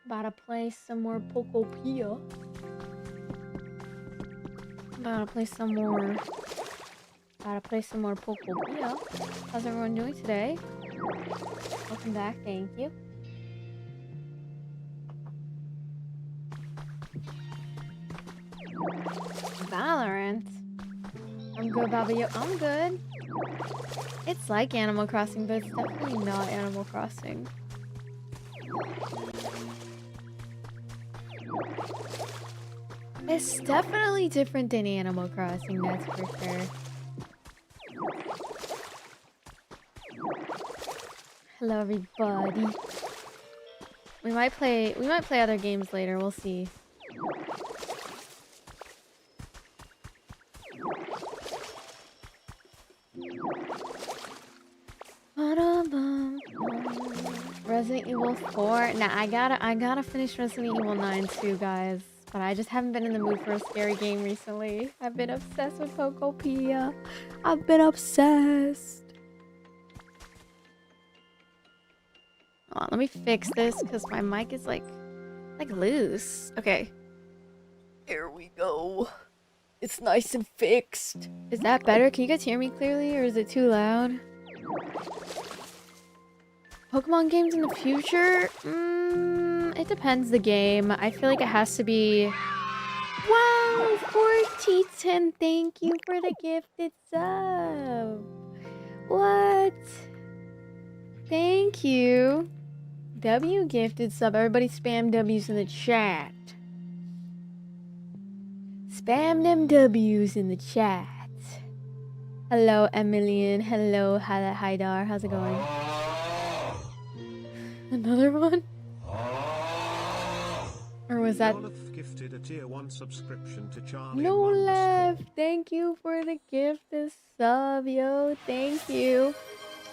About to play some more Pokopia. About to play some more Pokopia. How's everyone doing today? Welcome back, thank you. Valorant. I'm good, Baba. Yo, I'm good. It's like Animal Crossing, but it's definitely not Animal Crossing. It's definitely different than Animal Crossing, that's for sure. Hello, everybody. We might play other games later. We'll see. Resident Evil 4. Nah, I gotta finish Resident Evil 9 too, guys. But I just haven't been in the mood for a scary game recently. I've been obsessed with Pokopia. I've been obsessed. Hold on, let me fix this because my mic is like loose. Okay. Here we go. It's nice and fixed. Is that better? Can you guys hear me clearly or is it too loud? Pokemon games in the future? It depends the game. I feel like it has to be... Wow! 4T10, thank you for the gifted sub! What? Thank you. W gifted sub. Everybody spam W's in the chat. Spam them W's in the chat. Hello, Emilian. Hello, Haidar. How's it going? Another one? Or was that... Gifted a tier 1 subscription to Charlie. No left. Thank you for the gifted sub, yo. Thank you.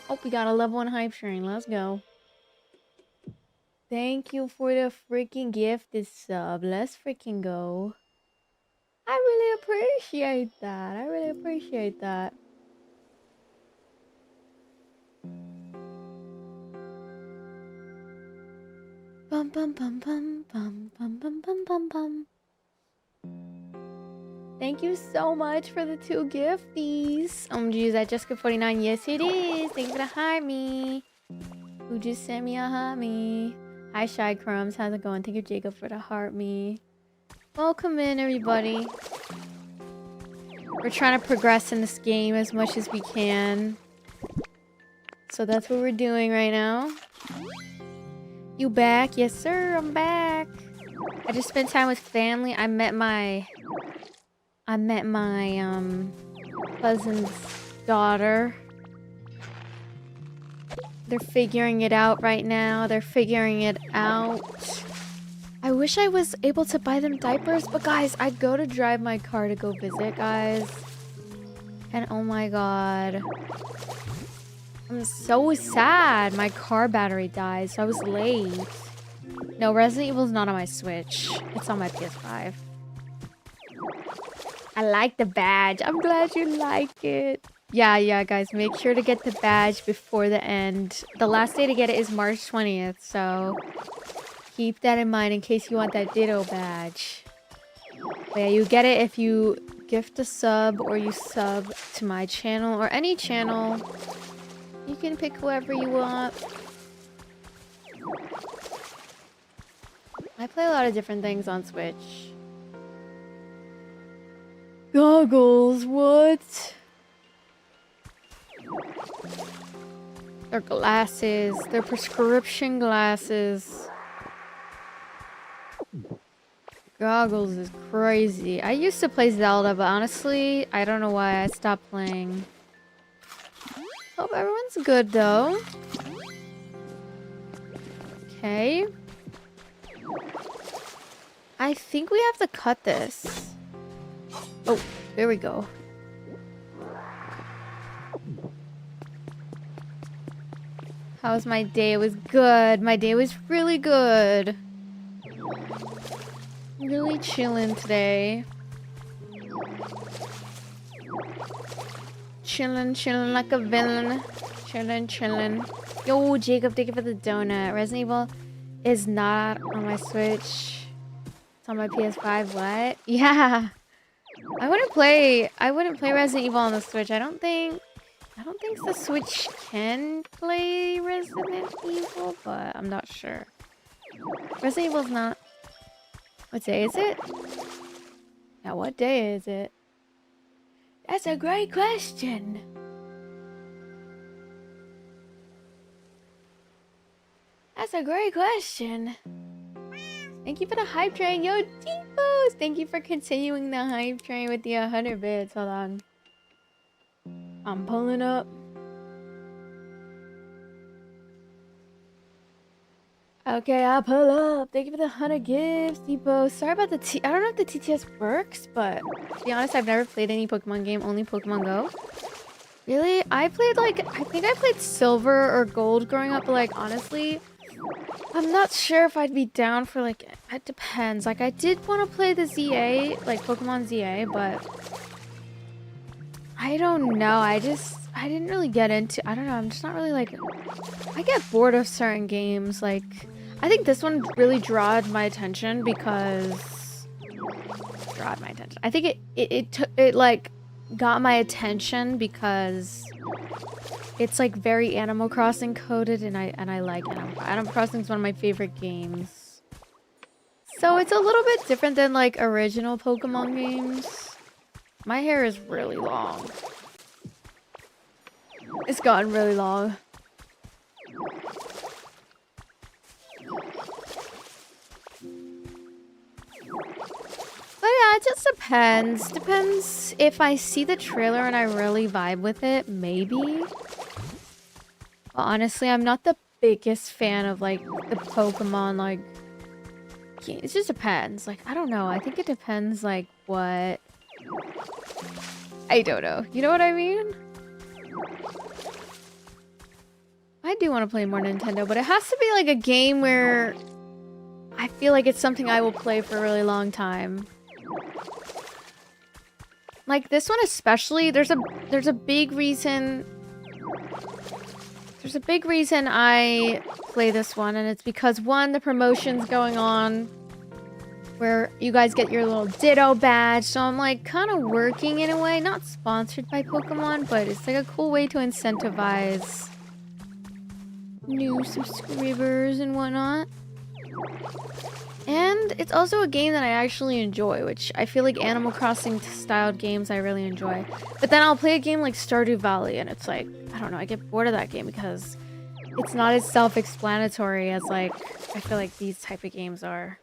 Oh, we got a level 1 hype train. Let's go. Thank you for the freaking gifted sub. Let's freaking go. I really appreciate that. I really appreciate that. Bum bum bum bum bum bum bum bum bum bum. Thank you so much for the 2 gifties. Geez, that Jessica49. Yes, it is. Thank you for the hi me. Who just sent me a hi me? Hi, Shy Crumbs. How's it going? Thank you, Jacob, for the heart me. Welcome in, everybody. We're trying to progress in this game as much as we can. So that's what we're doing right now. You back? Yes, sir. I'm back. I just spent time with family. I met my cousin's daughter. They're figuring it out right now. They're figuring it out. I wish I was able to buy them diapers, but guys, I go to drive my car to go visit, guys. And oh my god. I'm so sad. My car battery died, so I was late. No, Resident Evil's not on my Switch. It's on my PS5. I like the badge. I'm glad you like it. Yeah, guys. Make sure to get the badge before the end. The last day to get it is March 20th, so keep that in mind in case you want that Ditto badge. But yeah, you get it if you gift a sub or you sub to my channel or any channel. You can pick whoever you want. I play a lot of different things on Switch. Goggles, what? They're glasses. They're prescription glasses. Goggles is crazy. I used to play Zelda, but honestly, I don't know why I stopped playing. Hope everyone's good, though. Okay. I think we have to cut this. Oh, there we go. How was my day? It was good. My day was really good. Really chilling today. Chilling like a villain. Chilling. Yo, Jacob, thank you for the donut. Resident Evil is not on my Switch. It's on my PS5. What? Yeah. I wouldn't play Resident Evil on the Switch. I don't think the Switch can play Resident Evil, but I'm not sure. Resident Evil's not. What day is it? Yeah, what day is it? That's a great question. That's a great question. Thank you for the hype train. Yo, Tifos! Thank you for continuing the hype train with the 100 bits. Hold on. I'm pulling up. Okay, I'll pull up. Thank you for the 100 gifts, Tifos. Sorry about the I don't know if the TTS works, but to be honest, I've never played any Pokemon game, only Pokemon Go. Really? I played I think I played Silver or Gold growing up, but like, honestly, I'm not sure if I'd be down for it depends. Like, I did want to play the ZA, like Pokemon ZA, but I don't know. I didn't really get into, I don't know. I'm just not really I get bored of certain games. Like, I think this one really drawed my attention because, I think it got my attention because it's very Animal Crossing coded, and I like Animal Crossing is one of my favorite games. So it's a little bit different than original Pokemon games. My hair is really long. It's gotten really long. But yeah, it just depends. Depends if I see the trailer and I really vibe with it, maybe. But honestly, I'm not the biggest fan of the Pokemon it just depends. I don't know. I think it depends what. I don't know. You know what I mean? I do want to play more Nintendo, but it has to be a game where I feel like it's something I will play for a really long time. Like this one especially, there's a big reason I play this one, and it's because one, the promotion's going on where you guys get your little Ditto badge, so I'm kind of working in a way, not sponsored by Pokemon, but it's a cool way to incentivize new subscribers and whatnot. And it's also a game that I actually enjoy, which I feel like Animal Crossing styled games I really enjoy. But then I'll play a game like Stardew Valley, and it's I don't know, I get bored of that game because it's not as self-explanatory as I feel like these type of games are.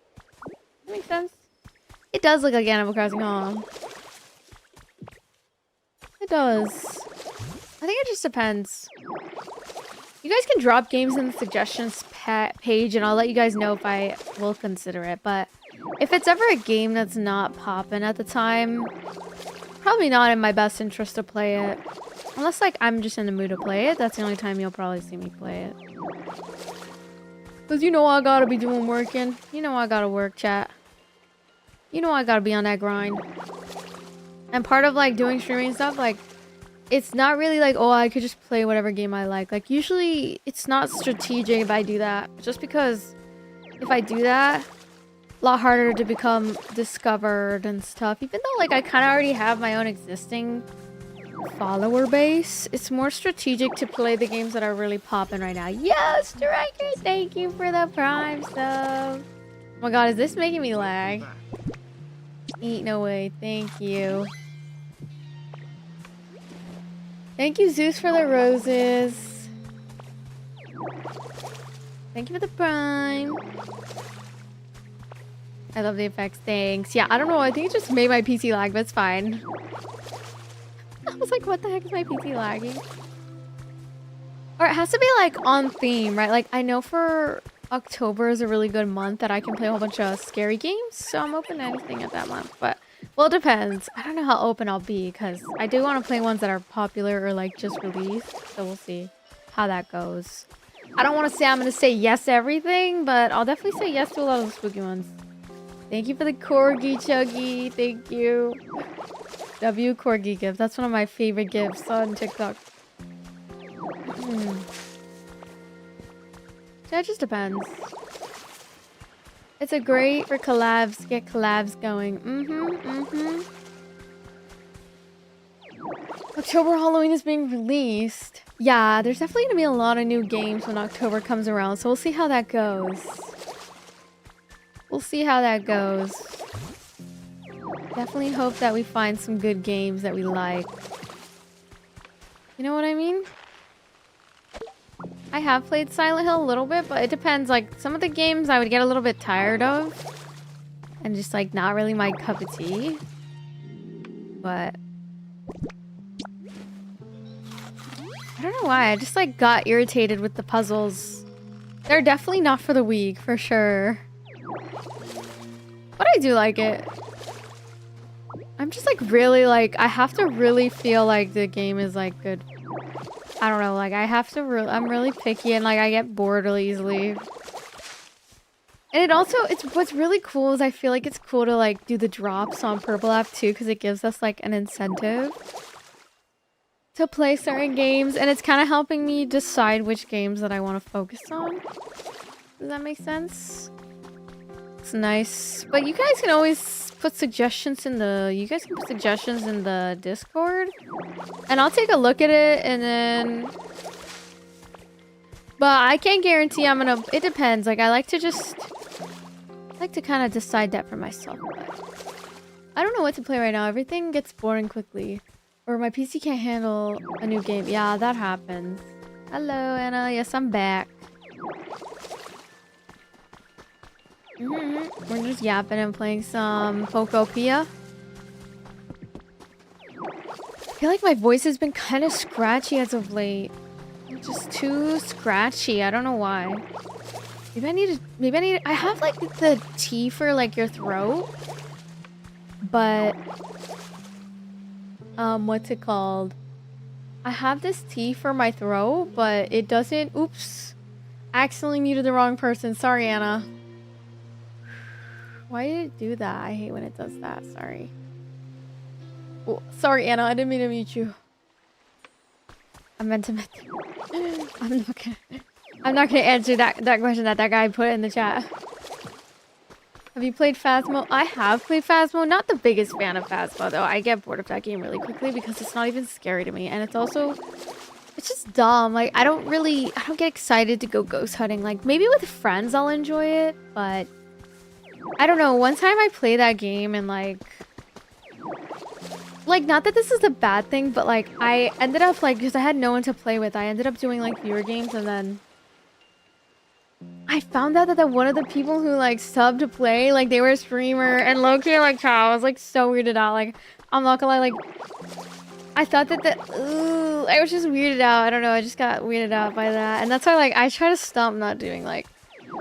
That makes sense? It does look like Animal Crossing, huh? It does. I think it just depends. You guys can drop games in the suggestions page, and I'll let you guys know if I will consider it. But if it's ever a game that's not popping at the time, probably not in my best interest to play it. Unless I'm just in the mood to play it. That's the only time you'll probably see me play it. Because you know I gotta be doing working. You know I gotta work, chat. You know I gotta be on that grind. And part of doing streaming stuff, it's not really oh, I could just play whatever game I like. Usually it's not strategic if I do that. Just because if I do that, a lot harder to become discovered and stuff. Even though I kind of already have my own existing follower base, it's more strategic to play the games that are really popping right now. Yo, Striker, thank you for the prime stuff. Oh my god, is this making me lag? Ain't no way. Thank you. Thank you, Zeus, for the roses. Thank you for the prime. I love the effects. Thanks. Yeah, I don't know. I think it just made my PC lag, but it's fine. I was like, what the heck is my PC lagging? Or it has to be on theme, right? I know for October is a really good month that I can play a whole bunch of scary games. So I'm open to anything at that month. But, well, it depends. I don't know how open I'll be because I do want to play ones that are popular or just released. So we'll see how that goes. I don't want to say I'm going to say yes to everything, but I'll definitely say yes to a lot of the spooky ones. Thank you for the Corgi Chuggy. Thank you. W Corgi gift. That's one of my favorite gifts on TikTok. That just depends. It's a great for collabs. Get collabs going. October Halloween is being released. Yeah, there's definitely gonna be a lot of new games when October comes around, so we'll see how that goes. We'll see how that goes. Definitely hope that we find some good games that we like. You know what I mean? I have played Silent Hill a little bit, but it depends. Like, some of the games I would get a little bit tired of. And just, like, not really my cup of tea. But I don't know why. I just, like, got irritated with the puzzles. They're definitely not for the weak, for sure. But I do like it. I'm just, like, really, like, I have to really feel like the game is, like, good. I don't know, like, I have to I'm really picky and, like, I get bored really easily. And it also, what's really cool is I feel like it's cool to, like, do the drops on Purple App too, because it gives us, like, an incentive to play certain games, and it's kind of helping me decide which games that I want to focus on. Does that make sense? It's nice. But you guys can always put suggestions in the... You guys can put suggestions in the Discord. And I'll take a look at it, and then... But I can't guarantee I'm gonna... It depends. Like, I like to just... I like to kind of decide that for myself. But I don't know what to play right now. Everything gets boring quickly. Or my PC can't handle a new game. Yeah, that happens. Hello, Anna. Yes, I'm back. We're just yapping and playing some Pokopia. I feel like my voice has been kind of scratchy as of late. It's just too scratchy. I don't know why. Maybe I need I have like the tea for like your throat. But what's it called? I have this tea for my throat, but it doesn't... Oops. I accidentally muted the wrong person. Sorry, Anna. Why did it do that? I hate when it does that. Sorry. Oh, sorry, Anna. I didn't mean to mute you. I meant to... I'm not gonna answer that question that guy put in the chat. Have you played Phasmo? I have played Phasmo. Not the biggest fan of Phasmo, though. I get bored of that game really quickly because it's not even scary to me. And it's also... It's just dumb. Like, I don't get excited to go ghost hunting. Like, maybe with friends I'll enjoy it, but... I don't know. One time I played that game and, like... Like, not that this is a bad thing, but, like, I ended up, like... Because I had no one to play with, I ended up doing, like, viewer games, and then... I found out that one of the people who, like, subbed to play, like, they were a streamer, and low-key, like, I was, like, so weirded out. Like, I'm not gonna lie, like... I thought that I was just weirded out. I don't know, I just got weirded out by that. And that's why, like, I try to stop not doing, like...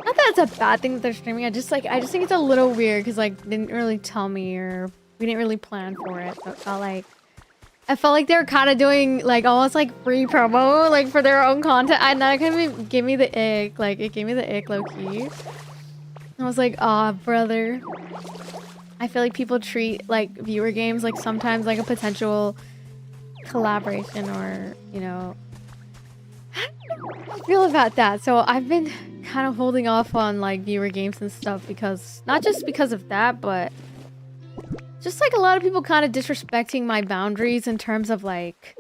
Not that it's a bad thing that they're streaming, I just think it's a little weird, because, like, they didn't really tell me, or... We didn't really plan for it, so it felt like... I felt like they were kind of doing, like, almost, like, free promo, like, for their own content. And that kind of gave me the ick. Like, it gave me the ick, low-key. I was like, aw, brother. I feel like people treat, like, viewer games, like, sometimes, like, a potential collaboration or, you know... I don't know how I feel about that. So I've been kind of holding off on, like, viewer games and stuff because... Not just because of that, but... Just, like, a lot of people kind of disrespecting my boundaries in terms of, like...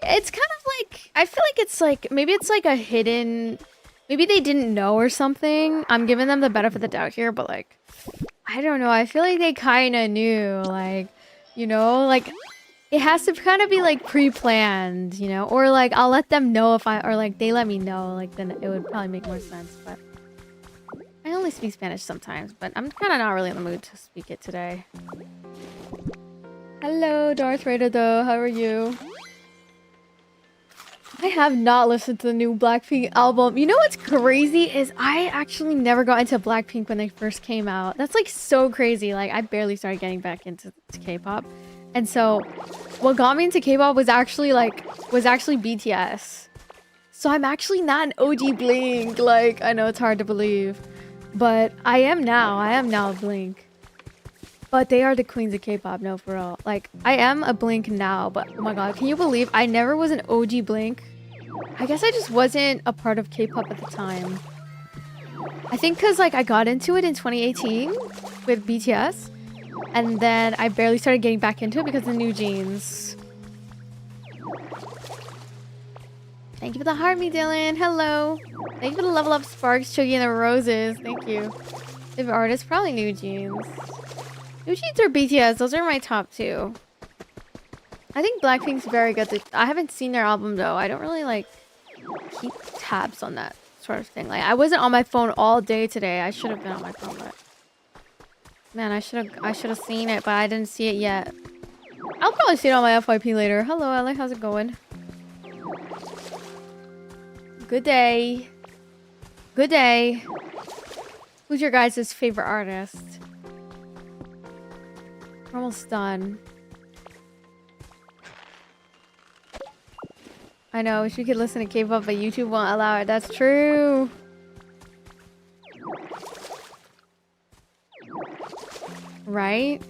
It's kind of, like... I feel like it's, like... Maybe it's, like, a hidden... Maybe they didn't know or something. I'm giving them the benefit of the doubt here, but, like... I don't know. I feel like they kind of knew, like... You know? Like... It has to kind of be, like, pre-planned, you know? Or, like, I'll let them know if I... Or, like, they let me know. Like, then it would probably make more sense, but... I only speak Spanish sometimes, but I'm kind of not really in the mood to speak it today. Hello, Darth Vader, though. How are you? I have not listened to the new Blackpink album. You know what's crazy is I actually never got into Blackpink when they first came out. That's, like, so crazy. Like, I barely started getting back into K-pop. And so, what got me into K-pop was actually BTS. So I'm actually not an OG Blink. Like, I know it's hard to believe. But I am now Blink. But they are the queens of K-pop, no, for real. Like, I am a Blink now, but oh my god, can you believe I never was an OG Blink? I guess I just wasn't a part of K-pop at the time. I think because like I got into it in 2018 with BTS, and then I barely started getting back into it because of the new jeans. Thank you for the heart, me Dylan. Hello. Thank you for the level up sparks, Chuggy, and the roses. Thank you. Favorite artist, probably New Jeans. New Jeans or BTS, those are my top two. I think Blackpink's very good. I haven't seen their album though. I don't really like keep tabs on that sort of thing. Like I wasn't on my phone all day today. I should have been on my phone, but man, I should have seen it, but I didn't see it yet. I'll probably see it on my FYP later. Hello, Ellie. How's it going? Good day. Good day. Who's your guys' favorite artist? We're almost done. I know, wish we could listen to K-pop, but YouTube won't allow it. That's true. Right?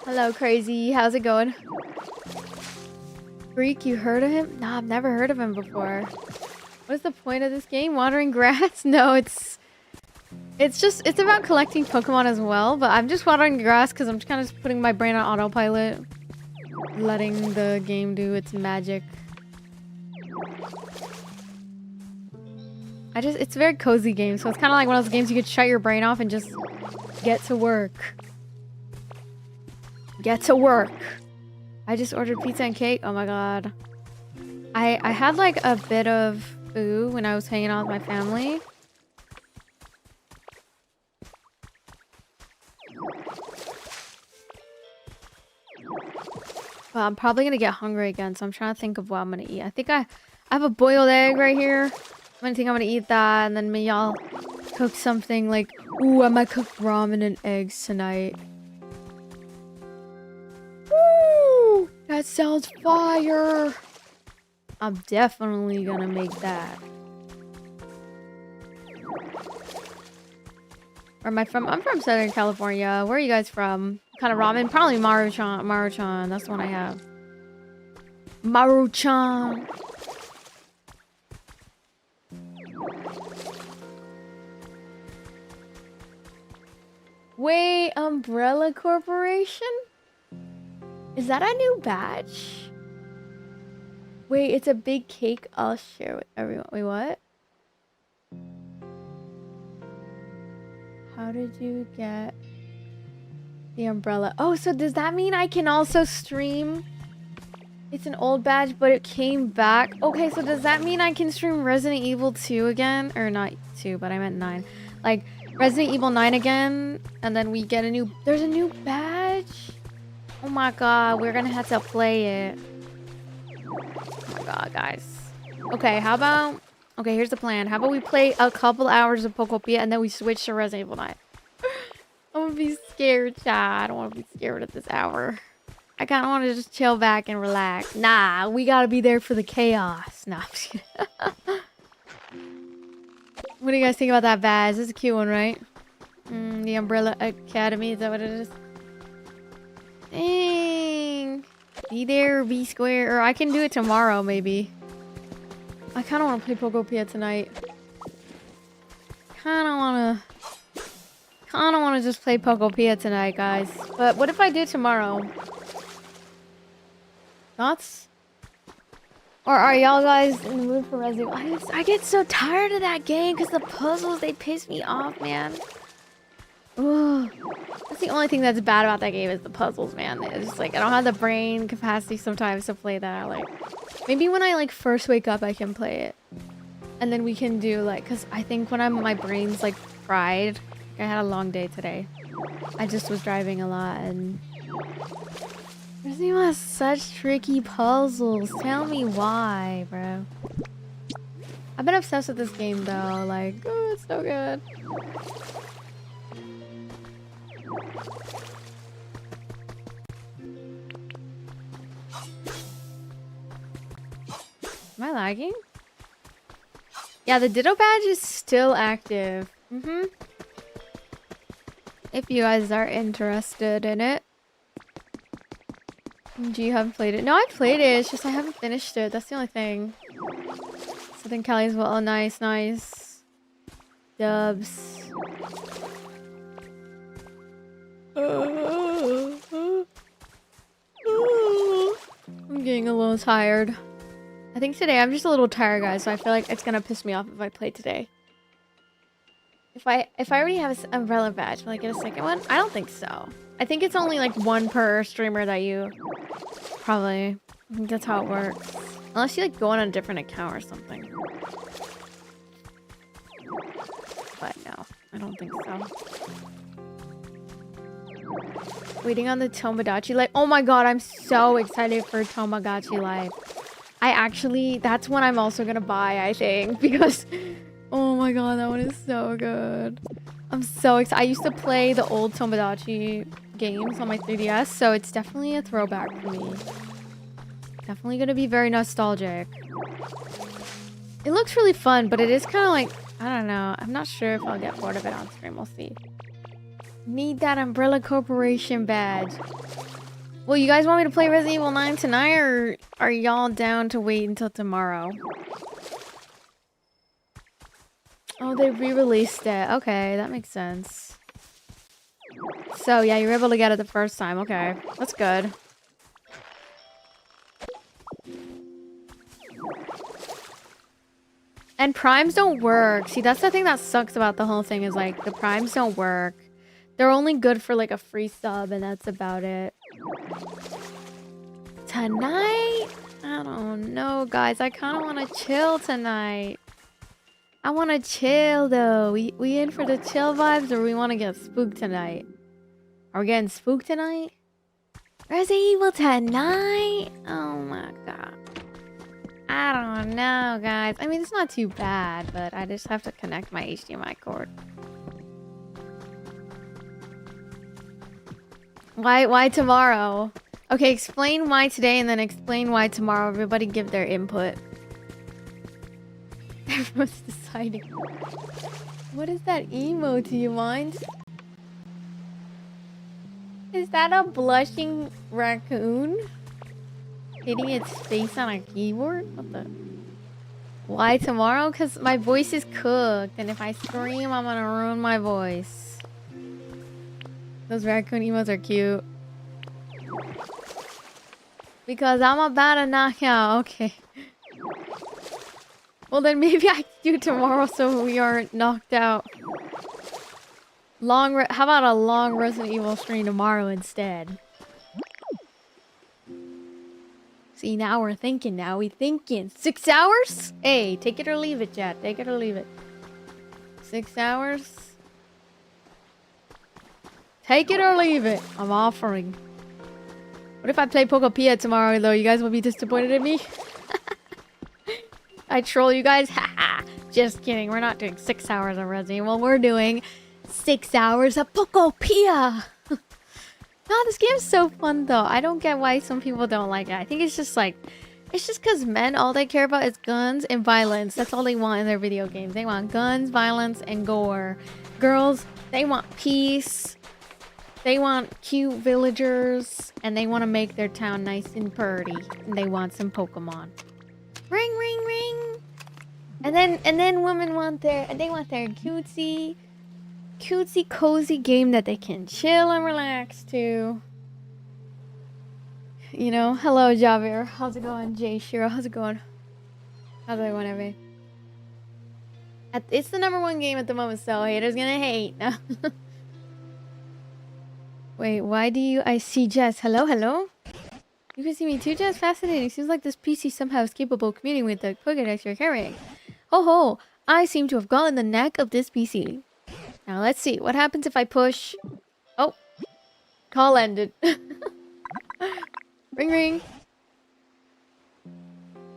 Hello, Crazy. How's it going? Greek, you heard of him? Nah, I've never heard of him before. What's the point of this game? Watering grass? No, it's about collecting Pokemon as well, but I'm just watering grass because I'm just kind of putting my brain on autopilot. Letting the game do its magic. It's a very cozy game, so it's kind of like one of those games you could shut your brain off and just get to work. Get to work. I just ordered pizza and cake. Oh my god. I had like a bit of food when I was hanging out with my family. Well, I'm probably gonna get hungry again, so I'm trying to think of what I'm gonna eat. I think I have a boiled egg right here. I'm gonna eat that, and then maybe I'll cook something like, ooh, I might cook ramen and eggs tonight. Woo! That sounds fire! I'm definitely gonna make that. Where am I from? I'm from Southern California. Where are you guys from? What kind of ramen? Probably Maruchan. Maruchan. That's the one I have. Maruchan. Wait, Umbrella Corporation? Is that a new badge? Wait, it's a big cake. I'll share with everyone. Wait, what? How did you get the umbrella? Oh, so does that mean I can also stream? It's an old badge, but it came back. Okay, so does that mean I can stream Resident Evil 2 again? Or not 2, but I meant 9. Like, Resident Evil 9 again, and then we get a new... There's a new badge? Oh my god, we're gonna have to play it. Oh my god, guys. Okay, how about... Okay, here's the plan. How about we play a couple hours of Pokopia and then we switch to Resident Evil 9? I'm gonna be scared, child. I don't want to be scared at this hour. I kind of want to just chill back and relax. Nah, we gotta be there for the chaos. Nah, I'm just kidding. What do you guys think about that badge? This is a cute one, right? The Umbrella Academy, is that what it is? Dang. Be there or be square. Or I can do it tomorrow, maybe. I kind of want to play Pokopia tonight. Kind of want to just play Pokopia tonight, guys. But what if I do tomorrow? Thoughts? Or are y'all guys in the mood for Resident Evil? I get so tired of that game because the puzzles, they piss me off, man. Ugh. That's the only thing that's bad about that game is the puzzles, man. It's just like, I don't have the brain capacity sometimes to play that. Like, maybe when I like first wake up, I can play it. And then we can do like, because I think when my brain's like fried, I had a long day today. I just was driving a lot and... Resident Evil has such tricky puzzles. Tell me why, bro. I've been obsessed with this game though. Like, oh, it's so good. Am I lagging? Yeah, the Ditto badge is still active. If you guys are interested in it. Do you haven't played it? No, I played it. It's just I haven't finished it. That's the only thing. I think Kelly's well. Oh, nice, nice. Dubs. I'm getting a little tired. I think today I'm just a little tired, guys, so I feel like it's gonna piss me off if I play today. If I already have an umbrella badge, will I get a second one? I don't think so. I think it's only like one per streamer that you... Probably. I think that's how it works. Unless you like go on a different account or something. But no, I don't think so. Waiting on the Tomodachi Life. Oh my god, I'm so excited for Tomodachi Life. I actually... That's one I'm also gonna buy, I think. Because... Oh my god, that one is so good. I'm so excited. I used to play the old Tomodachi games on my 3DS, so it's definitely a throwback for me. Definitely gonna be very nostalgic. It looks really fun, but it is kind of like... I don't know. I'm not sure if I'll get bored of it on stream. We'll see. Need that Umbrella Corporation badge. Well, you guys want me to play Resident Evil 9 tonight, or are y'all down to wait until tomorrow? Oh, they re-released it. Okay, that makes sense. So, yeah, you were able to get it the first time. Okay, that's good. And primes don't work. See, that's the thing that sucks about the whole thing is, like, the primes don't work. They're only good for, like, a free sub, and that's about it. Tonight? I don't know, guys. I kind of want to chill tonight. I want to chill, though. We in for the chill vibes, or we want to get spooked tonight? Are we getting spooked tonight? Resident Evil tonight? Oh my god. I don't know, guys. I mean, it's not too bad, but I just have to connect my HDMI cord. Why tomorrow? Okay, explain why today and then explain why tomorrow. Everybody give their input. Everyone's deciding. What is that emote? Do you mind? Is that a blushing raccoon? Hitting its face on a keyboard? What the? Why tomorrow? Because my voice is cooked. And if I scream, I'm gonna ruin my voice. Those raccoon emotes are cute. Because I'm about to knock out. Okay. Well, then maybe I can do tomorrow so we aren't knocked out. How about a long Resident Evil stream tomorrow instead? See, now we're thinking. Now we thinking. 6 hours? Hey, take it or leave it, chat. Take it or leave it. 6 hours? Take it or leave it. I'm offering. What if I play Pokopia tomorrow, though? You guys will be disappointed in me? I troll you guys? Haha. Just kidding. We're not doing 6 hours of Resident Evil. We're doing 6 hours of Pokopia. No, this game's so fun, though. I don't get why some people don't like it. I think it's just like... It's just because men, all they care about is guns and violence. That's all they want in their video games. They want guns, violence, and gore. Girls, they want peace. They want cute villagers. And they want to make their town nice and pretty. And they want some Pokemon. Ring, ring, ring. And then women want their... They want their cutesy, cozy game that they can chill and relax to. You know, hello Javier. How's it going? Jay Shiro, how's it going? How's it going, everybody? It's the #1 game at the moment, so haters gonna hate. Wait, why do I see Jess? Hello, hello? You can see me too, Jess? Fascinating. Seems like this PC somehow is capable of commuting with the Pokédex you're carrying. Ho ho! I seem to have gotten the knack of this PC. Now let's see. What happens if I push... Oh! Call ended. Ring ring.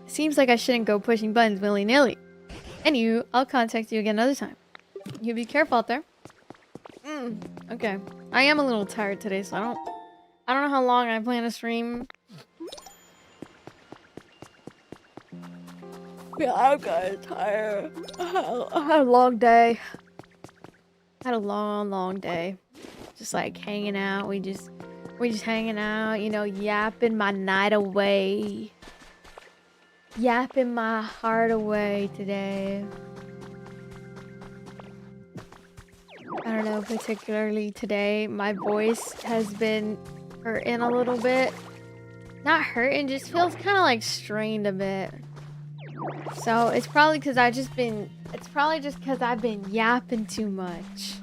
Seems like I shouldn't go pushing buttons willy-nilly. Anywho, I'll contact you again another time. You be careful out there. Okay. I am a little tired today, so I don't know how long I plan to stream. Yeah, I'm kinda tired. I had a long day. Had a long day. Just like hanging out. We just hanging out, you know, yapping my night away. yapping my heart away today. I don't know, particularly today, my voice has been hurting a little bit. Not hurting, just feels kind of like strained a bit. So it's probably because I've been yapping too much.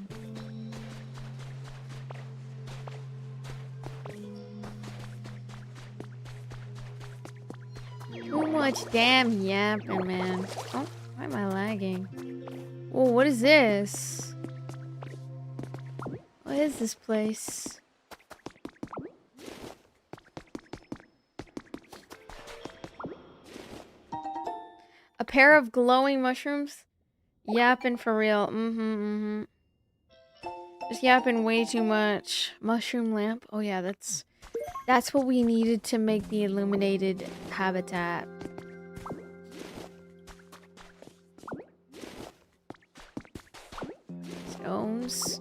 Too much damn yapping, man. Oh, why am I lagging? Oh, what is this? What is this place? A pair of glowing mushrooms? Yapping for real. Just yapping way too much. Mushroom lamp? Oh yeah, that's what we needed to make the illuminated habitat. Stones.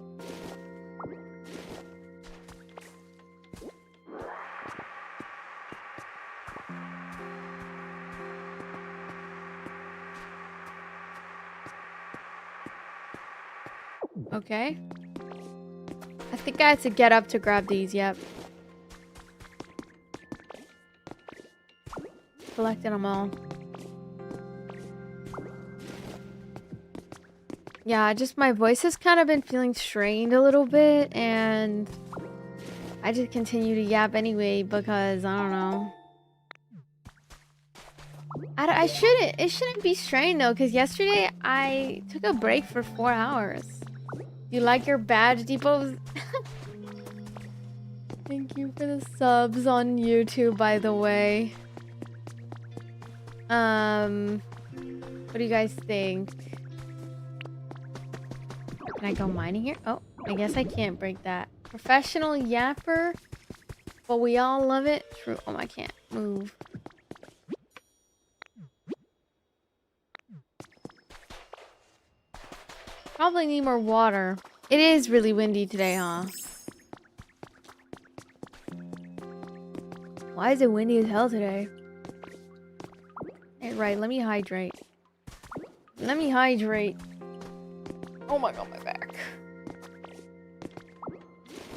Okay. I think I had to get up to grab these, yep. Collecting them all. Yeah, just my voice has kind of been feeling strained a little bit, and I just continue to yap anyway because, I don't know. It shouldn't be strained though, because yesterday I took a break for 4 hours. You like your badge, Deepos? Thank you for the subs on YouTube, by the way. What do you guys think? Can I go mining here? Oh, I guess I can't break that. Professional yapper, but we all love it. True. Oh, I can't move. Probably need more water. It is really windy today, huh? Why is it windy as hell today? Hey, right, let me hydrate. Let me hydrate. Oh my god, my back.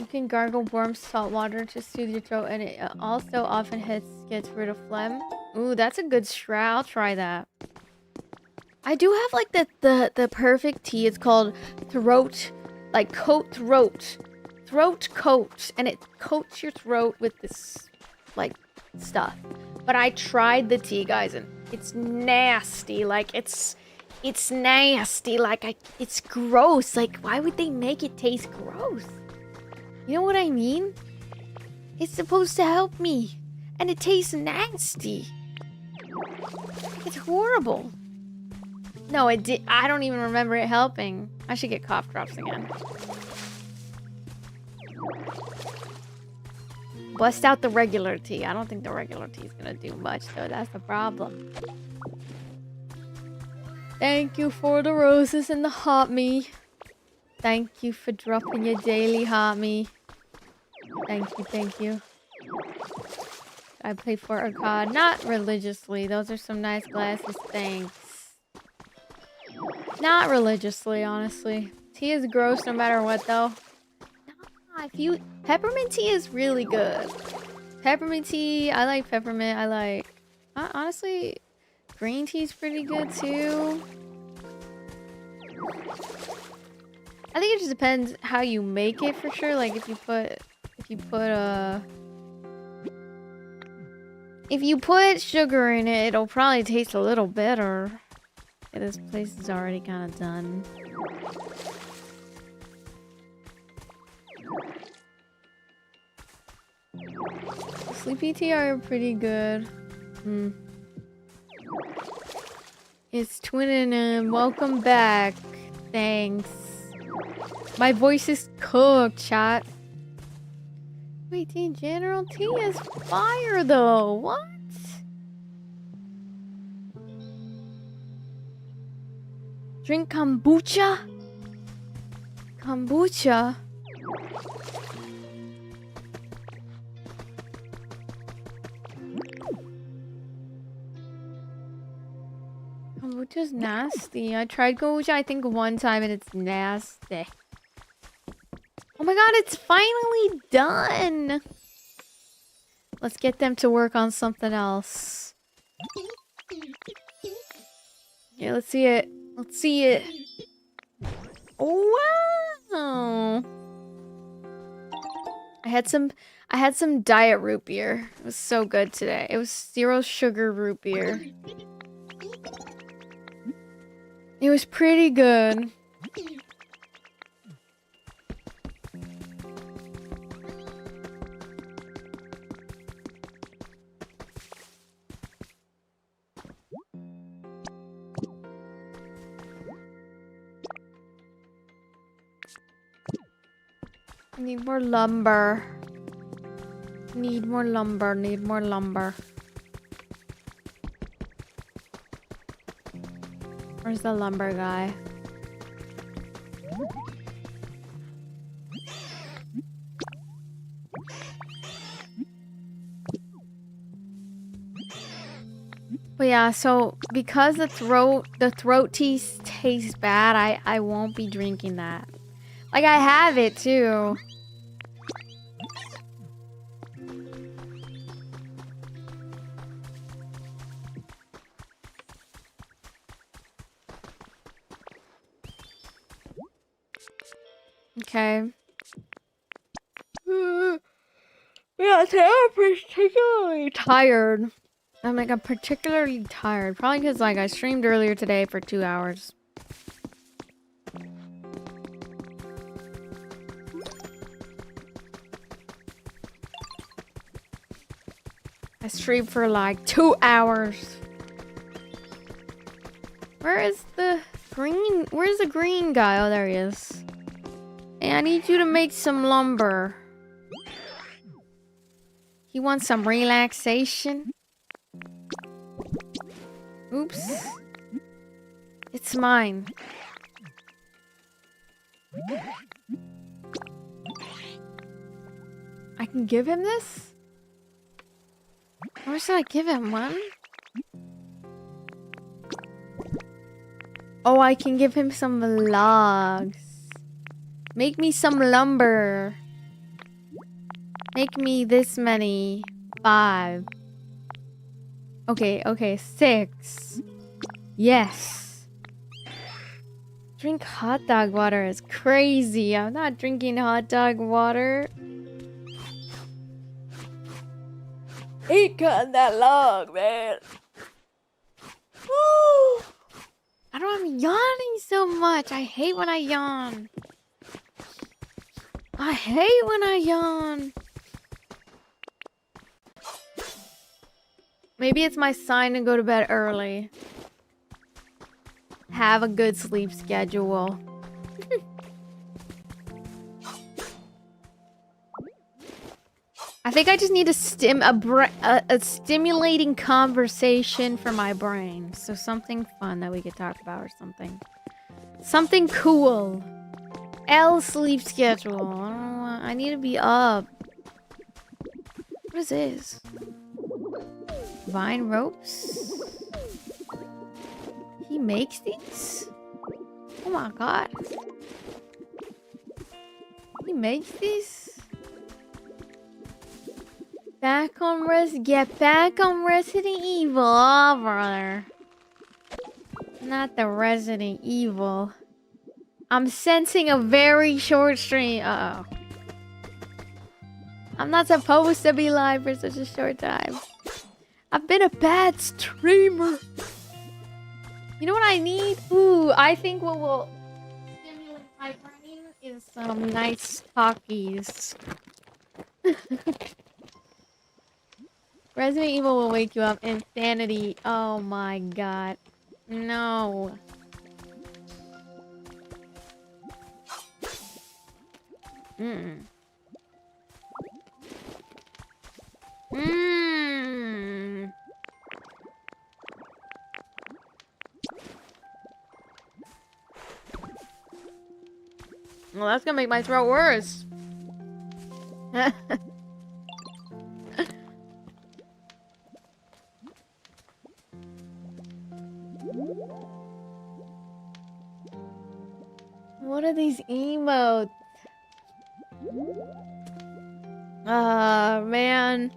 You can gargle warm salt water to soothe your throat, and it also often gets rid of phlegm. Ooh, that's a good strat. I'll try that. I do have like the perfect tea. It's called throat, like coat throat coat, and it coats your throat with this like stuff. But I tried the tea, guys, and it's nasty. Like it's nasty. Like it's gross. Like why would they make it taste gross? You know what I mean? It's supposed to help me, and it tastes nasty. It's horrible. No, it did. I don't even remember it helping. I should get cough drops again. Bust out the regular tea. I don't think the regular tea is gonna do much, though. That's the problem. Thank you for the roses and the hot me. Thank you for dropping your daily hot me. Thank you, thank you. I play for a card. Not religiously. Those are some nice glasses. Thanks. Not religiously, honestly. Tea is gross no matter what, though. Nah, peppermint tea is really good. Peppermint tea, I like peppermint. I like... honestly, green tea is pretty good, too. I think it just depends how you make it, for sure. Like, if you put sugar in it, it'll probably taste a little better. Yeah, this place is already kind of done. Sleepy tea are pretty good. It's twinning and welcome back. Thanks. My voice is cooked, chat. Wait, tea in general? Tea is fire though. What? Drink kombucha? Kombucha? Kombucha's nasty. I tried kombucha I think one time and it's nasty. Oh my god, it's finally done! Let's get them to work on something else. Yeah, let's see it. Let's see it. Wow! I had some diet root beer. It was so good today. It was 0 sugar root beer. It was pretty good. I need more lumber. Need more lumber. Need more lumber. Where's the lumber guy? But yeah, so because the throat tea tastes bad, I won't be drinking that. Like I have it too. Okay. Yeah, today I'm particularly tired. I'm particularly tired. Probably because like I streamed earlier today for 2 hours. I streamed for like 2 hours. Where is the green? Where's the green guy? Oh, there he is. Hey, I need you to make some lumber. He wants some relaxation. Oops. It's mine. I can give him this? Or should I give him one? Oh, I can give him some logs. Make me some lumber. Make me this many. 5. Okay, 6. Yes. Drink hot dog water is crazy. I'm not drinking hot dog water. Ain't cutting that log, man. Woo! I don't know, I'm yawning so much. I hate when I yawn. I hate when I yawn. Maybe it's my sign to go to bed early. Have a good sleep schedule. I think I just need a stimulating conversation for my brain. So something fun that we could talk about or something. Something cool. Sleep schedule. I don't know. I need to be up. What is this? Vine ropes? He makes these? Oh my god. He makes these? Get back on Resident Evil, oh brother. Not the Resident Evil. I'm sensing a very short stream. Uh-oh. I'm not supposed to be live for such a short time. I've been a bad streamer. You know what I need? Ooh, I think what will stimulate my brain is some nice talkies. Resident Evil will wake you up. Insanity. Oh my god. No. Mm. Mm. Well, that's gonna make my throat worse. What are these emotes? Ah, man.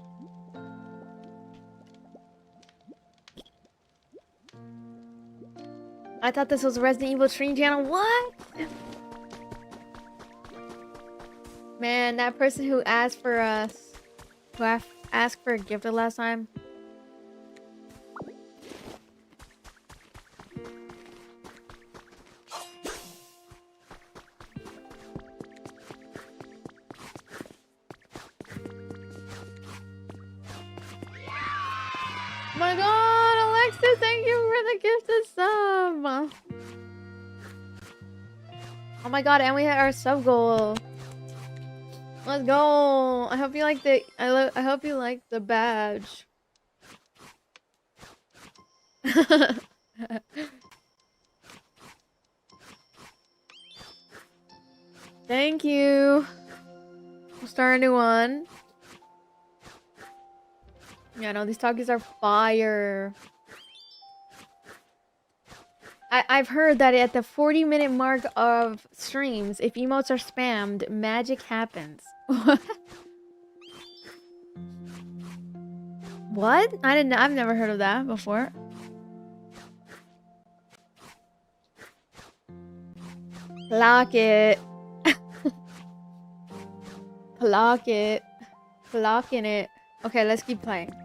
I thought this was a Resident Evil stream channel. What? Man, that person who asked for us, asked for a gift the last time. Oh my god, Alexis, thank you for the gifted sub. Oh my god, and we had our sub goal. Let's go. I hope you like the I hope you like the badge. Thank you. We'll start a new one. Yeah, no, these talkies are fire. I've heard that at the 40-minute mark of streams, if emotes are spammed, magic happens. What? I've never heard of that before. Lock it. Lock it. Locking it. Okay, let's keep playing.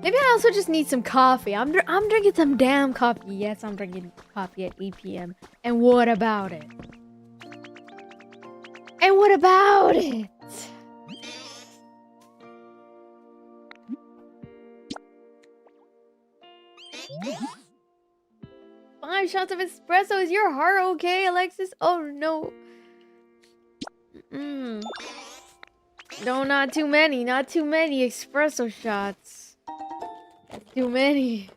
Maybe I also just need some coffee. I'm drinking some damn coffee. Yes, I'm drinking coffee at 8 p.m. And what about it? And what about it? 5 shots of espresso. Is your heart okay, Alexis? Oh no. No, not too many. Not too many espresso shots. That's too many.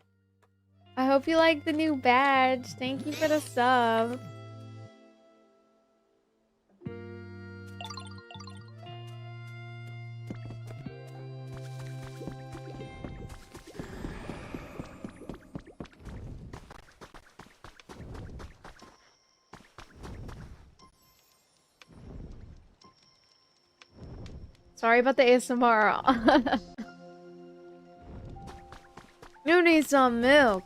I hope you like the new badge. Thank you for the sub. Sorry about the ASMR. You need some milk.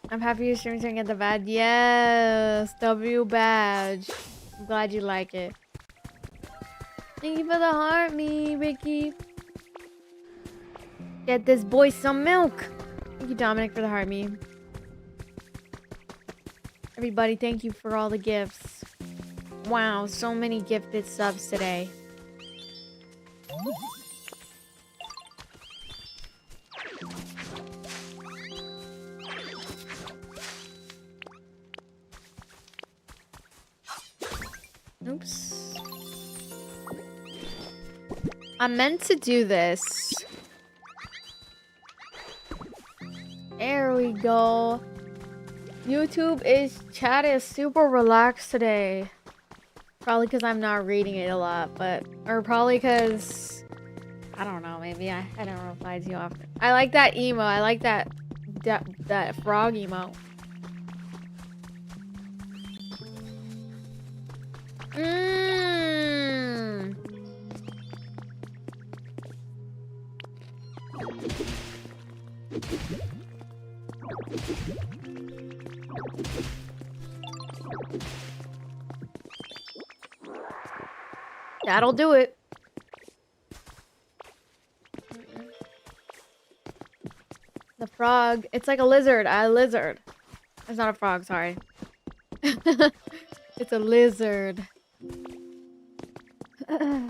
I'm happy you're streaming to get the badge. Yes, W badge. I'm glad you like it. Thank you for the heart, me, Ricky. Get this boy some milk. Thank you, Dominic, for the heart, me. Everybody, thank you for all the gifts. Wow, so many gifted subs today. Oops. I meant to do this. There we go. Chat is super relaxed today. Probably because I'm not reading it a lot, or probably because, I don't know, maybe I don't reply to you often. I like that emo. I like that frog emo. That'll do it. The frog. It's like a lizard. A lizard. It's not a frog, sorry. It's a lizard. I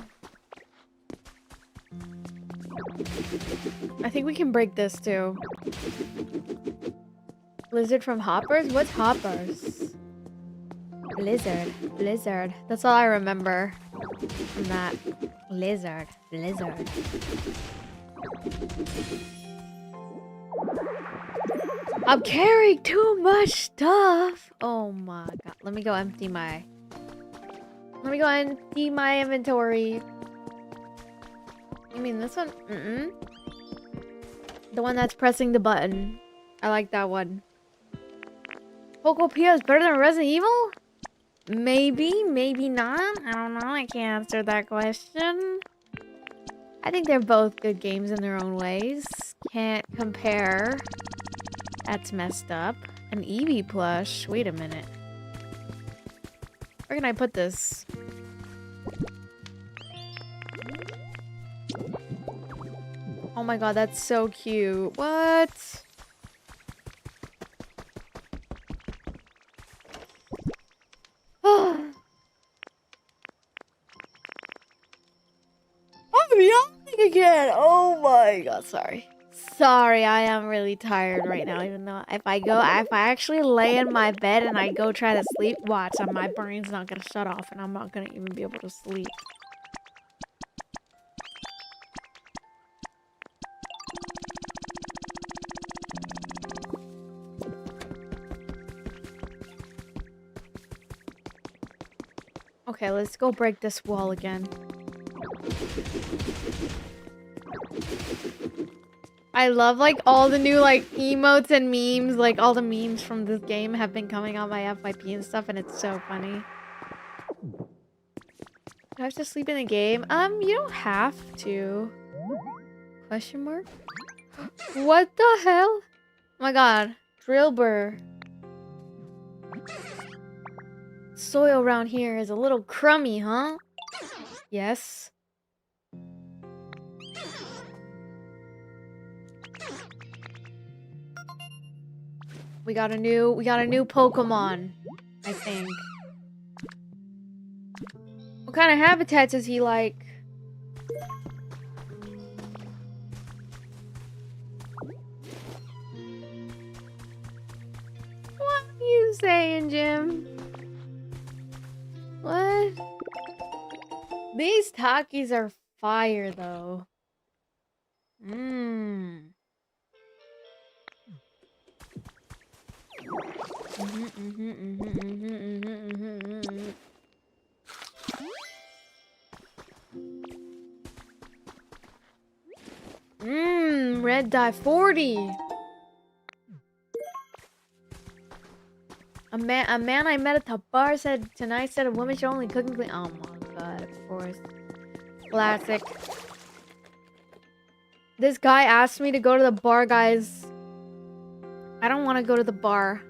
think we can break this too. Lizard from Hoppers? What's Hoppers? Lizard. Lizard. That's all I remember from that. Lizard. Lizard. I'm carrying too much stuff. Oh my god. Let me go empty my inventory. You mean this one? The one that's pressing the button. I like that one. Pokopia is better than Resident Evil? Maybe, maybe not. I don't know. I can't answer that question. I think they're both good games in their own ways. Can't compare. That's messed up. An Eevee plush. Wait a minute. Where can I put this? Oh my god, that's so cute. What? Oh, I'm yawning again. Oh my god, sorry. Sorry, I am really tired right now. Even though if I actually lay in my bed and I go try to sleep, watch, my brain's not gonna shut off and I'm not gonna even be able to sleep. Okay, let's go break this wall again. I love like all the new like emotes and memes, like all the memes from this game have been coming on my FYP and stuff, and it's so funny. Do I have to sleep in the game? You don't have to. Question mark? What the hell? Oh my god. Drillbur. Soil around here is a little crummy, huh? Yes. We got a new Pokemon, I think. What kind of habitats does he like? What are you saying, Jim? What? These Takis are fire, though. Mmm. Red dye 40. A man I met at the bar said tonight said a woman should only cook and clean. Oh my god, of course. Classic. This guy asked me to go to the bar, guys. I don't want to go to the bar.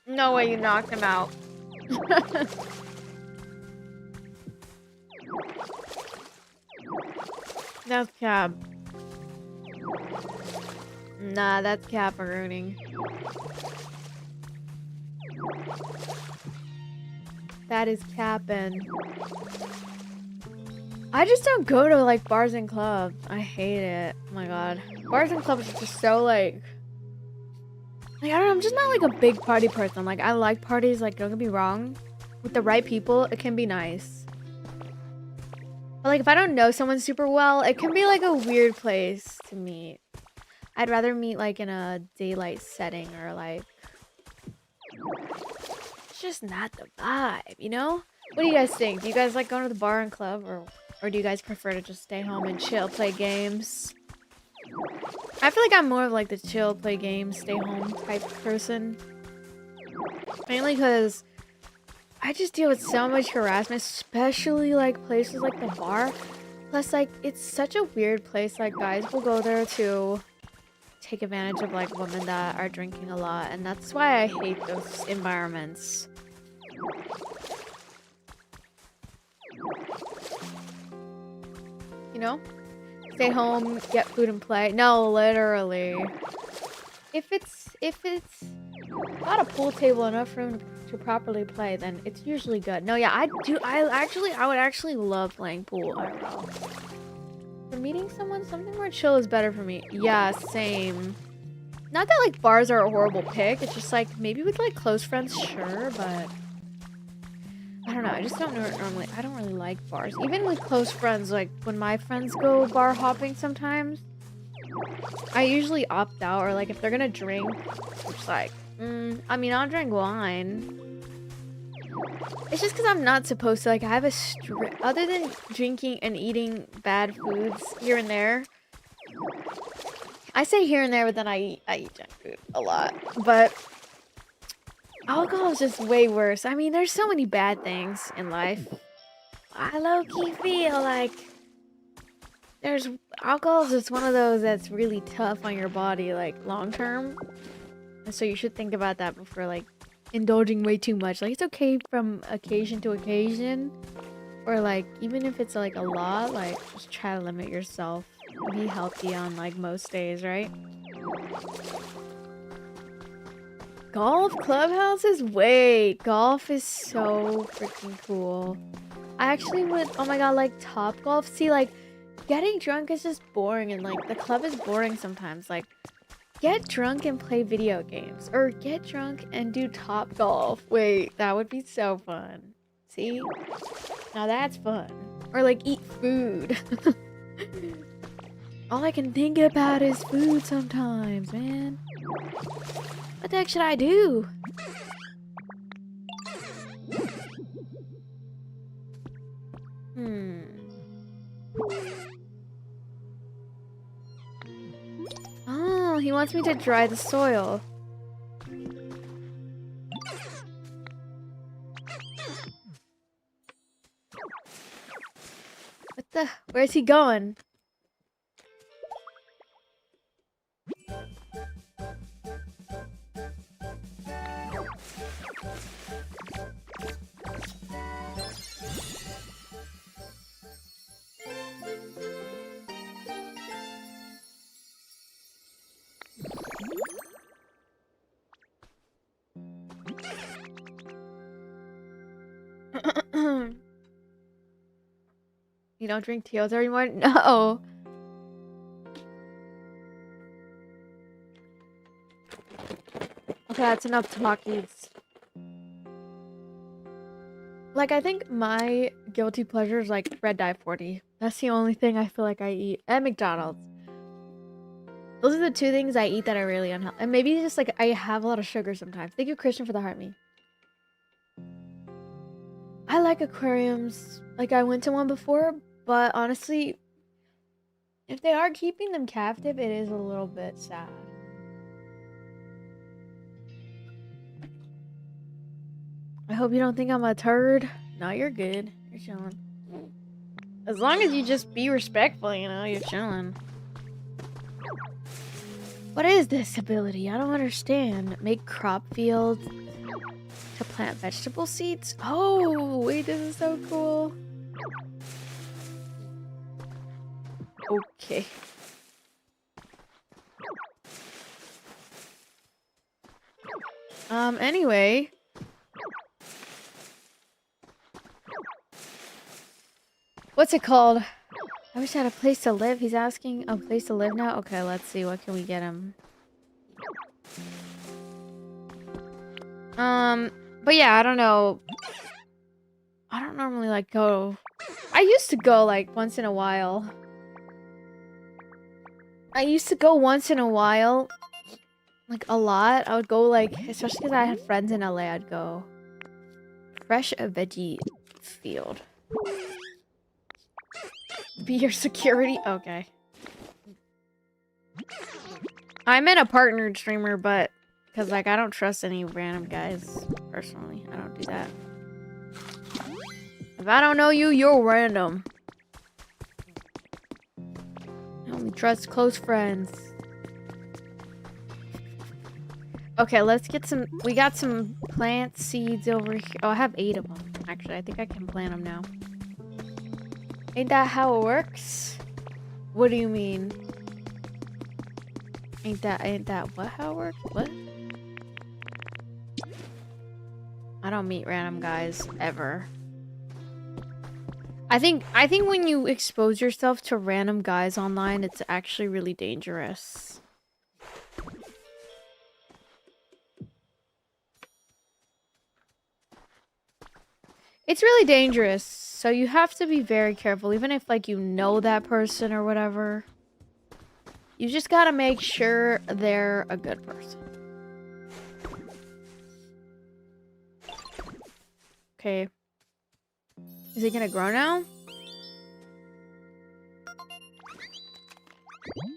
No way you knocked him out. That's cap. Nah, that's cap-a-rooning. That is capping. I just don't go to like bars and clubs. I hate it. Oh my god. Bars and clubs are just so like I don't know, I'm just not like a big party person. Like I like parties, like don't get me wrong. With the right people, it can be nice. But like if I don't know someone super well, it can be like a weird place to meet. I'd rather meet like in a daylight setting or like it's just not the vibe, you know? What do you guys think? Do you guys like going to the bar and club or do you guys prefer to just stay home and chill, play games? I feel like I'm more of like the chill, play games, stay home type person. Mainly because I just deal with so much harassment, especially like places like the bar. Plus like it's such a weird place, like guys will go there to take advantage of like women that are drinking a lot, and that's why I hate those environments. You know? Stay home, get food and play. No, literally. If it's got a pool table, enough room to properly play, then it's usually good. No, yeah, I would actually love playing pool IRL. For meeting someone, something more chill is better for me. Yeah, same. Not that like bars are a horrible pick. It's just like maybe with like close friends, sure, but I don't know. I just don't normally. I don't really like bars. Even with close friends, like when my friends go bar hopping sometimes, I usually opt out. Or like if they're gonna drink, I'm just like, I mean, I'll drink wine. It's just because I'm not supposed to. Like, I have a other than drinking and eating bad foods here and there. I say here and there, but then I eat junk food a lot. But alcohol is just way worse. I mean, there's so many bad things in life. I low-key feel like alcohol is just one of those that's really tough on your body, like, long-term. And so you should think about that before, like, indulging way too much. Like, it's okay from occasion to occasion, or like even if it's like a lot, like just try to limit yourself. Be healthy on like most days, right? Golf clubhouses? Wait, golf is so freaking cool. I actually went, oh my god, like Top Golf. See, like getting drunk is just boring, and like the club is boring sometimes. Like, get drunk and play video games, or get drunk and do Top Golf. Wait, that would be so fun. See? Now that's fun. Or like eat food. All I can think about is food sometimes, man. What the heck should I do? Oh, he wants me to dry the soil. Where's he going? You don't drink teals anymore? No. Okay, that's enough talkies. Like, I think my guilty pleasure is like Red Dye 40. That's the only thing I feel like I eat. And McDonald's. Those are the two things I eat that are really unhealthy. And maybe just like I have a lot of sugar sometimes. Thank you, Christian, for the heart me. I like aquariums. Like, I went to one before, but honestly, if they are keeping them captive, it is a little bit sad. I hope you don't think I'm a turd. No, you're good. You're chilling. As long as you just be respectful, you know, you're chilling. What is this ability? I don't understand. Make crop fields to plant vegetable seeds? Oh, wait, this is so cool. Okay. Anyway. What's it called? I wish I had a place to live. He's asking a place to live now? Okay, let's see. What can we get him? But yeah, I don't know. I don't normally like go. I used to go like once in a while. Like a lot. I would go like, especially because I had friends in LA, I'd go. Fresh a veggie field. Be your security? Okay. I'm in a partnered streamer, but because like I don't trust any random guys personally. I don't do that. If I don't know you, you're random. I only trust close friends. Okay, let's get some. We got some plant seeds over here. Oh, I have 8 of them. Actually, I think I can plant them now. Ain't that how it works? What do you mean? Ain't that what how it works? What? I don't meet random guys ever. I think when you expose yourself to random guys online, it's actually really dangerous. It's really dangerous, so you have to be very careful, even if like you know that person or whatever. You just gotta make sure they're a good person. Okay. Is it gonna grow now?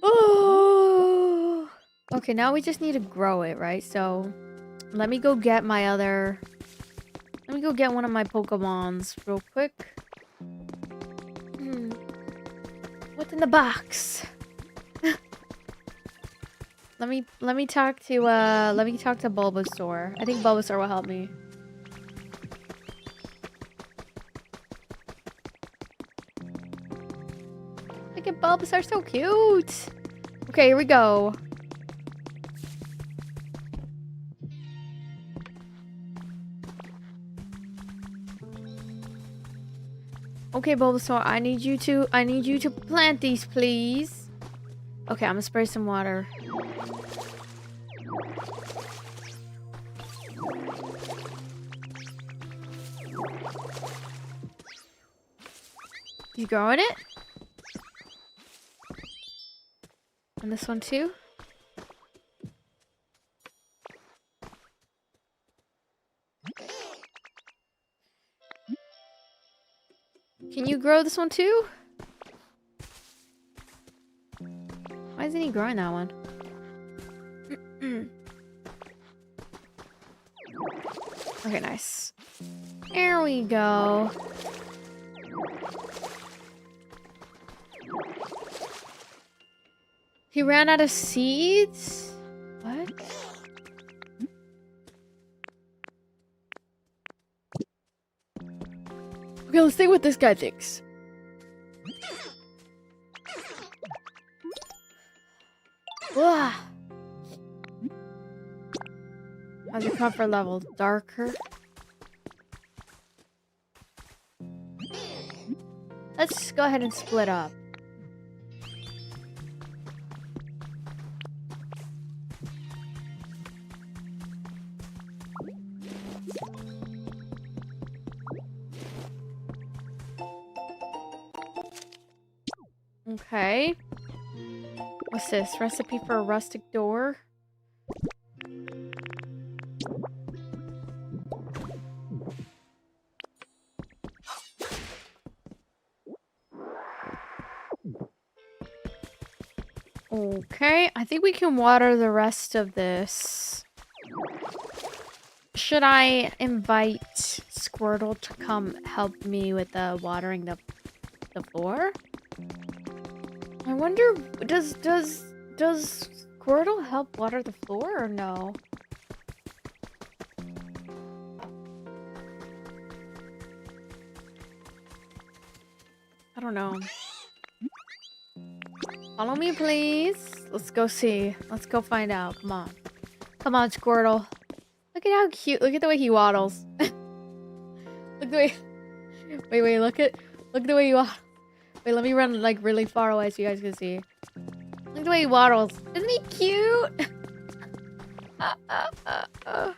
Oh! Okay, now we just need to grow it, right? So, let me go get my other... Let me go get one of my Pokemons real quick. What's in the box? Let me talk to Bulbasaur. I think Bulbasaur will help me. Look at Bulbasaur, so cute. Okay, here we go. Okay, Bulbasaur, I need you to plant these, please. Okay, I'm gonna spray some water. You growing it? And this one too? Can you grow this one too? Why isn't he growing that one? Okay, nice. There we go. He ran out of seeds? What? Okay, let's see what this guy thinks. Ugh. How's your comfort level? Darker? Let's go ahead and split up. Okay. What's this? Recipe for a rustic door? Okay, I think we can water the rest of this. Should I invite Squirtle to come help me with watering the floor? I wonder, does Squirtle help water the floor or no? I don't know. Follow me, please. Let's go see. Let's go find out. Come on. Come on, Squirtle. Look at how cute. Look at the way he waddles. Look the way... Wait, look at the way he waddles. Wait, let me run like really far away so you guys can see. Look at the way he waddles. Isn't he cute? Oh,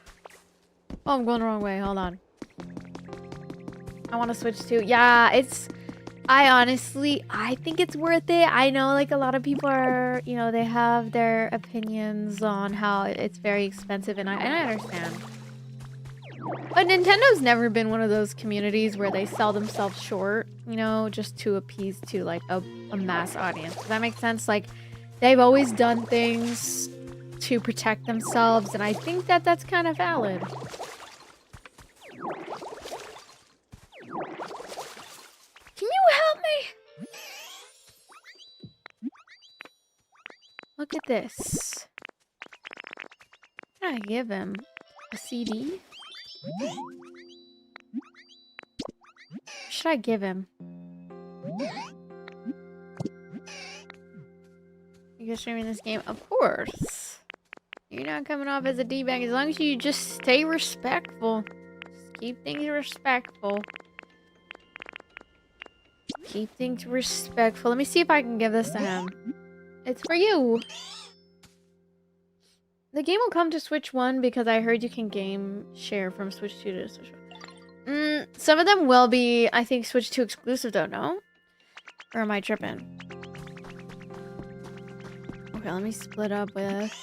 I'm going the wrong way. Hold on. I want to switch to... Yeah, it's... I think it's worth it. I know like a lot of people are, you know, they have their opinions on how it's very expensive, and I understand. But Nintendo's never been one of those communities where they sell themselves short, you know, just to appease to like a mass audience. Does that make sense? Like, they've always done things to protect themselves, and I think that that's kind of valid. Can you help me? Look at this. What can I give him? A CD? What should I give him? You're streaming this game? Of course. You're not coming off as a D-bag as long as you just stay respectful. Just keep things respectful. Keep things respectful. Let me see if I can give this to him. It's for you. The game will come to Switch 1 because I heard you can game share from Switch 2 to Switch 1. Some of them will be, I think, Switch 2 exclusive though, no? Or am I tripping? Okay, let me split up with...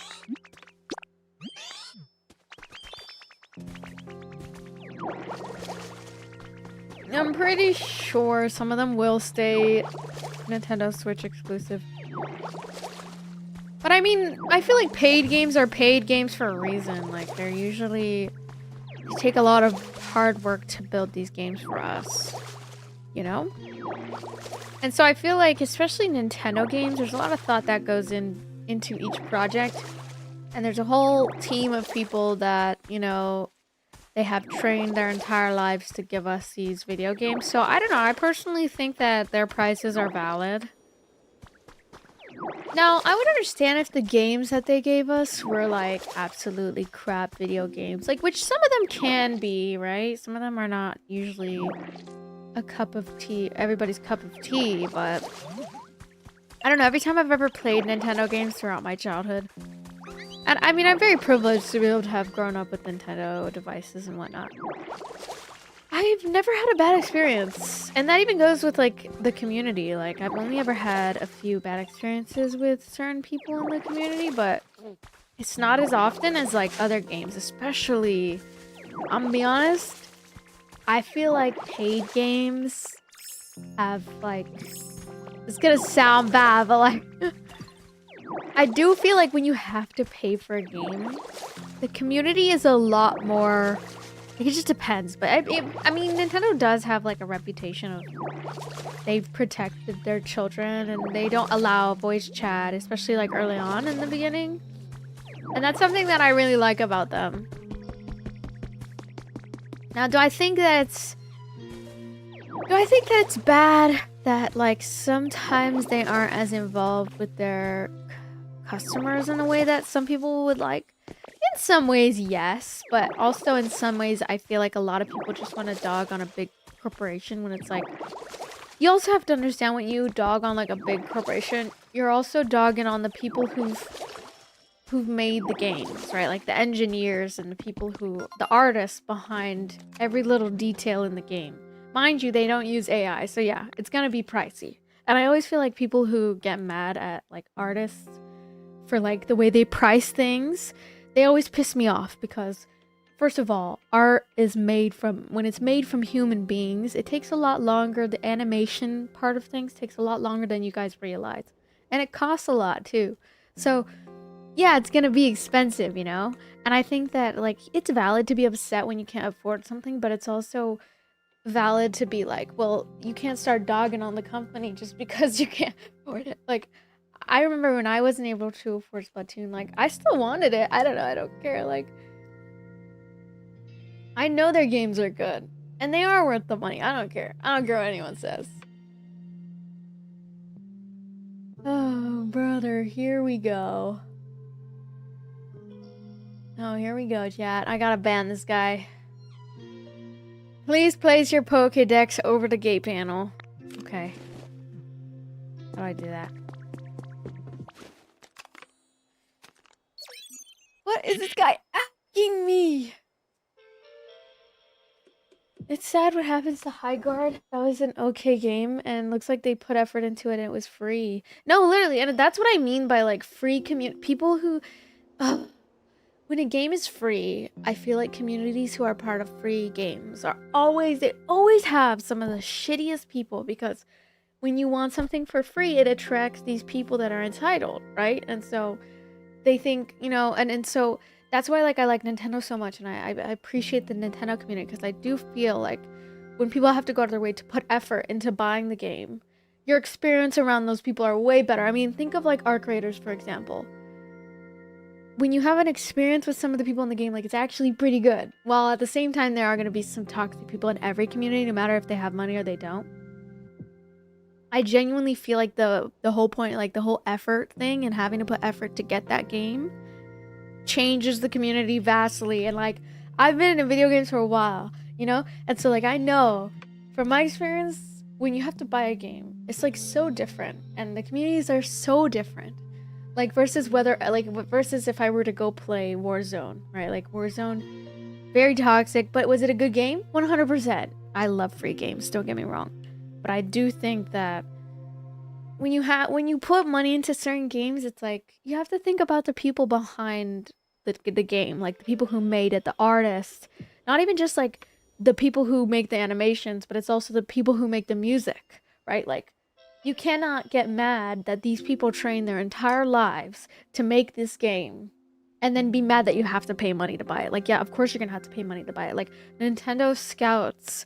I'm pretty sure some of them will stay Nintendo Switch exclusive. But I mean, I feel like paid games are paid games for a reason. Like, they're usually... They take a lot of hard work to build these games for us. You know? And so I feel like, especially Nintendo games, there's a lot of thought that goes into each project. And there's a whole team of people that, you know, they have trained their entire lives to give us these video games. So I don't know, I personally think that their prices are valid. Now, I would understand if the games that they gave us were like absolutely crap video games. Like, which some of them can be, right? Some of them are not usually a cup of tea, everybody's cup of tea, but I don't know, every time I've ever played Nintendo games throughout my childhood, and I mean, I'm very privileged to be able to have grown up with Nintendo devices and whatnot. I've never had a bad experience. And that even goes with, like, the community. Like, I've only ever had a few bad experiences with certain people in the community, but it's not as often as, like, other games. Especially, I'm gonna be honest, I feel like paid games have, like... It's gonna sound bad, but, like... I do feel like when you have to pay for a game, the community is a lot more... It just depends, but I mean, Nintendo does have like a reputation of they've protected their children and they don't allow voice chat, especially like early on in the beginning. And that's something that I really like about them. Now, do I think that it's bad that like sometimes they aren't as involved with their customers in a way that some people would like? In some ways, yes, but also in some ways, I feel like a lot of people just want to dog on a big corporation when it's like, you also have to understand when you dog on like a big corporation, you're also dogging on the people who've made the games, right? Like the engineers and the artists behind every little detail in the game. Mind you, they don't use AI, so yeah, it's gonna be pricey. And I always feel like people who get mad at like artists for like the way they price things, they always piss me off because, first of all, art is when it's made from human beings, it takes a lot longer. The animation part of things takes a lot longer than you guys realize. And it costs a lot too. So, yeah, it's gonna be expensive, you know? And I think that, like, it's valid to be upset when you can't afford something, but it's also valid to be like, well, you can't start dogging on the company just because you can't afford it. Like, I remember when I wasn't able to afford Splatoon, like, I still wanted it. I don't know, I don't care. Like, I know their games are good. And they are worth the money. I don't care. I don't care what anyone says. Oh, brother, here we go. Oh, here we go, chat. I gotta ban this guy. Please place your Pokédex over the gate panel. Okay. How do I do that? What is this guy asking me? It's sad what happens to High Guard. That was an okay game, and looks like they put effort into it and it was free. No, literally, and that's what I mean by like free people who... when a game is free, I feel like communities who are part of free games they always have some of the shittiest people, because when you want something for free, it attracts these people that are entitled, right? And so they think, you know, and so that's why like I like Nintendo so much, and I appreciate the Nintendo community, because I do feel like when people have to go out of their way to put effort into buying the game, your experience around those people are way better. I mean, think of like Arc Raiders, for example. When you have an experience with some of the people in the game, like, it's actually pretty good. While at the same time, there are going to be some toxic people in every community, no matter if they have money or they don't. I genuinely feel like the whole point, like the whole effort thing and having to put effort to get that game changes the community vastly. And like, I've been in video games for a while, you know? And so like, I know from my experience, when you have to buy a game, it's like so different, and the communities are so different. Like versus if I were to go play Warzone, right? Like Warzone, very toxic, but was it a good game? 100%. I love free games, don't get me wrong. But I do think that when you put money into certain games, it's like you have to think about the people behind the game, like the people who made it, the artists, not even just like the people who make the animations, but it's also the people who make the music, right? Like, you cannot get mad that these people train their entire lives to make this game and then be mad that you have to pay money to buy it. Like, yeah, of course you're gonna have to pay money to buy it. Like, Nintendo scouts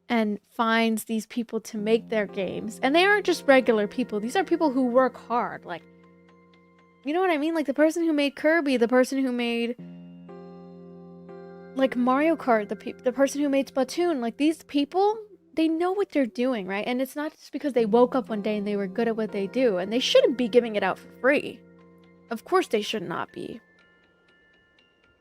and finds these people to make their games. And they aren't just regular people. These are people who work hard. Like, you know what I mean? Like, the person who made Kirby, the person who made, like, Mario Kart, the person who made Splatoon. Like, these people, they know what they're doing, right? And it's not just because they woke up one day and they were good at what they do. And they shouldn't be giving it out for free. Of course they should not be.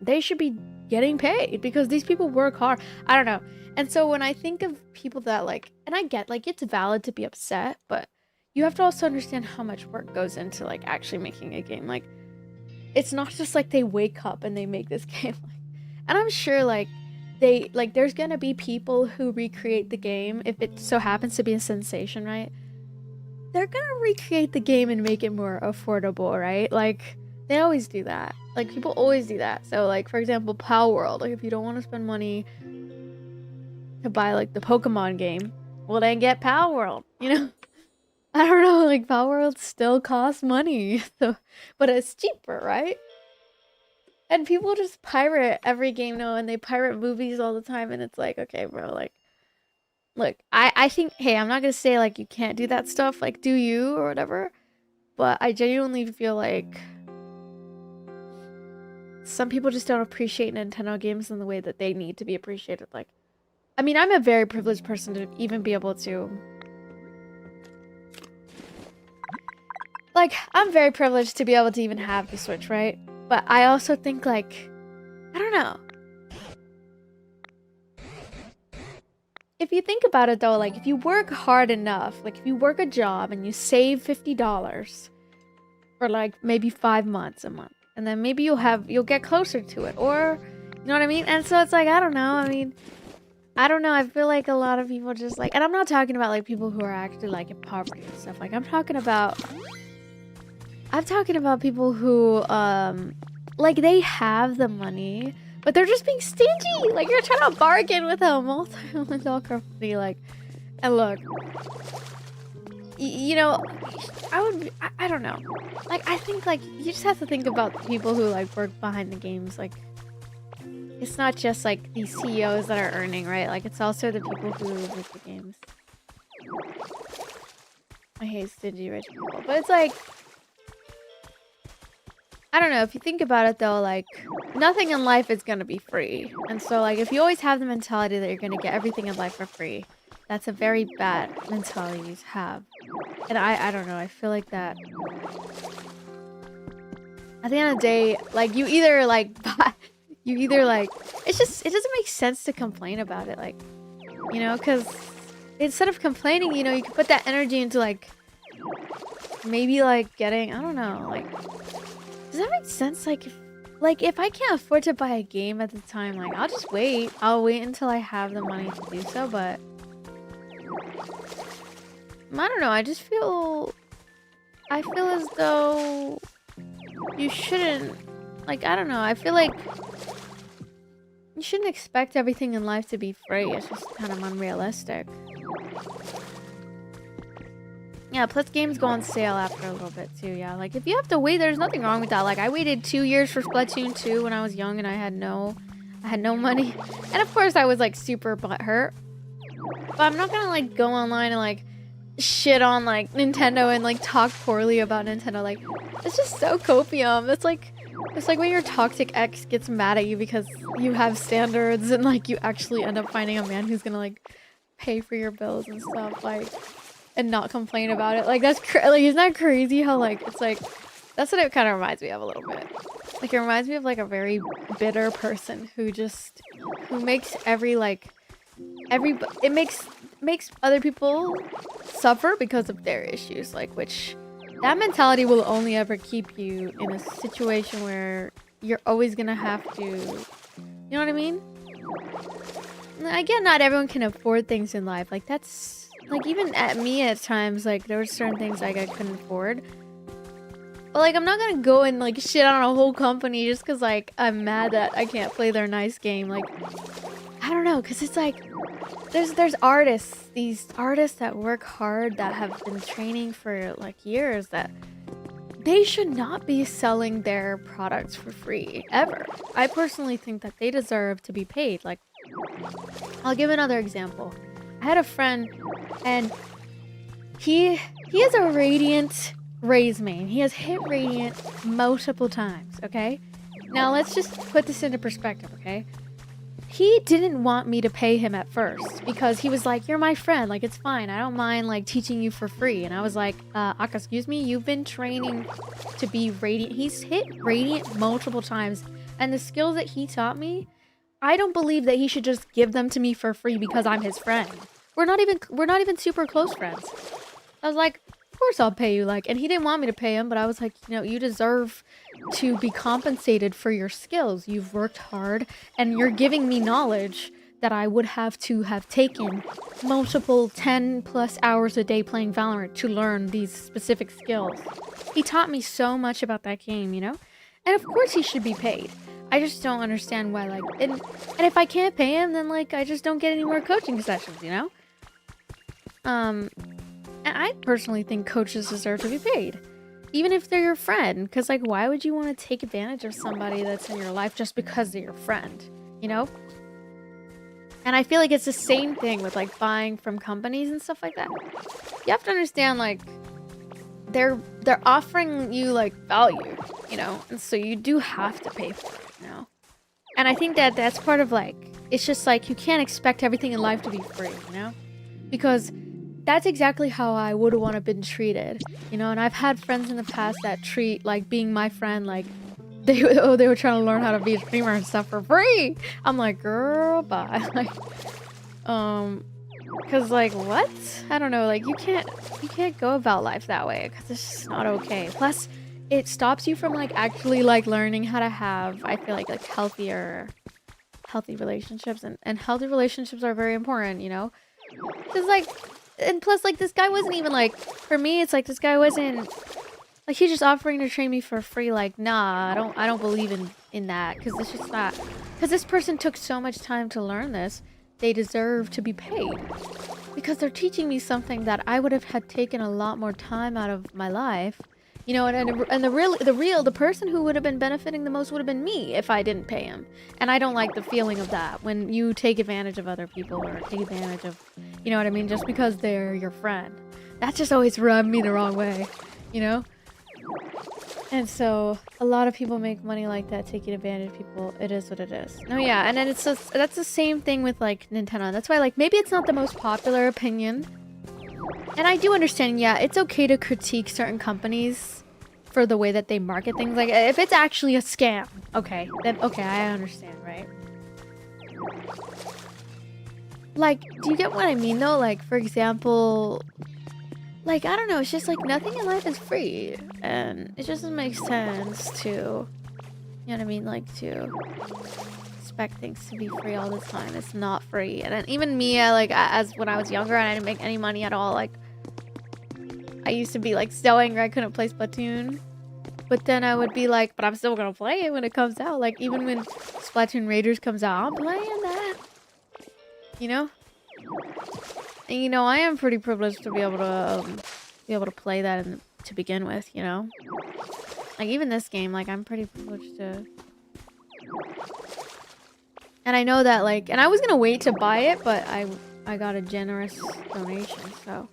They should be getting paid because these people work hard. I don't know. And so when I think of people that, like, and I get, like, it's valid to be upset, but you have to also understand how much work goes into, like, actually making a game. Like, it's not just like they wake up and they make this game. And I'm sure, like, there's gonna be people who recreate the game if it so happens to be a sensation, right? They're gonna recreate the game and make it more affordable, right? Like, they always do that. Like, people always do that. So, like, for example, Pal World. Like, if you don't want to spend money to buy, like, the Pokemon game, well, then get Pal World, you know? I don't know, like, Pal World still costs money. So, but it's cheaper, right? And people just pirate every game now, and they pirate movies all the time, and it's like, okay, bro, like, look, I think, hey, I'm not gonna say, like, you can't do that stuff, like, do you, or whatever, but I genuinely feel like some people just don't appreciate Nintendo games in the way that they need to be appreciated. Like, I mean, I'm a very privileged person to even be able to, like, I'm very privileged to be able to even have the Switch, right? But I also think, like, I don't know. If you think about it, though, like, if you work hard enough, like, if you work a job and you save $50 for, like, maybe 5 months, a month, and then maybe you'll get closer to it, or, you know what I mean? And so it's like, I don't know, I mean, I don't know, I feel like a lot of people just, like, and I'm not talking about, like, people who are actually, like, in poverty and stuff, like, I'm talking about people who, like, they have the money, but they're just being stingy. Like, you're trying to bargain with a multi-million-dollar company, like, and look, you know, I don't know. Like, I think, like, you just have to think about the people who, like, work behind the games. Like, it's not just, like, these CEOs that are earning, right? Like, it's also the people who make the games. I hate stingy rich people, but it's like, I don't know, if you think about it, though, like, nothing in life is gonna be free. And so, like, if you always have the mentality that you're gonna get everything in life for free, that's a very bad mentality to have. And I don't know, I feel like that at the end of the day, like, you either, like, it's just, it doesn't make sense to complain about it, like, you know, because instead of complaining, you know, you can put that energy into, like, maybe, like, getting, I don't know, like, does that make sense? Like, if I can't afford to buy a game at the time, like, I'll just wait. I'll wait until I have the money to do so, but I don't know, I feel as though you shouldn't, like, I don't know, I feel like you shouldn't expect everything in life to be free. It's just kind of unrealistic. Yeah, plus games go on sale after a little bit too, yeah. Like, if you have to wait, there's nothing wrong with that. Like, I waited 2 years for Splatoon 2 when I was young and I had no money. And of course I was, like, super butthurt. But I'm not gonna, like, go online and, like, shit on, like, Nintendo and, like, talk poorly about Nintendo. Like, it's just so copium. That's like, it's like when your toxic ex gets mad at you because you have standards and, like, you actually end up finding a man who's gonna, like, pay for your bills and stuff, like, and not complain about it. Like, that's like, isn't that crazy how, like, it's like, that's what it kind of reminds me of a little bit. Like, it reminds me of, like, a very bitter person who makes it makes other people suffer because of their issues, like, which that mentality will only ever keep you in a situation where you're always gonna have to, you know what I mean? Again, not everyone can afford things in life. Like, that's, like, even at me at times, like, there were certain things, like, I couldn't afford. But, like, I'm not gonna go and, like, shit on a whole company just because, like, I'm mad that I can't play their nice game. Like, I don't know, because it's like there's artists, these artists that work hard, that have been training for like years, that they should not be selling their products for free ever. I personally think that they deserve to be paid. Like, I'll give another example. I had a friend, and he is a Radiant Raise main. He has hit Radiant multiple times, okay? Now let's just put this into perspective, okay? He didn't want me to pay him at first because he was like, you're my friend, like it's fine. I don't mind like teaching you for free. And I was like, Aka, excuse me, you've been training to be Radiant. He's hit Radiant multiple times, and the skills that he taught me, I don't believe that he should just give them to me for free because I'm his friend. We're not even super close friends. I was like, of course I'll pay you, like, and he didn't want me to pay him, but I was like, you know, you deserve to be compensated for your skills. You've worked hard, and you're giving me knowledge that I would have to have taken multiple 10 plus hours a day playing Valorant to learn these specific skills. He taught me so much about that game, you know? And of course he should be paid. I just don't understand why, like, and if I can't pay him, then like I just don't get any more coaching sessions, you know? And I personally think coaches deserve to be paid, even if they're your friend. Because, like, why would you want to take advantage of somebody that's in your life just because they're your friend, you know? And I feel like it's the same thing with, like, buying from companies and stuff like that. You have to understand, like, they're offering you, like, value, you know? And so you do have to pay for it, you know? And I think that that's part of, like, it's just, like, you can't expect everything in life to be free, you know? Because that's exactly how I would want to have been treated, you know? And I've had friends in the past that treat, like, being my friend, like, they were trying to learn how to be a streamer and stuff for free. I'm like, girl, bye. Like, because, like, what? I don't know, like, you can't go about life that way, because it's just not okay. Plus, it stops you from, like, actually, like, learning how to have, I feel like healthy relationships, and healthy relationships are very important, you know? Because, like, and plus, like, this guy wasn't even, like, for me, it's like, this guy wasn't, like, he's just offering to train me for free. Like, nah, I don't believe in that, because it's just not, because this person took so much time to learn this, they deserve to be paid, because they're teaching me something that I would have had taken a lot more time out of my life, you know, and the person who would have been benefiting the most would have been me if I didn't pay him. And I don't like the feeling of that when you take advantage of other people, or take advantage of, you know what I mean, just because they're your friend. That just always rubbed me the wrong way, you know? And so a lot of people make money like that, taking advantage of people. It is what it is. No, yeah, and then it's just, that's the same thing with, like, Nintendo. That's why, like, maybe it's not the most popular opinion. And I do understand, yeah, it's okay to critique certain companies for the way that they market things. Like, if it's actually a scam, okay, then okay, I understand, right? Like, do you get what I mean, though? Like, for example, like, I don't know, it's just like nothing in life is free, and it just doesn't make sense to, you know what I mean, like, to expect things to be free all the time. It's not free. And then even me, as when I was younger and I didn't make any money at all, like, I used to be like so angry I couldn't play Splatoon, but then I would be like, but I'm still gonna play it when it comes out. Like, even when Splatoon Raiders comes out, I'm playing that, you know? And, you know, I am pretty privileged to be able to play that to begin with, you know? Like, even this game, like, I'm pretty privileged to. And I know that, like, and I was gonna wait to buy it, but I got a generous donation, so.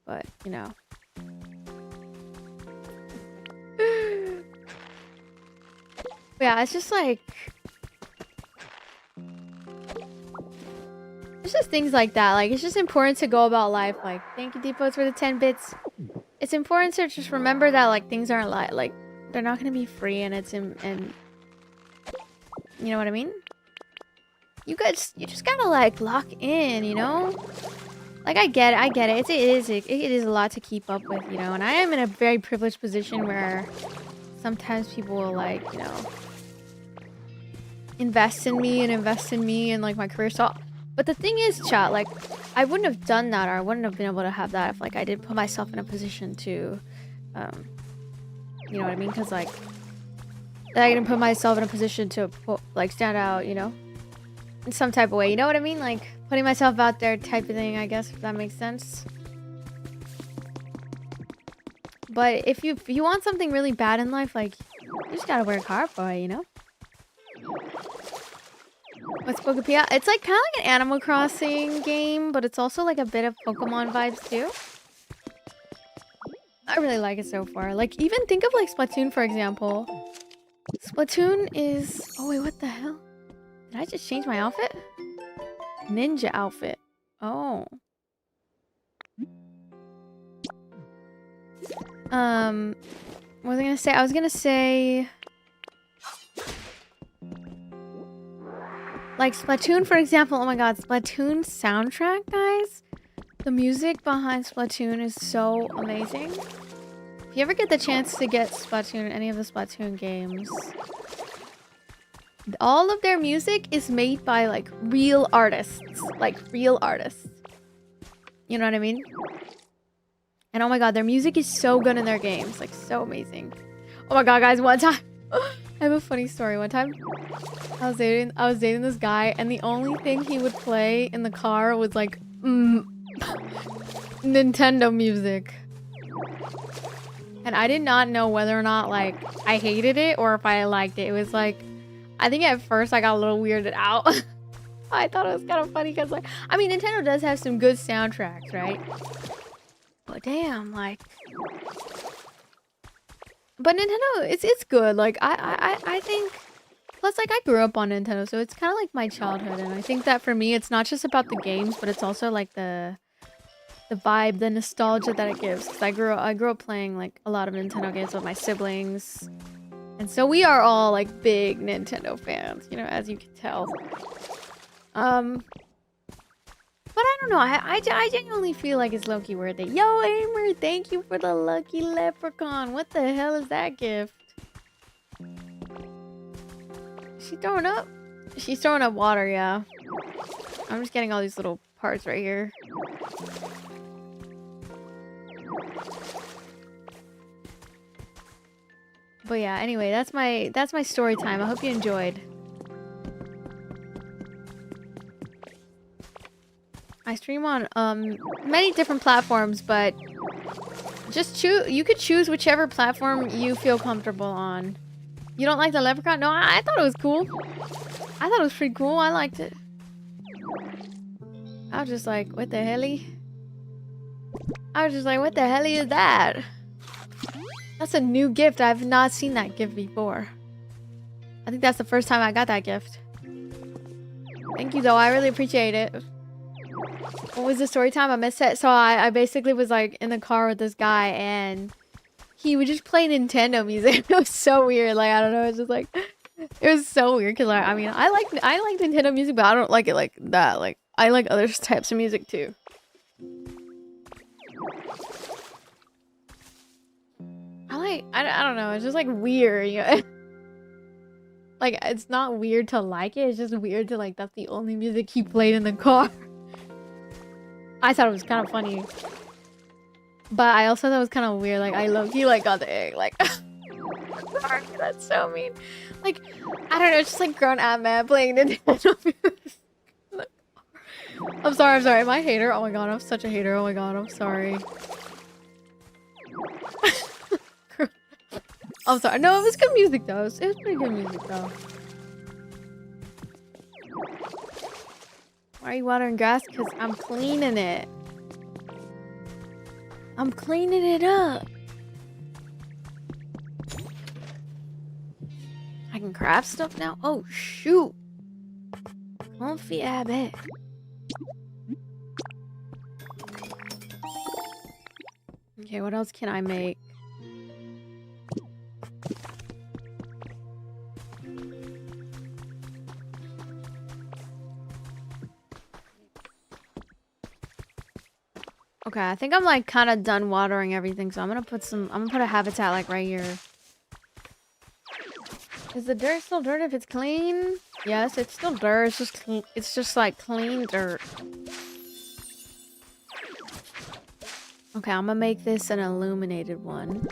But, you know. Yeah, it's just like, it's just things like that. Like, it's just important to go about life. Like, thank you, Deepos, for the 10 bits. It's important to just remember that, like, things aren't like they're not gonna be free, and it's and you know what I mean? You just gotta, like, lock in, you know? Like, I get it. It is a lot to keep up with, you know? And I am in a very privileged position where sometimes people will, like, you know, invest in me and, like, my career. So, but the thing is, chat, like, I wouldn't have done that, or I wouldn't have been able to have that if, like, I did put myself in a position to, you know what I mean? Because, like, I didn't put myself in a position to, like, stand out, you know? in some type of way. You know what I mean? Like putting myself out there type of thing, I guess, if that makes sense. But if you want something really bad in life, like, you just gotta work hard for it, you know? What's Pokopia? It's like kind of like an Animal Crossing game, but it's also like a bit of Pokemon vibes too. I really like it so far. Like, even think of like Splatoon, for example. Splatoon is... Oh, wait, what the hell? Did I just change my outfit? Ninja outfit. Oh. What was I gonna say? I was gonna say... Like Splatoon, for example. Oh my god, Splatoon soundtrack, guys. The music behind Splatoon is so amazing. If you ever get the chance to get Splatoon, any of the Splatoon games, all of their music is made by like real artists. Like real artists. You know what I mean? And oh my god, their music is so good in their games. Like, so amazing. Oh my god, guys, one time... I have a funny story. One time, I was dating this guy, and the only thing he would play in the car was like Nintendo music. And I did not know whether or not like I hated it or if I liked it. It was like, I think at first I got a little weirded out. I thought it was kind of funny because, like, I mean, Nintendo does have some good soundtracks, right? But damn, like... But Nintendo, it's good. Like, I think... Plus, like, I grew up on Nintendo, so it's kind of like my childhood. And I think that for me, it's not just about the games, but it's also like the vibe, the nostalgia that it gives. Because I grew up playing like a lot of Nintendo games with my siblings. And so we are all like big Nintendo fans, you know, as you can tell. But I don't know. I genuinely feel like it's low-key worth it. Yo, Aimer, thank you for the lucky leprechaun. What the hell is that gift? Is she throwing up? She's throwing up water, yeah. I'm just getting all these little parts right here. But yeah, anyway, that's my story time. I hope you enjoyed. I stream on many different platforms, but just you could choose whichever platform you feel comfortable on. You don't like the leprechaun? No, I thought it was cool. I thought it was pretty cool. I liked it. I was just like, what the helly? I was just like, what the helly is that? That's a new gift. I've not seen that gift before. I think that's the first time I got that gift. Thank you, though. I really appreciate it. What was the story time? I missed it. So I basically was like in the car with this guy, and he would just play Nintendo music. It was so weird. Like, I don't know. It's just like, it was so weird because I mean, I like Nintendo music, but I don't like it like that. Like, I like other types of music too. I don't know. It's just like weird, you know? Like, it's not weird to like it. It's just weird to like, that's the only music he played in the car. I thought it was kind of funny. But I also thought it was kind of weird. Like, I low-key like got the egg. Like, sorry, that's so mean. Like, I don't know. It's just like grown-up man playing Nintendo music. I'm sorry. Am I a hater? Oh my god, I'm such a hater. Oh my god, I'm sorry. I'm sorry. No, it was good music though. It was pretty good music though. Why are you watering grass? Because I'm cleaning it. I'm cleaning it up. I can craft stuff now? Oh, shoot. Comfy Abbott. Okay, what else can I make? Okay, I think I'm like kind of done watering everything, so I'm gonna put a habitat like right here. Is the dirt still dirt if it's clean? Yes, it's still dirt. It's just like clean dirt. Okay, I'm gonna make this an illuminated one.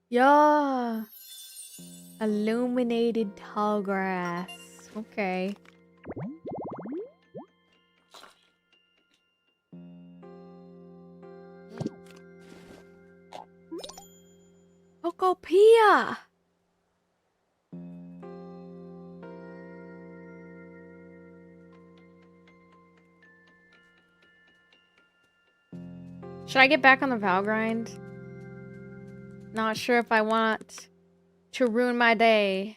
Yeah. Illuminated tall grass. Okay. Pokopia! Should I get back on the Val grind? Not sure if I want to ruin my day.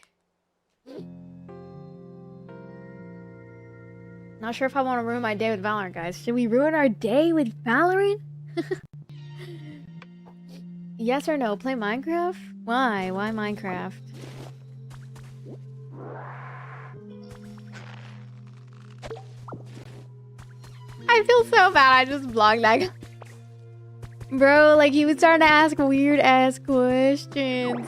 Not sure if I want to ruin my day with Valorant, guys. Should we ruin our day with Valorant? Yes or no? Play Minecraft? Why? Why Minecraft? I feel so bad. I just blocked that guy. Bro, like he was starting to ask weird ass questions.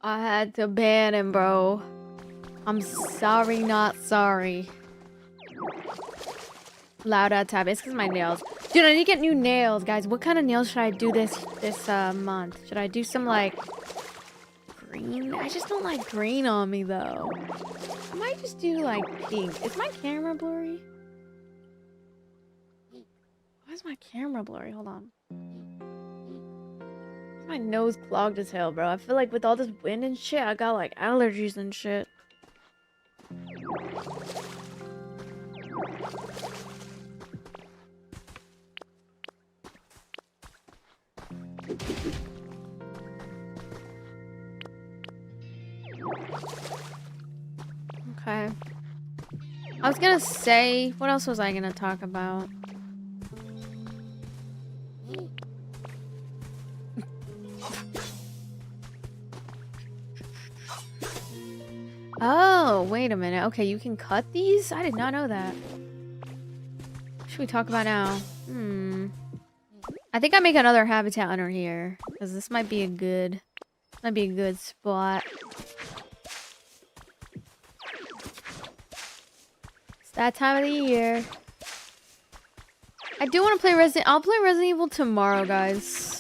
I had to ban him, bro. I'm sorry, not sorry. Loud out tab. It's because my nails. Dude, I need to get new nails, guys. What kind of nails should I do this month? Should I do some like green? I just don't like green on me though. I might just do like pink. Is my camera blurry? Why is my camera blurry? Hold on. My nose clogged as hell, bro. I feel like with all this wind and shit, I got like allergies and shit. Okay. I was gonna say, what else was I gonna talk about? Oh, wait a minute. Okay, you can cut these? I did not know that. What should we talk about now? I think I make another habitat under here, because this might be a good spot. It's that time of the year. I do want to play I'll play Resident Evil tomorrow, guys.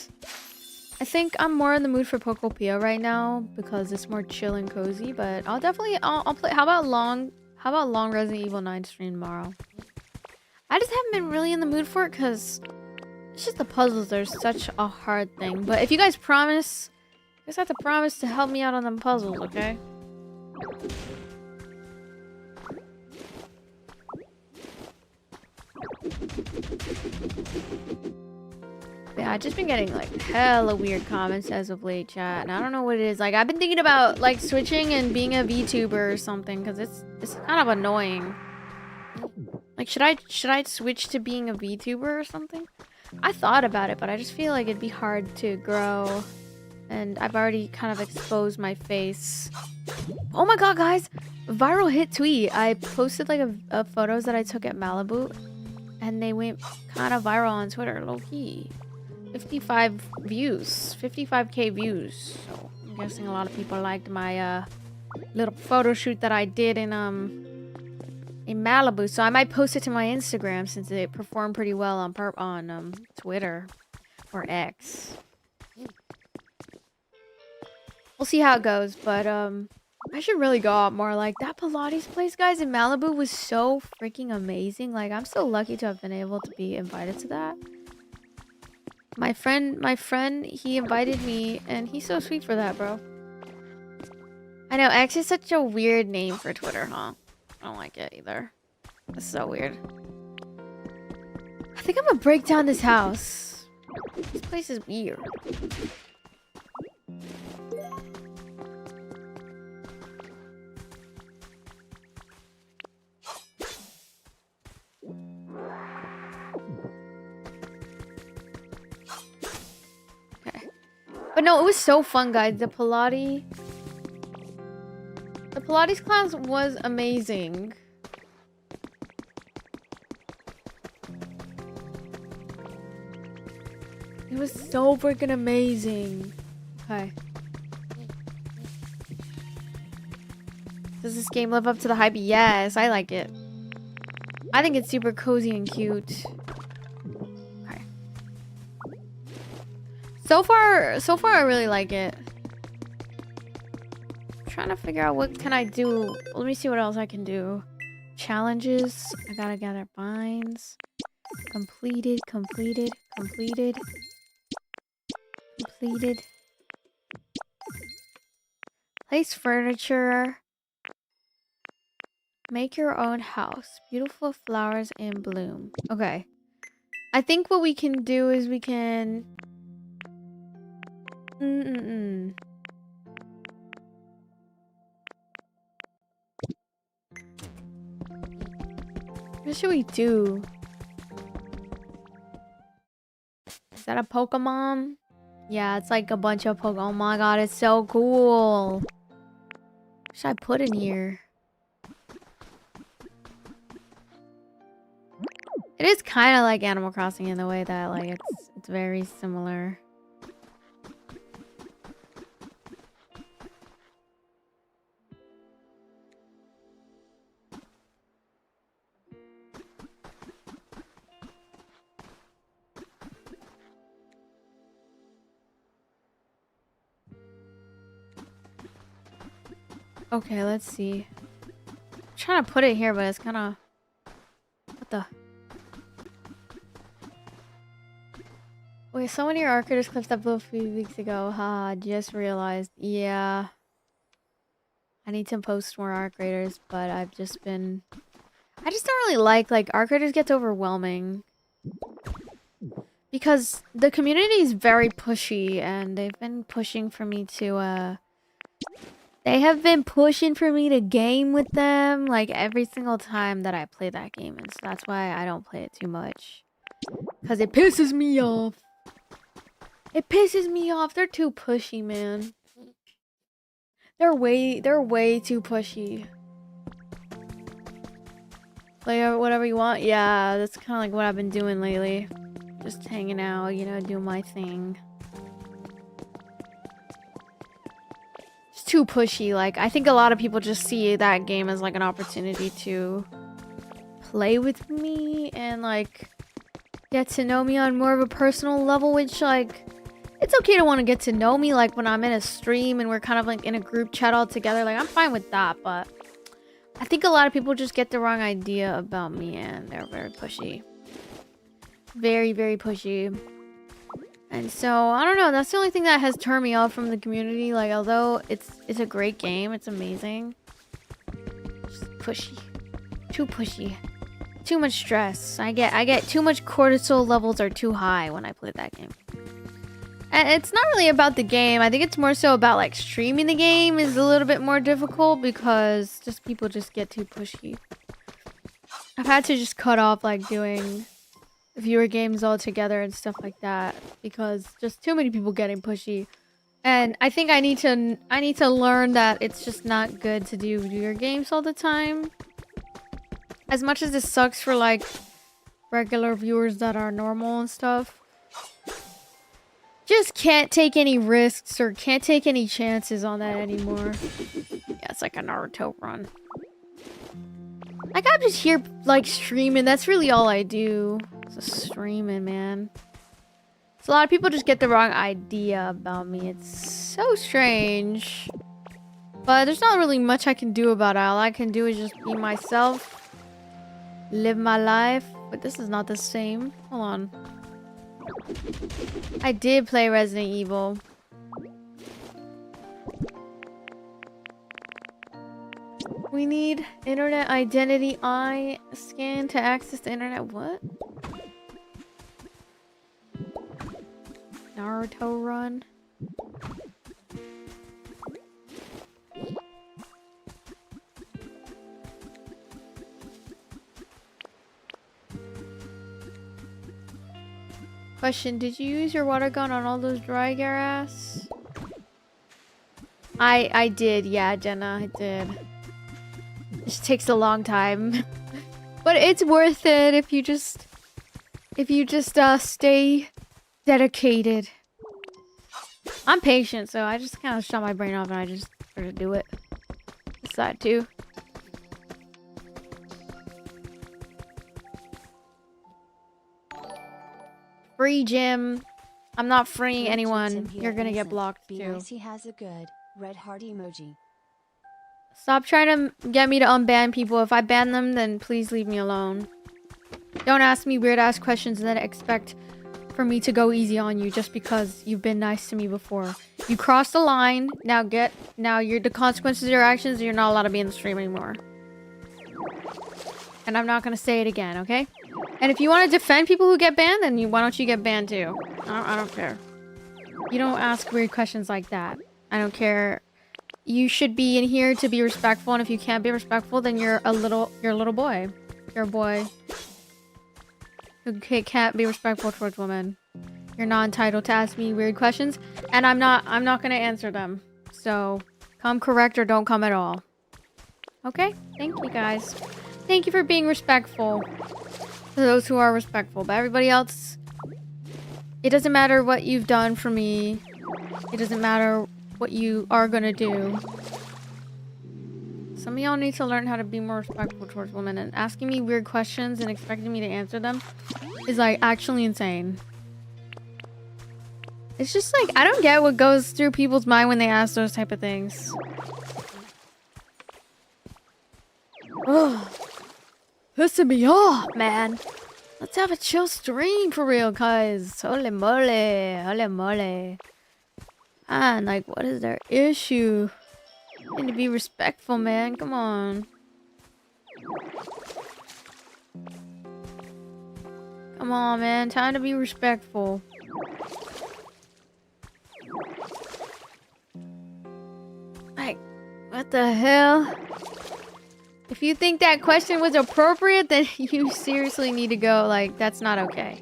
I think I'm more in the mood for Pokopia right now because it's more chill and cozy, but I'll definitely I'll play. How about long Resident Evil 9 stream tomorrow? I just haven't been really in the mood for it because it's just the puzzles are such a hard thing. But if you guys promise, you guys have to promise to help me out on them puzzles, okay? Yeah, I've just been getting like hella weird comments as of late, chat, and I don't know what it is. Like, I've been thinking about like switching and being a VTuber or something because it's kind of annoying. Like, should I switch to being a VTuber or something? I thought about it, but I just feel like it'd be hard to grow, and I've already kind of exposed my face. Oh my god, guys! Viral hit tweet. I posted like a photos that I took at Malibu, and they went kind of viral on Twitter, low key. 55 views, 55k views. So I'm guessing a lot of people liked my little photo shoot that I did in Malibu. So I might post it to my Instagram since it performed pretty well on Twitter or X. We'll see how it goes, but I should really go out more. Like, that Pilates place, guys, in Malibu was so freaking amazing. Like, I'm so lucky to have been able to be invited to that. My friend, he invited me, and he's so sweet for that, bro. I know, X is such a weird name for Twitter, huh? I don't like it either. It's so weird. I think I'm gonna break down this house. This place is weird. But no, it was so fun, guys. The Pilates class was amazing. It was so freaking amazing. Okay. Does this game live up to the hype? Yes, I like it. I think it's super cozy and cute. Okay. So far I really like it. I'm trying to figure out what can I do. Let me see what else I can do. Challenges. I gotta gather binds. Completed. Place furniture. Make your own house. Beautiful flowers in bloom. Okay. I think what we can do is we can... What should we do? Is that a Pokemon? Yeah, it's like a bunch of Pokemon. Oh my god, it's so cool. What should I put in here? It is kind of like Animal Crossing in the way that like it's very similar. Okay, let's see. I'm trying to put it here, but it's kind of... What the... Wait, so many art creators clips that blew a few weeks ago. Haha, just realized. Yeah. I need to post more art creators, but I've just been... I just don't really like art creators gets overwhelming. Because the community is very pushy, and they've been pushing for me to, They have been pushing for me to game with them, like, every single time that I play that game. And so that's why I don't play it too much. Because it pisses me off. It pisses me off. They're too pushy, man. They're way too pushy. Play whatever you want. Yeah, that's kind of like what I've been doing lately. Just hanging out, you know, doing my thing. It's too pushy. Like, I think a lot of people just see that game as like an opportunity to play with me and like get to know me on more of a personal level, which like it's okay to want to get to know me like when I'm in a stream and we're kind of like in a group chat all together. Like, I'm fine with that, but I think a lot of people just get the wrong idea about me and they're very pushy. Very pushy. And so, I don't know, that's the only thing that has turned me off from the community. Like, although it's a great game, it's amazing. Just pushy. Too pushy. Too much stress. I get too much cortisol levels are too high when I play that game. And it's not really about the game. I think it's more so about like streaming the game is a little bit more difficult because just people just get too pushy. I've had to just cut off like doing viewer games altogether and stuff like that because just too many people getting pushy. And I think I need to learn that it's just not good to do viewer games all the time. As much as this sucks for like regular viewers that are normal and stuff. Just can't take any risks or can't take any chances on that anymore. Yeah, it's like a Naruto run. Like, I'm just here, like, streaming. That's really all I do. It's streaming, man. So a lot of people just get the wrong idea about me. It's so strange. But there's not really much I can do about it. All I can do is just be myself. Live my life. But this is not the same. Hold on. I did play Resident Evil. We need internet identity eye scan to access the internet. What? Naruto run. Question, did you use your water gun on all those dry grass? I did, yeah, Jenna, I did. It just takes a long time. But it's worth it if you just stay Dedicated. I'm patient, so I just kind of shut my brain off and I just sort of do it. Decide to. Free gym. I'm not freeing anyone. You're gonna get blocked too. He has a good red heart emoji. Stop trying to get me to unban people. If I ban them, then please leave me alone. Don't ask me weird ass questions and then expect for me to go easy on you just because you've been nice to me before. You crossed the line. Now you're the consequences of your actions. You're not allowed to be in the stream anymore. And I'm not gonna say it again, okay? And if you want to defend people who get banned, then why don't you get banned too? I don't care. You don't ask weird questions like that. I don't care. You should be in here to be respectful, and if you can't be respectful, then you're a little boy. You're a boy who can't be respectful towards women. You're not entitled to ask me weird questions, and I'm not gonna answer them. So come correct or don't come at all. Okay? Thank you guys. Thank you for being respectful. To those who are respectful, but everybody else, it doesn't matter what you've done for me. It doesn't matter what you are gonna do. Some of y'all need to learn how to be more respectful towards women, and asking me weird questions and expecting me to answer them is like actually insane. It's just like, I don't get what goes through people's mind when they ask those type of things. Ugh. Pissing me off, man. Let's have a chill stream for real, guys. Holy moly. Holy moly. Man, like, what is their issue? Need to be respectful, man. Come on. Come on, man. Time to be respectful. Like, what the hell? If you think that question was appropriate, then you seriously need to go. Like, that's not okay.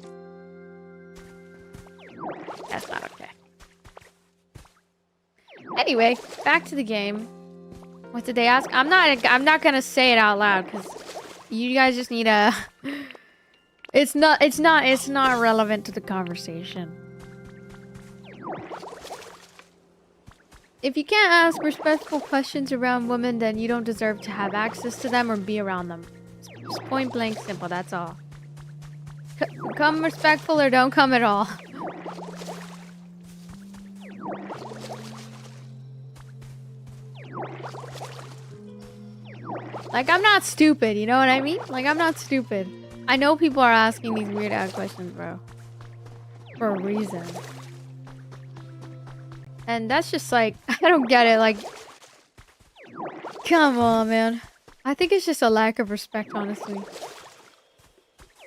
That's not okay. Anyway, back to the game. What did they ask? I'm not gonna say it out loud because you guys just need a. It's not relevant to the conversation. If you can't ask respectful questions around women, then you don't deserve to have access to them or be around them. It's point blank simple, that's all. Come respectful or don't come at all. Like, I'm not stupid, you know what I mean? Like, I'm not stupid. I know people are asking these weird ass questions, bro. For a reason. And that's just like, I don't get it, like, come on, man. I think it's just a lack of respect, honestly.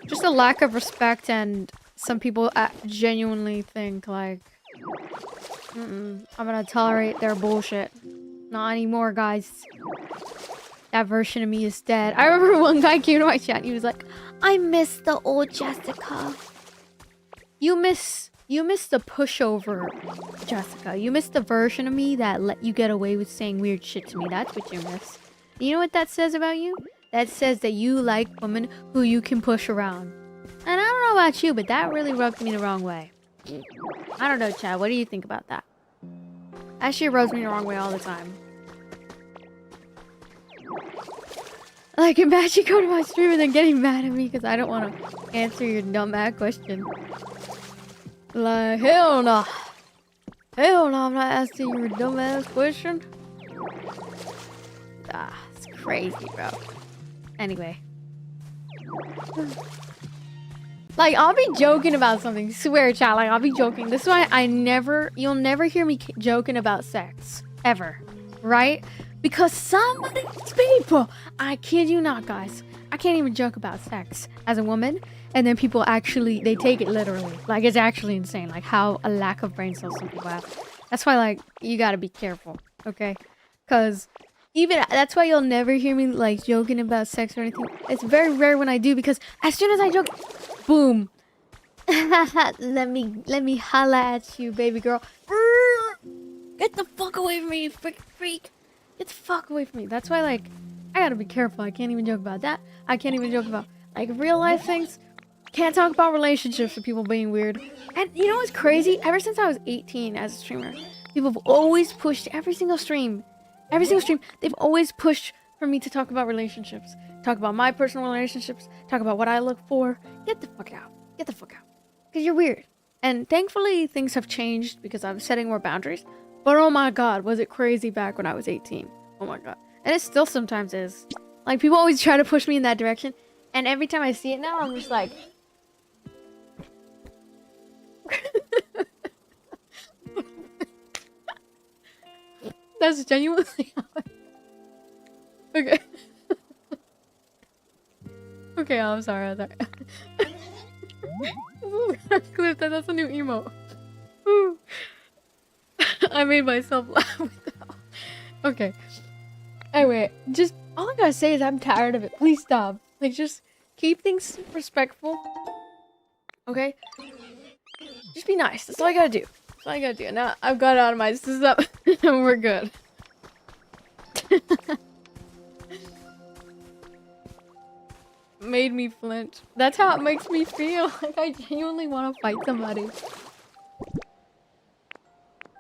Just a lack of respect, and some people genuinely think, like, I'm gonna tolerate their bullshit. Not anymore, guys. That version of me is dead. I remember one guy came to my chat and he was like, I miss the old Jessica. You miss the pushover, Jessica. You miss the version of me that let you get away with saying weird shit to me. That's what you miss. You know what that says about you? That says that you like women who you can push around. And I don't know about you, but that really rubbed me the wrong way. I don't know, Chad. What do you think about that? That shit rubs me the wrong way all the time. Like, imagine going to my stream and then getting mad at me because I don't want to answer your dumb ass question. Like, hell no. Hell no, I'm not asking you a dumb ass question. Ah, it's crazy, bro. Anyway. Like, I'll be joking about something. Swear, chat. Like, I'll be joking. This is why you'll never hear me joking about sex. Ever. Right? Because some of these people, I kid you not, guys. I can't even joke about sex as a woman. And then people actually, they take it literally. Like, it's actually insane. Like, how a lack of brain cells some people have. That's why, like, you gotta be careful. Okay? Because that's why you'll never hear me, like, joking about sex or anything. It's very rare when I do, because as soon as I joke, boom. let me holla at you, baby girl. Get the fuck away from me, you freak. Get the fuck away from me. That's why, like, I gotta be careful. I can't even joke about that. I can't even joke about, like, real life things. Can't talk about relationships with people being weird. And you know what's crazy? Ever since I was 18 as a streamer, people have always pushed every single stream, they've always pushed for me to talk about relationships. Talk about my personal relationships. Talk about what I look for. Get the fuck out. Get the fuck out. Because you're weird. And thankfully, things have changed because I'm setting more boundaries. But oh my god, was it crazy back when I was 18. Oh my god. And it still sometimes is. Like, people always try to push me in that direction. And every time I see it now, I'm just like... That's genuinely okay. Okay, I'm sorry. Clip that. That's a new emote. I made myself laugh with that. Okay. Anyway, just all I gotta say is I'm tired of it. Please stop. Like, just keep things respectful. Okay? Just be nice. That's all I gotta do. That's all I gotta do. Now I've got it out of my system and we're good. Made me flinch. That's how it makes me feel. Like I genuinely want to fight somebody.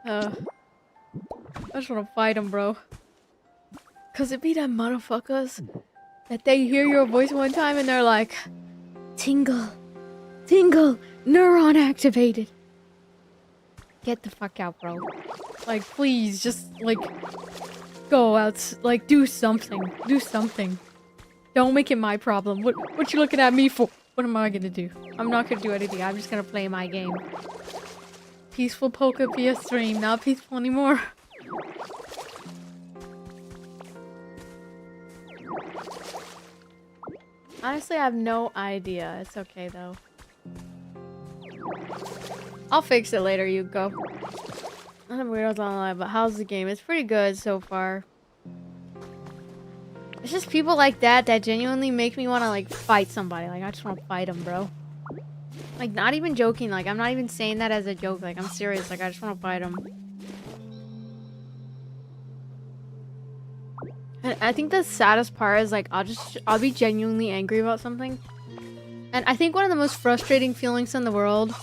I just want to fight them, bro. Cause it be them motherfuckers that they hear your voice one time and they're like, tingle, tingle, neuron activated. Get the fuck out, bro. Like, please, just like go out, like do something. Do something. Don't make it my problem. What you looking at me for? What am I gonna do? I'm not gonna do anything. I'm just gonna play my game. Peaceful Pokopia stream, not peaceful anymore. Honestly, I have no idea. It's okay though. I'll fix it later, you go. I'm weirdos online, but how's the game? It's pretty good so far. It's just people like that that genuinely make me want to like fight somebody. Like I just want to fight them, bro. Like not even joking. Like I'm not even saying that as a joke. Like I'm serious. Like I just want to fight them. And I think the saddest part is like I'll be genuinely angry about something. And I think one of the most frustrating feelings in the world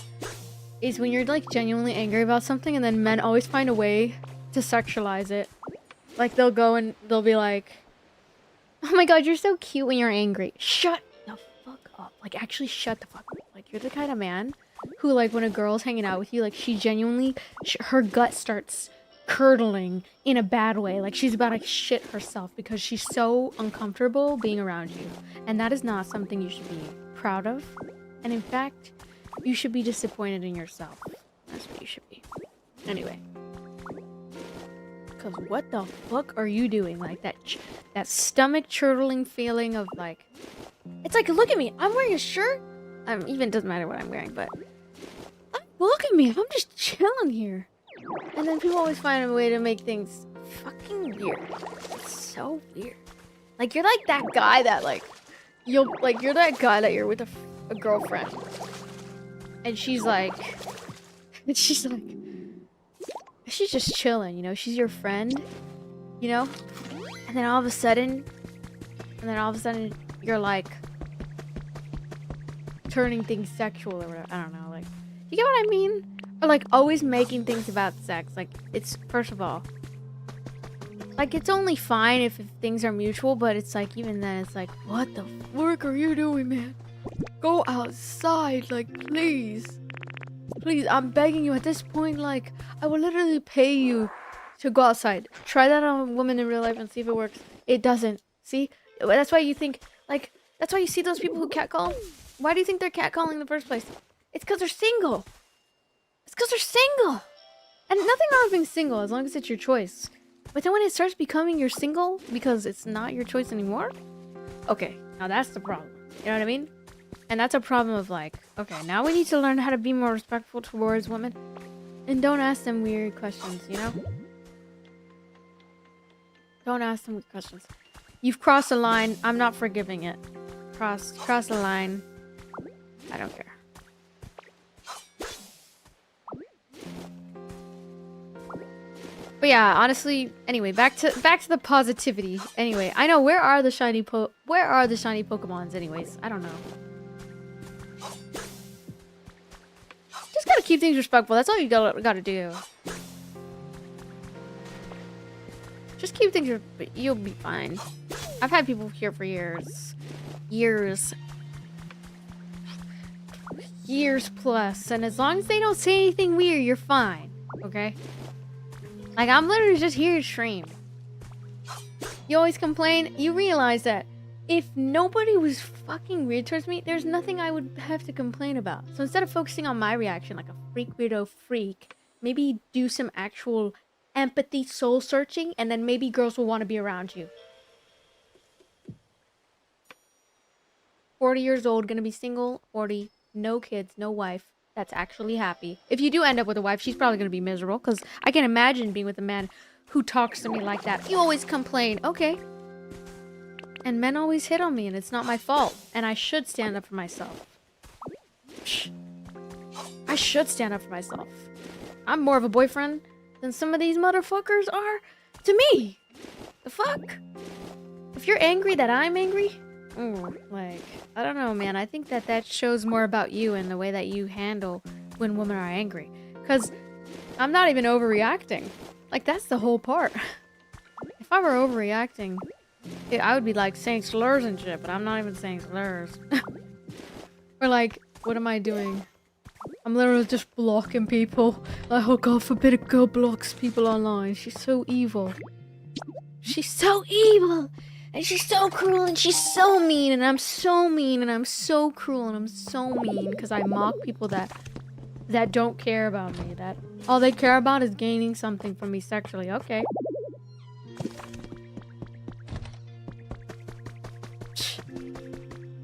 is when you're like genuinely angry about something and then men always find a way to sexualize it. Like they'll go and they'll be like, oh my god, you're so cute when you're angry. Shut the fuck up. Like, actually shut the fuck up. Like, you're the kind of man who, like, when a girl's hanging out with you, like, she genuinely, her gut starts curdling in a bad way. Like, she's about to shit herself because she's so uncomfortable being around you. And that is not something you should be proud of. And in fact, you should be disappointed in yourself. That's what you should be. Anyway. Cause what the fuck are you doing? Like that stomach churtling feeling of like, it's like, look at me, I'm wearing a shirt. Even doesn't matter what I'm wearing, but look at me, I'm just chilling here. And then people always find a way to make things fucking weird. It's so weird. Like you're like that guy that like, you're that guy that you're with a girlfriend, and she's just chilling, you know? She's your friend, you know? And then all of a sudden, you're like turning things sexual or whatever. I don't know, like, you get what I mean? Or like always making things about sex. Like, it's, first of all, like, it's only fine if things are mutual, but it's like, even then, it's like, what the fuck are you doing, man? Go outside, like, please. Please, I'm begging you at this point, like, I will literally pay you to go outside. Try that on a woman in real life and see if it works. It doesn't. See? That's why you think, like, that's why you see those people who catcall. Why do you think they're catcalling in the first place? It's because they're single. It's because they're single. And nothing wrong with being single as long as it's your choice. But then when it starts becoming you're single because it's not your choice anymore, okay, now that's the problem. You know what I mean? And that's a problem of like, okay, now we need to learn how to be more respectful towards women. And don't ask them weird questions, you know? Don't ask them weird questions. You've crossed a line. I'm not forgiving it. Cross the line. I don't care. But yeah, honestly, anyway, back to the positivity. Anyway, I know where are the shiny Pokemons anyways? I don't know. keep things respectful. That's all you gotta do. Just keep things. You'll be fine. I've had people here for years. Years plus. And as long as they don't say anything weird, you're fine. Okay? Like, I'm literally just here to stream. You always complain. You realize that if nobody was fucking weird towards me, there's nothing I would have to complain about. So instead of focusing on my reaction like a freak weirdo freak, maybe do some actual empathy, soul searching, and then maybe girls will want to be around you. 40 years old, gonna be single, 40, no kids, no wife. That's actually happy. If you do end up with a wife, she's probably gonna be miserable, because I can imagine being with a man who talks to me like that. You always complain. Okay. And men always hit on me, and it's not my fault. And I should stand up for myself. I should stand up for myself. I'm more of a boyfriend than some of these motherfuckers are to me. The fuck? If you're angry that I'm angry, like, I don't know, man. I think that shows more about you and the way that you handle when women are angry. Because I'm not even overreacting. Like, that's the whole part. If I were overreacting, I would be like saying slurs and shit, but I'm not even saying slurs. Or like, what am I doing? I'm literally just blocking people. Like, oh god forbid a girl blocks people online. She's so evil. She's so evil! And she's so cruel and she's so mean and I'm so mean and I'm so cruel and I'm so mean because I mock people that don't care about me. That all they care about is gaining something from me sexually. Okay.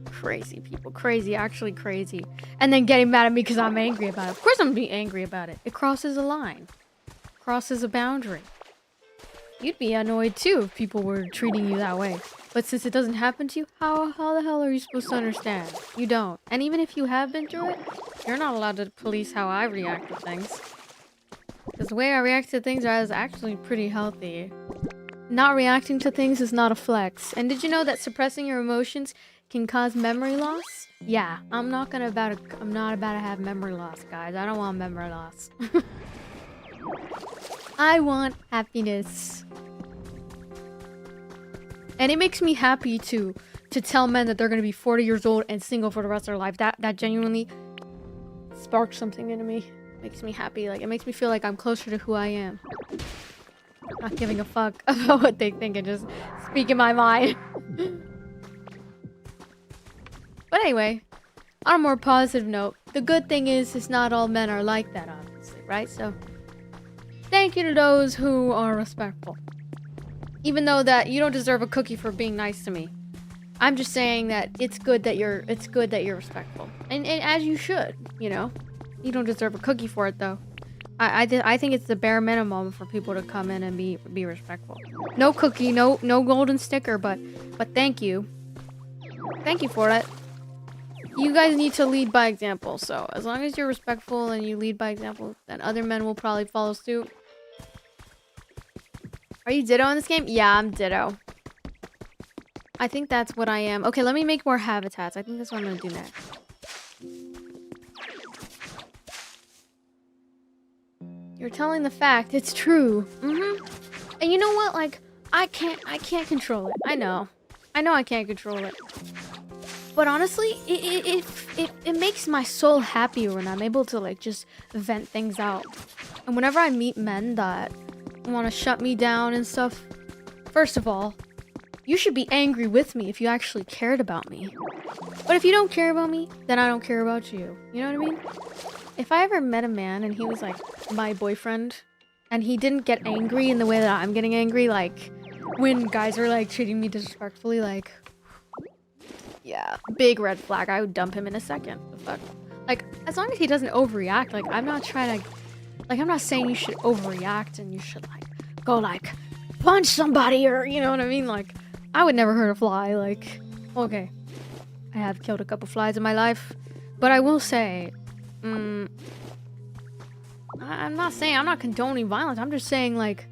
Crazy people. Crazy. Actually crazy. And then getting mad at me because I'm angry about it. Of course I'm gonna be angry about it. It crosses a line. Crosses a boundary. You'd be annoyed too if people were treating you that way. But since it doesn't happen to you, how the hell are you supposed to understand? You don't. And even if you have been through it, you're not allowed to police how I react to things. Because the way I react to things is actually pretty healthy. Not reacting to things is not a flex. And did you know that suppressing your emotions can cause memory loss? Yeah, I'm not about to have memory loss, guys. I don't want memory loss. I want happiness. And it makes me happy to tell men that they're going to be 40 years old and single for the rest of their life. That genuinely sparks something into me. Makes me happy. Like, it makes me feel like I'm closer to who I am. Not giving a fuck about what they think and just speaking my mind. But anyway, on a more positive note, the good thing is not all men are like that, obviously, right? So thank you to those who are respectful. Even though that you don't deserve a cookie for being nice to me. I'm just saying that it's good that you're respectful. And as you should, you know. You don't deserve a cookie for it though. I think it's the bare minimum for people to come in and be respectful. No cookie, no golden sticker, but thank you. Thank you for it. You guys need to lead by example, so as long as you're respectful and you lead by example, then other men will probably follow suit. Are you Ditto in this game? Yeah, I'm Ditto. I think that's what I am. Okay, let me make more habitats. I think that's what I'm gonna do next. You're telling the fact. It's true. And you know what? Like, I can't control it. I know I can't control it. But honestly, it makes my soul happier when I'm able to, like, just vent things out. And whenever I meet men that want to shut me down and stuff, first of all, you should be angry with me if you actually cared about me. But if you don't care about me, then I don't care about you. You know what I mean? If I ever met a man and he was, like, my boyfriend, and he didn't get angry in the way that I'm getting angry, like, when guys are, like, treating me disrespectfully, like, yeah, big red flag. I would dump him in a second. The fuck? Like, as long as he doesn't overreact, like, I'm not trying to, like, I'm not saying you should overreact and you should, like, go, like, punch somebody or, you know what I mean? Like, I would never hurt a fly. Like, okay, I have killed a couple flies in my life, but I will say, I'm not condoning violence. I'm just saying, like,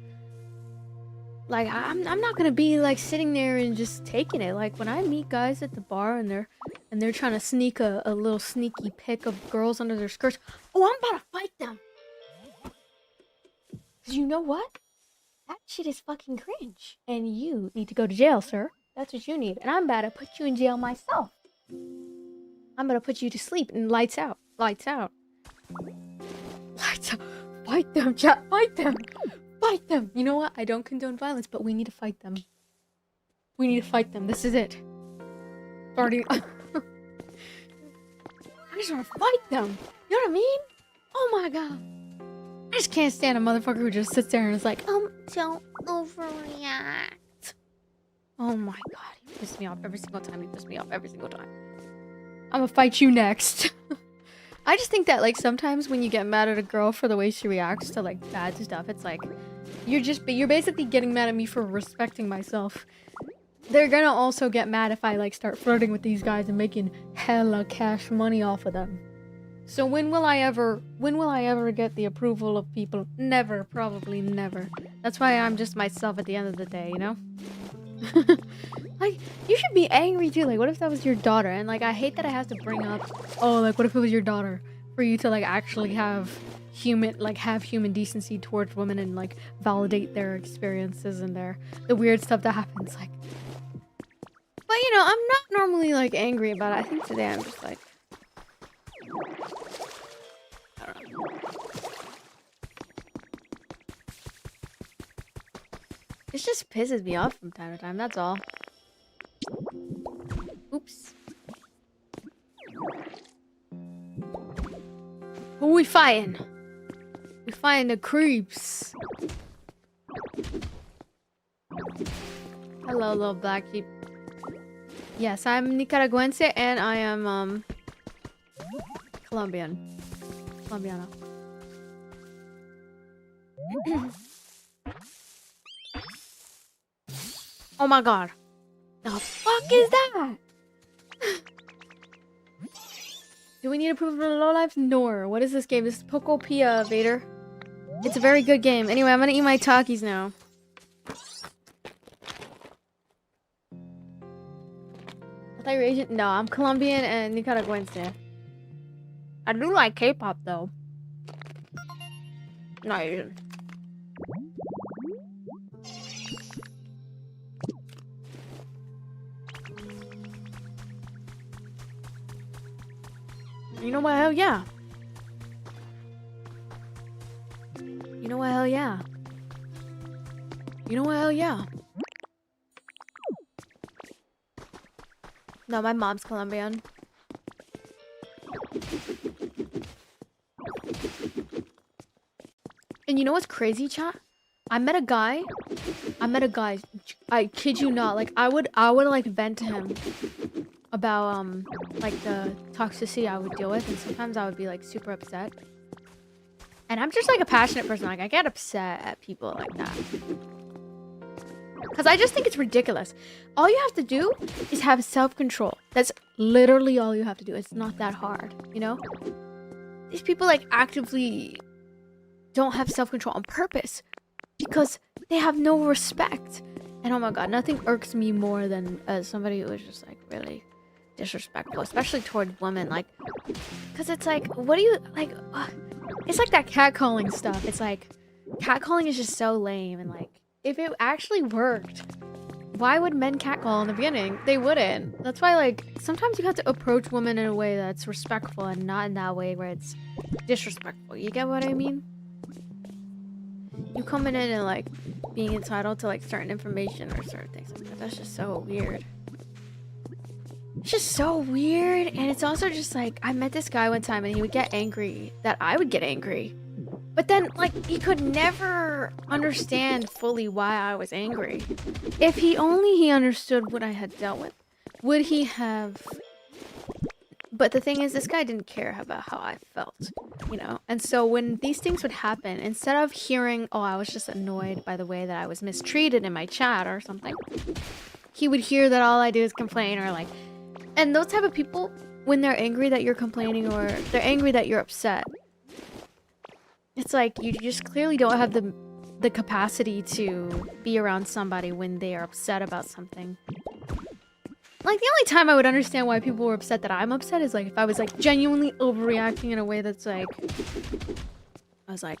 Like, I'm not gonna be like sitting there and just taking it. Like when I meet guys at the bar and they're trying to sneak a little sneaky pic of girls under their skirts. Oh, I'm about to fight them. 'Cause you know what? That shit is fucking cringe. And you need to go to jail, sir. That's what you need. And I'm about to put you in jail myself. I'm gonna put you to sleep and lights out. Lights out. Lights out. Fight them, chat. Fight them. Fight them. You know what? I don't condone violence, but we need to fight them. We need to fight them. This is it. Starting. I just want to fight them. You know what I mean? Oh my god. I just can't stand a motherfucker who just sits there and is like, don't overreact. Oh my god. He pissed me off every single time. He pissed me off every single time. I'm gonna fight you next. I just think that, like, sometimes when you get mad at a girl for the way she reacts to, like, bad stuff, it's like, you're basically getting mad at me for respecting myself. They're gonna also get mad if I, like, start flirting with these guys and making hella cash money off of them. So when will I ever get the approval of people? Never, probably never. That's why I'm just myself at the end of the day, you know? Like, you should be angry too. Like, what if that was your daughter? And like, I hate that I have to bring up, oh, like, what if it was your daughter? For you to like actually have human decency towards women and like validate their experiences and the weird stuff that happens. Like, but you know, I'm not normally like angry about it. I think today I'm just like, I don't know. It just pisses me off from time to time. That's all. Oops. Who we fighting? We fighting the creeps. Hello, little black sheep. Yes, I'm Nicaraguense and I am Colombiana. Oh my god. The fuck is that? Do we need approval from the lowlifes? No. What is this game? This is Pokopia, Vader. It's a very good game. Anyway, I'm gonna eat my Takis now. I thought you were Asian? No, I'm Colombian and Nicaraguense. I do like K-pop though. Not Asian. You know what? Hell yeah. You know what? Hell yeah. You know what? Hell yeah. No, my mom's Colombian. And you know what's crazy, chat? I met a guy. I kid you not. Like, I would like vent to him about like the toxicity I would deal with, and sometimes I would be like super upset. And I'm just like a passionate person. Like, I get upset at people like that because I just think it's ridiculous. All you have to do is have self-control. That's literally all you have to do. It's not that hard, you know? These people like actively don't have self-control on purpose because they have no respect. And oh my god, nothing irks me more than somebody who is just like really disrespectful, especially toward women. Like, because it's like, what do you like? It's like that catcalling stuff. It's like catcalling is just so lame. And like, if it actually worked, why would men catcall in the beginning? They wouldn't. That's why, like, sometimes you have to approach women in a way that's respectful and not in that way where it's disrespectful. You get what I mean? You coming in and like being entitled to like certain information or certain things like that. That's just so weird. It's just so weird. And it's also just like, I met this guy one time and he would get angry that I would get angry. But then, like, he could never understand fully why I was angry. If he understood what I had dealt with, would he have... But the thing is, this guy didn't care about how I felt, you know? And so when these things would happen, instead of hearing, oh, I was just annoyed by the way that I was mistreated in my chat or something, he would hear that all I do is complain or like... And those type of people, when they're angry that you're complaining or they're angry that you're upset, it's like you just clearly don't have the the capacity to be around somebody when they are upset about something. Like, the only time I would understand why people were upset that I'm upset is, like, if I was, like, genuinely overreacting in a way that's, like... I was like,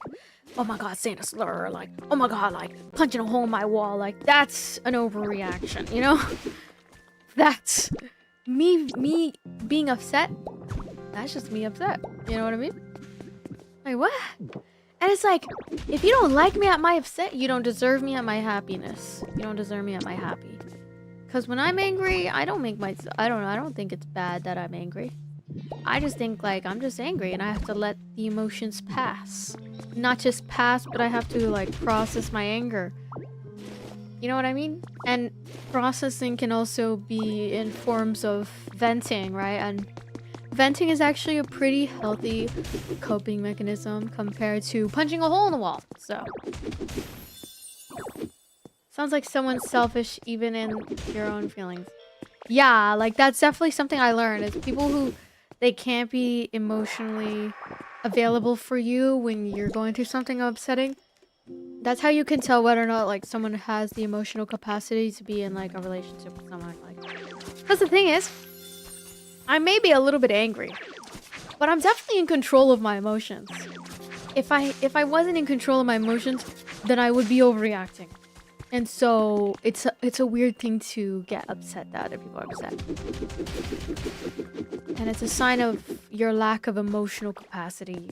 oh my god, saying a slur, or like, oh my god, like, punching a hole in my wall. Like, that's an overreaction, you know? That's... Me being upset, that's just me upset. You know what I mean? Like, what? And it's like, if you don't like me at my upset, you don't deserve me at my happiness. You don't deserve me at my happy. Because when I'm angry, I don't make myself... I don't know. I don't think it's bad that I'm angry. I just think, like, I'm just angry and I have to let the emotions pass. Not just pass, but I have to, like, process my anger. You know what I mean? And processing can also be in forms of venting, right? And venting is actually a pretty healthy coping mechanism compared to punching a hole in the wall. So... sounds like someone's selfish even in your own feelings. Yeah, like that's definitely something I learned is people who they can't be emotionally available for you when you're going through something upsetting. That's how you can tell whether or not like someone has the emotional capacity to be in like a relationship with someone. Like, because the thing is, I may be a little bit angry, but I'm definitely in control of my emotions. If I wasn't in control of my emotions, then I would be overreacting. And so it's a weird thing to get upset that other people are upset. And it's a sign of your lack of emotional capacity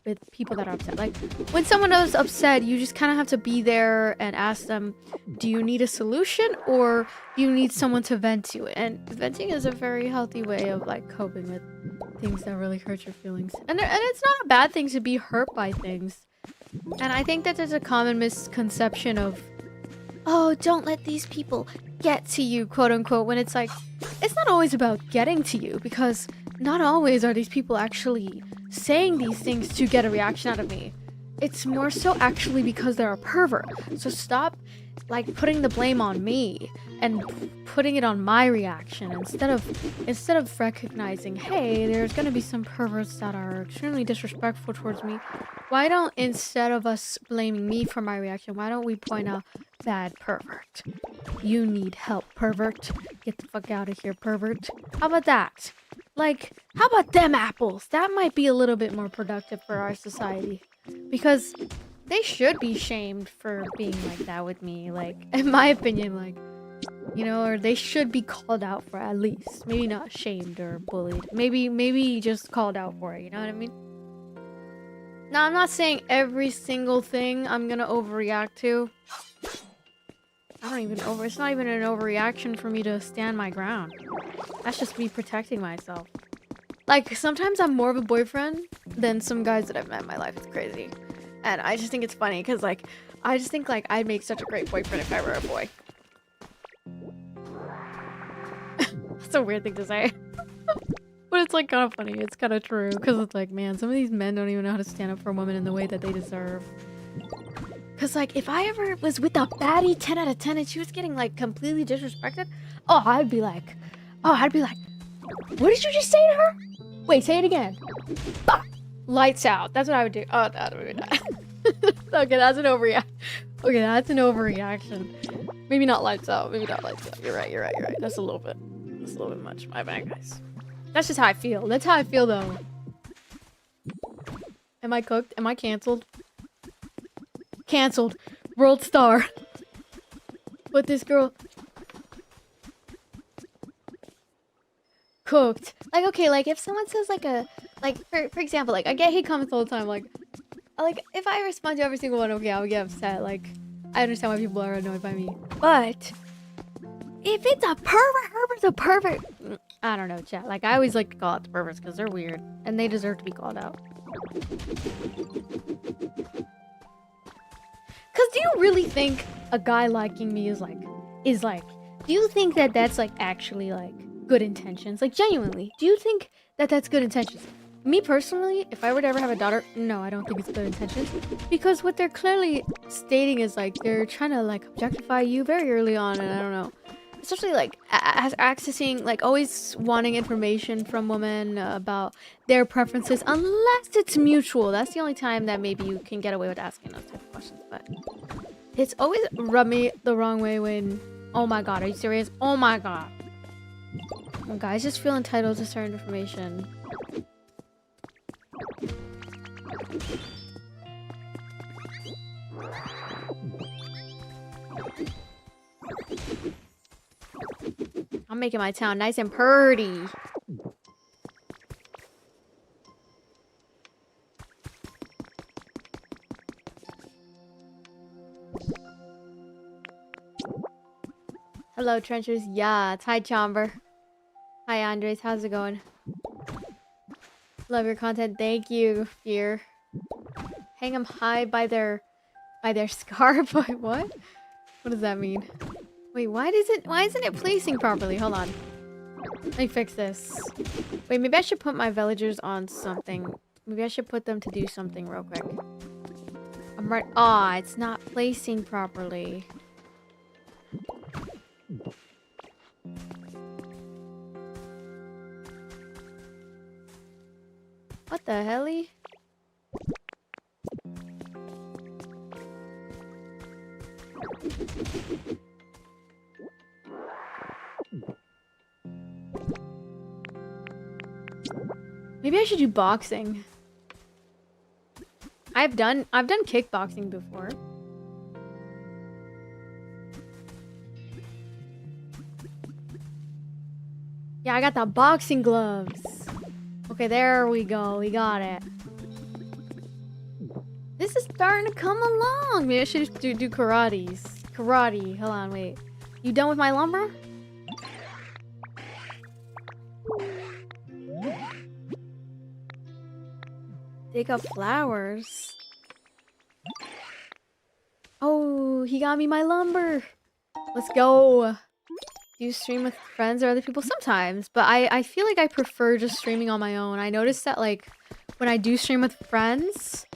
with people that are upset. Like when someone is upset, you just kind of have to be there and ask them, do you need a solution or do you need someone to vent to? And venting is a very healthy way of like coping with things that really hurt your feelings. And it's not a bad thing to be hurt by things. And I think that there's a common misconception of, oh, don't let these people get to you, quote unquote, when it's like, it's not always about getting to you, because not always are these people actually saying these things to get a reaction out of me. It's more so actually because they're a pervert. So stop, like, putting the blame on me and putting it on my reaction instead of recognizing, hey, there's gonna be some perverts that are extremely disrespectful towards me. Why don't, instead of us blaming me for my reaction, why don't we point out, bad pervert, you need help, pervert, get the fuck out of here, pervert. How about that? Like, how about them apples? That might be a little bit more productive for our society, because they should be shamed for being like that with me, like, in my opinion, like, you know, or they should be called out for, at least. Maybe not shamed or bullied. Maybe just called out for it, you know what I mean? Now, I'm not saying every single thing I'm gonna overreact to. It's not even an overreaction for me to stand my ground. That's just me protecting myself. Like, sometimes I'm more of a boyfriend than some guys that I've met in my life. It's crazy. And I just think it's funny, because, like, I just think, like, I'd make such a great boyfriend if I were a boy. That's a weird thing to say. But it's, like, kind of funny. It's kind of true. Because it's like, man, some of these men don't even know how to stand up for women in the way that they deserve. Because, like, if I ever was with a baddie 10 out of 10 and she was getting, like, completely disrespected, I'd be like, what did you just say to her? Wait, say it again. Bah! Lights out. That's what I would do. Oh, that would be nice. Okay, that's an overreaction. Okay, that's an overreaction. Maybe not lights out. Maybe not lights out. You're right. That's a little bit much. My bad, guys. That's just how I feel. That's how I feel, though. Am I cooked? Am I canceled? Canceled. World star. But this girl... cooked. Like, okay, like, if someone says, like, for example, like, I get hate comments all the time, like, if I respond to every single one, okay, I would get upset, like, I understand why people are annoyed by me, but if it's a pervert, Herbert's a pervert, I don't know, chat, like, I always like to call out the perverts, because they're weird, and they deserve to be called out. Because do you really think a guy liking me is like, do you think that that's, like, actually, like, good intentions? Like, genuinely, do you think that that's good intentions? Me personally, if I were to ever have a daughter, no, I don't think it's good intentions, because what they're clearly stating is like they're trying to like objectify you very early on, and I don't know, especially like accessing, like always wanting information from women about their preferences, unless it's mutual. That's the only time that maybe you can get away with asking those type of questions. But it's always rubbed me the wrong way when, oh my god, are you serious? Oh my god. When guys just feel entitled to certain information. I'm making my town nice and purty. Hello, Trenchers. Yeah, hi, Chamber. Hi, Andres. How's it going? Love your content. Thank you, Fear. Hang them high by their scarf. What? What does that mean? Wait, why isn't it placing properly? Hold on. Let me fix this. Wait, maybe I should put my villagers on something. Maybe I should put them to do something real quick. I'm right. Ah, it's not placing properly. What the helly? Maybe I should do boxing. I've done kickboxing before. Yeah, I got the boxing gloves. Okay, there we go. We got it. This is starting to come along. Maybe I should just do karates. Karate. Hold on, wait. You done with my lumber? Dig up flowers. Oh, he got me my lumber. Let's go. Do you stream with friends or other people? Sometimes, but I feel like I prefer just streaming on my own. I noticed that like when I do stream with friends,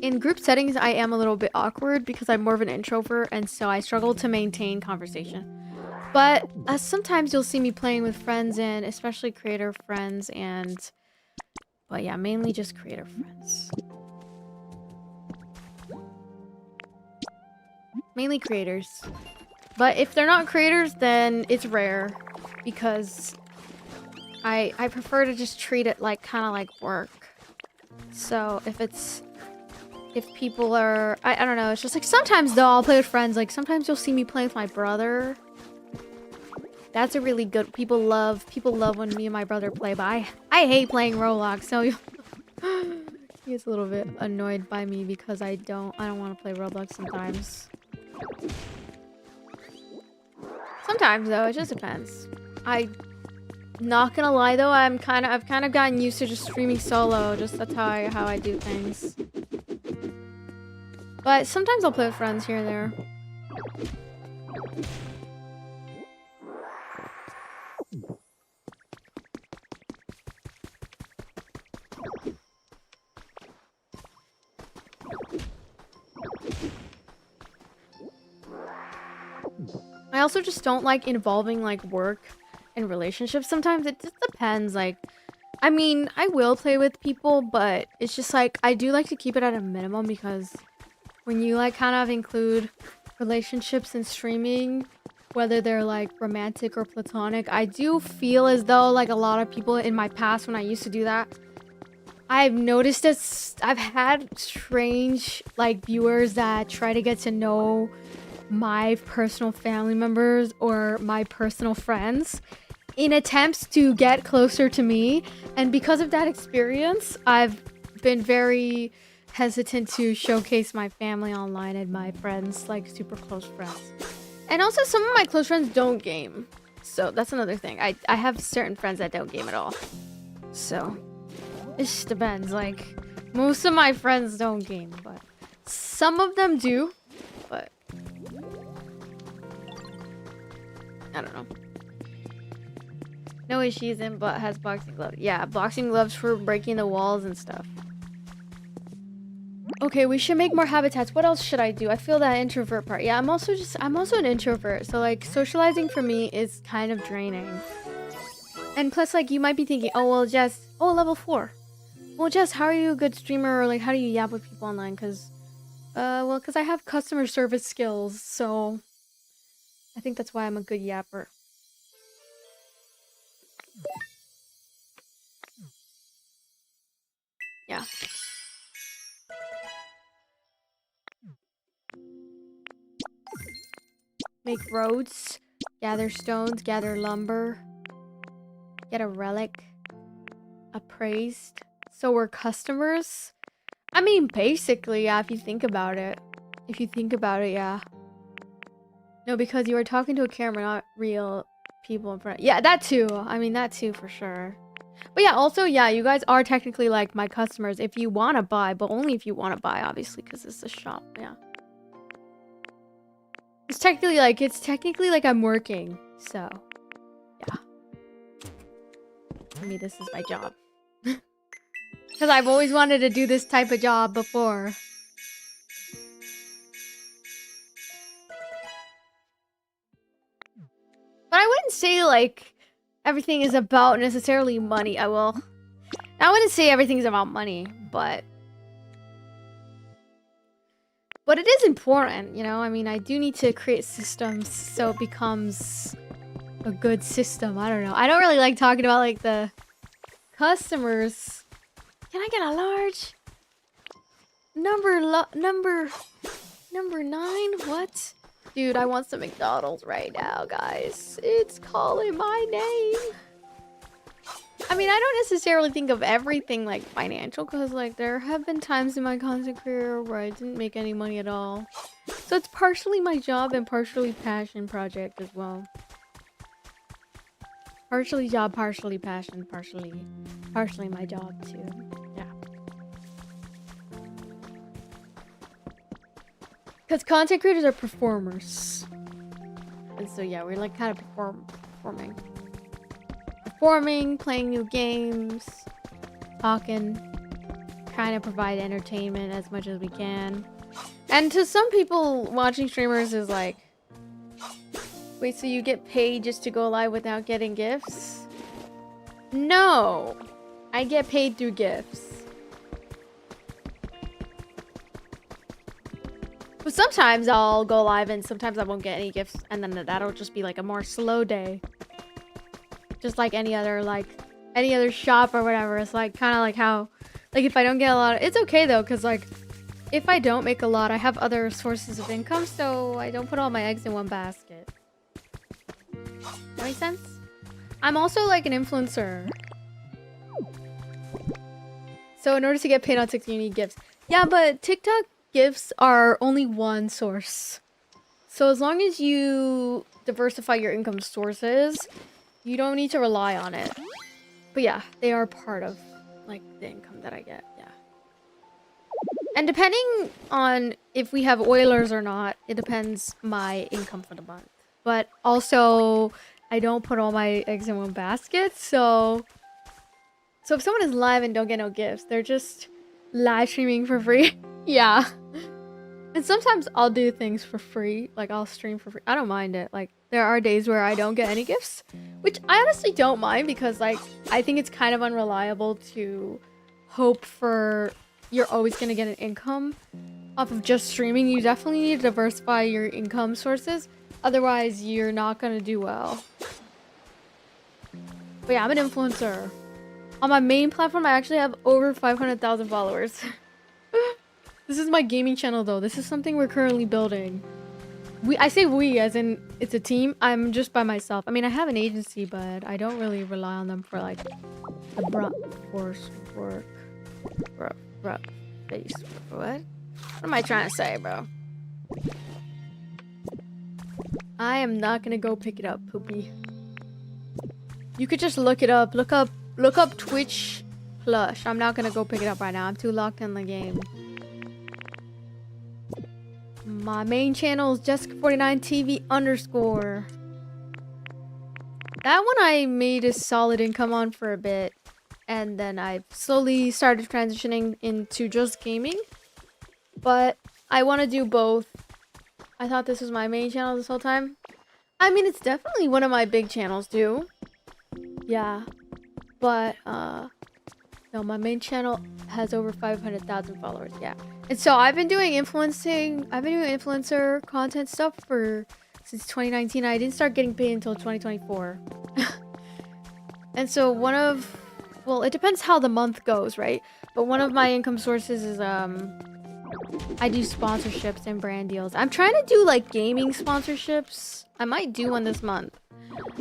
in group settings I am a little bit awkward because I'm more of an introvert, and so I struggle to maintain conversation. But sometimes you'll see me playing with friends, and especially creator friends, but yeah, mainly just creator friends. Mainly creators. But if they're not creators, then it's rare because I prefer to just treat it like kind of like work. So if people are, I don't know, it's just like sometimes though I'll play with friends. Like sometimes you'll see me play with my brother. That's a really good, people love when me and my brother play, but I hate playing Roblox, so he gets a little bit annoyed by me because I don't want to play Roblox sometimes. Sometimes though, it just depends. I'm not gonna lie though, I've kind of gotten used to just streaming solo. Just that's how I do things. But sometimes I'll play with friends here and there. I also just don't like involving like work and relationships. Sometimes it just depends. Like, I mean, I will play with people, but it's just like I do like to keep it at a minimum because when you like kind of include relationships in streaming, whether they're like romantic or platonic, I do feel as though like a lot of people in my past when I used to do that, I've noticed that I've had strange like viewers that try to get to know my personal family members or my personal friends in attempts to get closer to me, and because of that experience I've been very hesitant to showcase my family online and my friends, like super close friends. And also some of my close friends don't game, so that's another thing. I have certain friends that don't game at all, so it just depends. Like most of my friends don't game, but some of them do. But I don't know. No way she's in, but has boxing gloves. Yeah, boxing gloves for breaking the walls and stuff. Okay, we should make more habitats. What else should I do? I feel that introvert part. Yeah, I'm also an introvert. So like socializing for me is kind of draining. And plus like you might be thinking, oh well Jess, oh level 4. Well Jess, how are you a good streamer, or like how do you yap with people online? Cause cause I have customer service skills, so I think that's why I'm a good yapper. Yeah. Make roads, gather stones, gather lumber, get a relic, appraised. So we're customers? I mean, basically, yeah, if you think about it. If you think about it, yeah. No, because you were talking to a camera, not real people in front. Yeah, that too. I mean, that too, for sure. But yeah, also, yeah, you guys are technically, like, my customers if you want to buy, but only if you want to buy, obviously, because it's a shop, yeah. It's technically like I'm working, so, yeah. I mean, this is my job. Because I've always wanted to do this type of job before. But I wouldn't say, like, everything is about necessarily money. I wouldn't say everything's about money, but it is important, you know? I mean, I do need to create systems so it becomes a good system. I don't know. I don't really like talking about, like, the customers. Can I get a large? Number 9? What? Dude, I want some McDonald's right now, guys. It's calling my name. I mean, I don't necessarily think of everything like financial, because like there have been times in my content career where I didn't make any money at all. So it's partially my job and partially passion project as well. Partially job, partially passion, partially my job too. Yeah. Because content creators are performers. And so yeah, we're like kind of performing, playing new games, talking, trying to provide entertainment as much as we can. And to some people, watching streamers is like, wait, so you get paid just to go live without getting gifts? No, I get paid through gifts. But sometimes I'll go live and sometimes I won't get any gifts, and then that'll just be like a more slow day. Just like any other shop or whatever. It's like kind of like how, like if I don't get a lot, it's okay though, because like if I don't make a lot, I have other sources of income, so I don't put all my eggs in one basket. That makes sense? I'm also like an influencer. So in order to get paid on TikTok, you need gifts. Yeah, but TikTok gifts are only one source. So as long as you diversify your income sources, you don't need to rely on it. But yeah, they are part of like the income that I get, yeah. And depending on if we have Oilers or not, it depends my income for the month. But also, I don't put all my eggs in one basket, so if someone is live and don't get no gifts, they're just live streaming for free. Yeah. And sometimes I'll do things for free, like I'll stream for free. I don't mind it. Like there are days where I don't get any gifts, which I honestly don't mind, because like I think it's kind of unreliable to hope for you're always gonna get an income off of just streaming. You definitely need to diversify your income sources, otherwise you're not gonna do well. But yeah, I'm an influencer. On my main platform, I actually have over 500,000 followers. This is my gaming channel though. This is something we're currently building. I say we as in it's a team. I'm just by myself. I mean, I have an agency, but I don't really rely on them for like the brunt force work. Face. What am I trying to say, bro? I am not gonna go pick it up, Poopy. You could just look it up. Look up Twitch plush. I'm not gonna go pick it up right now. I'm too locked in the game. My main channel is Jessica49TV_. That one I made a solid income on for a bit, and then I slowly started transitioning into just gaming. but I want to do both. I thought this was my main channel this whole time. I mean, it's definitely one of my big channels too. Yeah, but no, my main channel has over 500,000 followers. Yeah, and so I've been doing influencer content stuff since 2019. I didn't start getting paid until 2024. And so well, it depends how the month goes, right? But one of my income sources is I do sponsorships and brand deals. I'm trying to do like gaming sponsorships. I might do one this month,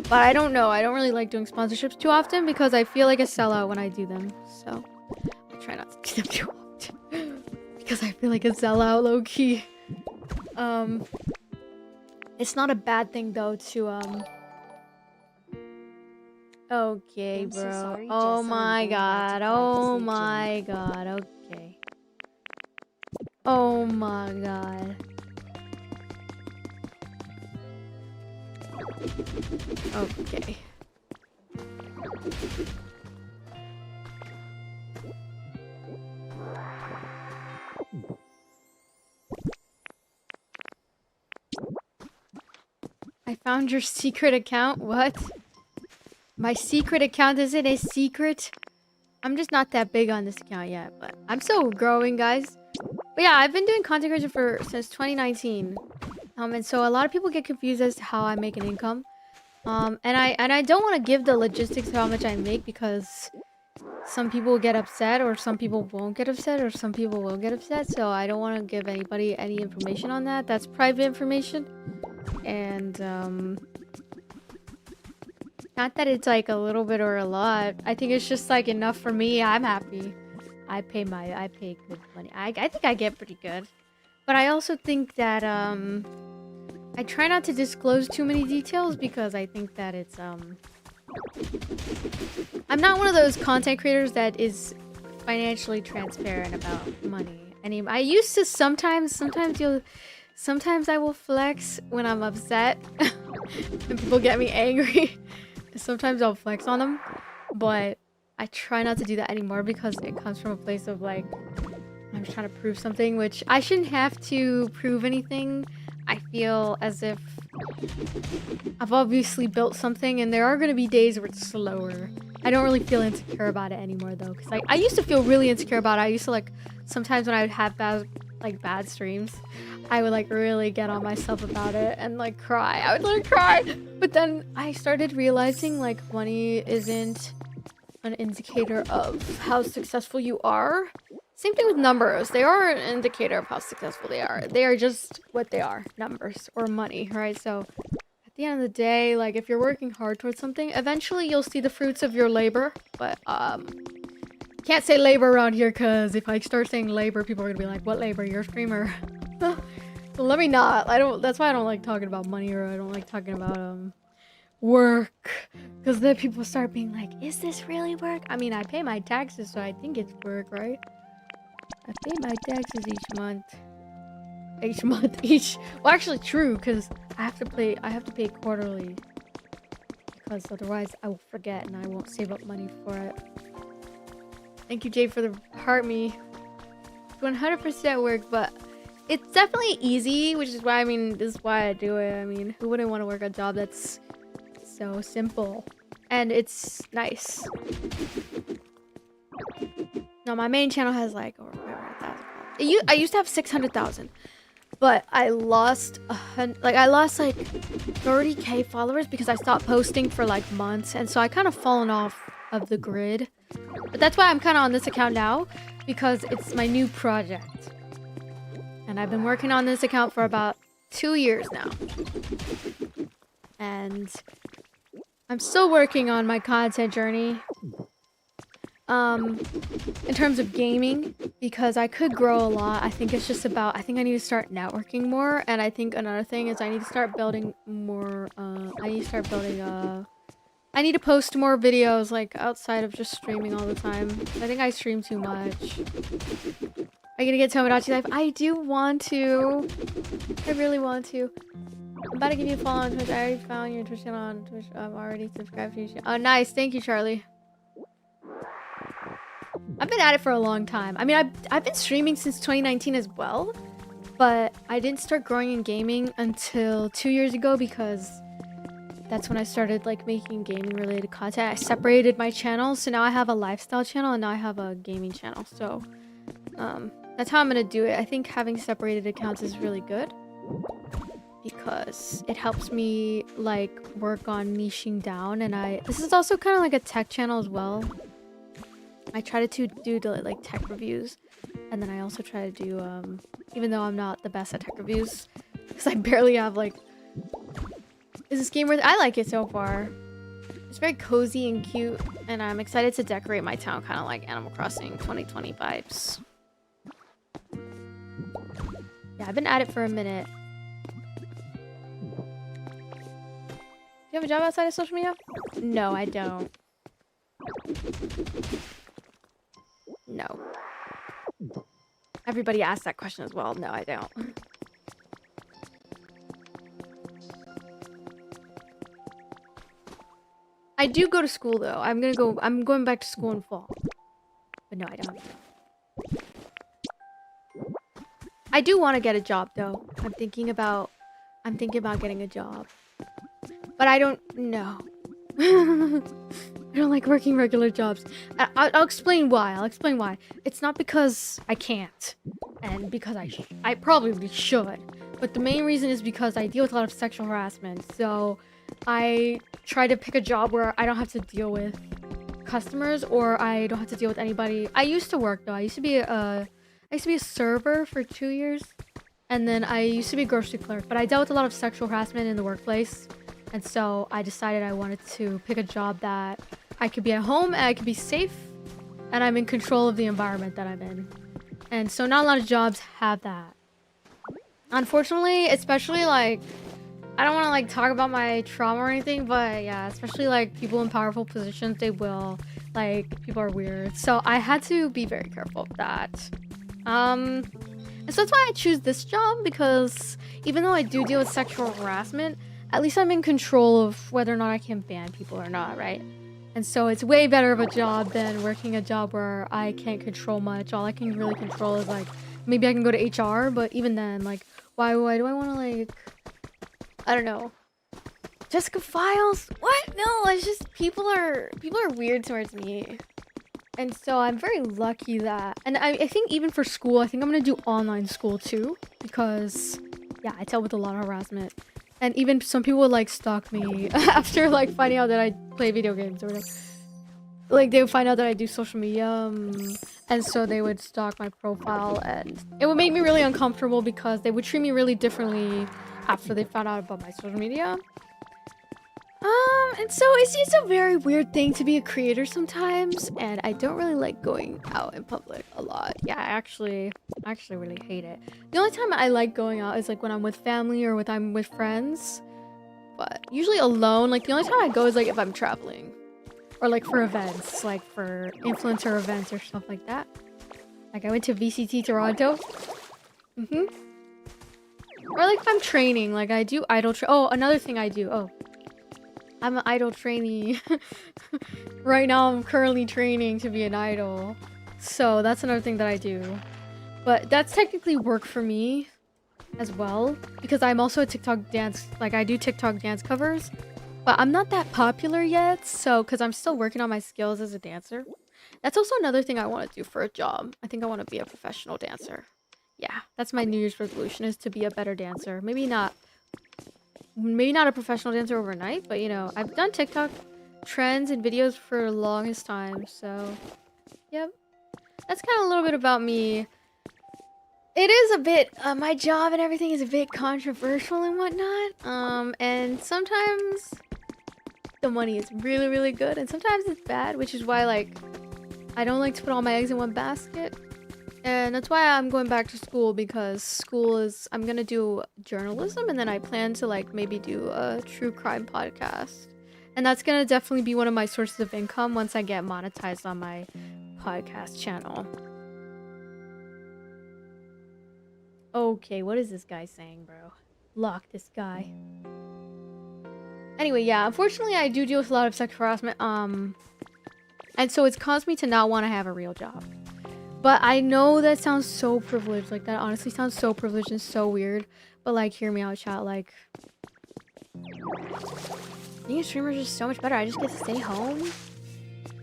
but I don't know. I don't really like doing sponsorships too often because I feel like a sellout when I do them. So I try not to do them too often because I feel like a sellout, low key. It's not a bad thing though to Okay, I'm so bro. sorry, Oh Jess, my I'm about god. to cry Oh this my god. Okay. Oh my god. Okay. I found your secret account. What? My secret account isn't a secret. I'm just not that big on this account yet, but I'm still growing, guys. But yeah, I've been doing content creation since 2019. And so a lot of people get confused as to how I make an income. And I don't want to give the logistics of how much I make because some people will get upset or some people won't get upset or some people will get upset. So I don't want to give anybody any information on that. That's private information. And not that it's like a little bit or a lot. I think it's just like enough for me. I'm happy. I pay good money. I think I get pretty good. But I also think that I try not to disclose too many details because I think that it's I'm not one of those content creators that is financially transparent about money. I used to sometimes I will flex when I'm upset and people get me angry. Sometimes I'll flex on them, but I try not to do that anymore because it comes from a place of like I'm just trying to prove something, which I shouldn't have to prove anything. I feel as if I've obviously built something and there are going to be days where it's slower. I don't really feel insecure about it anymore though, because I used to feel really insecure about it. I used to like sometimes when I would have bad streams, I would like really get on myself about it and like cry. I would literally cry. But then I started realizing like money isn't an indicator of how successful you are. Same thing with numbers. They are an indicator of how successful they are. They are just what they are, numbers or money, right? So at the end of the day, like if you're working hard towards something, eventually you'll see the fruits of your labor. But can't say labor around here because if I start saying labor, people are gonna be like, "What labor? You're a streamer." So let me not. That's why I don't like talking about money or I don't like talking about work, because then people start being like, "Is this really work?" I mean, I pay my taxes, so I think it's work, right? I pay my taxes each month. Well, actually, true, because I have to pay quarterly. Because otherwise, I will forget and I won't save up money for it. Thank you, Jade, for the heart me. 100% work, but it's definitely easy, which is why this is why I do it. I mean, who wouldn't want to work a job that's so simple and it's nice? No, my main channel has like over 500,000. I used to have 600,000, but I lost like 30k followers because I stopped posting for like months, and so I kind of fallen off of the grid. But that's why I'm kind of on this account now, because it's my new project, and I've been working on this account for about 2 years now, and I'm still working on my content journey. In terms of gaming, because I could grow a lot. I think it's just about, I think I need to start networking more, and I think another thing is I need to start building more, I need to post more videos, like, outside of just streaming all the time. I think I stream too much. Are you gonna get Tomodachi Life? I do want to. I really want to. I'm about to give you a follow on Twitch. I already found your Twitch channel on Twitch. I'm already subscribed to you. Oh, nice. Thank you, Charlie. I've been at it for a long time. I mean, I've been streaming since 2019 as well, but I didn't start growing in gaming until 2 years ago because that's when I started like making gaming related content. I separated my channels, so now I have a lifestyle channel and now I have a gaming channel. So that's how I'm gonna do it. I think having separated accounts is really good because it helps me like work on niching down, and this is also kind of like a tech channel as well. I try to do like tech reviews, and then I also try to do even though I'm not the best at tech reviews because I barely have like, is this game worth it? I like it so far. It's very cozy and cute, and I'm excited to decorate my town kind of like Animal Crossing 2020 vibes. Yeah, I've been at it for a minute. Do you have a job outside of social media? No, I don't. No. Everybody asked that question as well. No, I don't. I do go to school though. I'm going back to school in fall. But no, I don't. I do want to get a job though. I'm thinking about getting a job. But I don't know. I don't like working regular jobs. I'll explain why. It's not because I can't, and because I probably should. But the main reason is because I deal with a lot of sexual harassment. So I try to pick a job where I don't have to deal with customers, or I don't have to deal with anybody. I used to work though. I used to be a server for 2 years, and then I used to be a grocery clerk. But I dealt with a lot of sexual harassment in the workplace. And so I decided I wanted to pick a job that I could be at home and I could be safe and I'm in control of the environment that I'm in. And so not a lot of jobs have that. Unfortunately, especially like, I don't want to like talk about my trauma or anything, but yeah, especially like people in powerful positions, they will, like, people are weird. So I had to be very careful of that. And so that's why I choose this job, because even though I do deal with sexual harassment, at least I'm in control of whether or not I can ban people or not, right? And so it's way better of a job than working a job where I can't control much. All I can really control is like, maybe I can go to HR, but even then, like, why do I want to, like, I don't know. Jessica Files? What? No, it's just people are weird towards me. And so I'm very lucky that, and I think even for school, I think I'm gonna do online school too, because yeah, I dealt with a lot of harassment. And even some people would like stalk me after like finding out that I play video games or whatever. Like they would find out that I do social media, and so they would stalk my profile, and it would make me really uncomfortable because they would treat me really differently after they found out about my social media. And so it's just a very weird thing to be a creator sometimes, and I don't really like going out in public a lot. Yeah, I actually really hate it. The only time I like going out is like when I'm with family or when I'm with friends, but usually alone. Like the only time I go is like if I'm traveling, or like for events, like for influencer events or stuff like that. Like I went to VCT Toronto. Or like if I'm training, like I do idol oh, another thing I do. Oh, I'm an idol trainee. Right now I'm currently training to be an idol. So that's another thing that I do. But that's technically work for me as well, because I'm also a TikTok dance, like I do TikTok dance covers. But I'm not that popular yet, so because I'm still working on my skills as a dancer. That's also another thing I want to do for a job. I think I want to be a professional dancer. Yeah, that's my New Year's resolution, is to be a better dancer. Maybe not a professional dancer overnight, but you know, I've done TikTok trends and videos for the longest time, so yep. That's kind of a little bit about me. It is a bit, my job and everything is a bit controversial and whatnot, and sometimes the money is really, really good, and sometimes it's bad, which is why, like, I don't like to put all my eggs in one basket. And that's why I'm going back to school, because school is, I'm gonna do journalism, and then I plan to like maybe do a true crime podcast. And that's gonna definitely be one of my sources of income once I get monetized on my podcast channel. Okay, what is this guy saying, bro? Lock this guy. Anyway, yeah, unfortunately I do deal with a lot of sexual harassment. And so it's caused me to not want to have a real job. But I know that sounds so privileged. Like, that honestly sounds so privileged and so weird. But, like, hear me out, chat. Like, being a streamer is just so much better. I just get to stay home.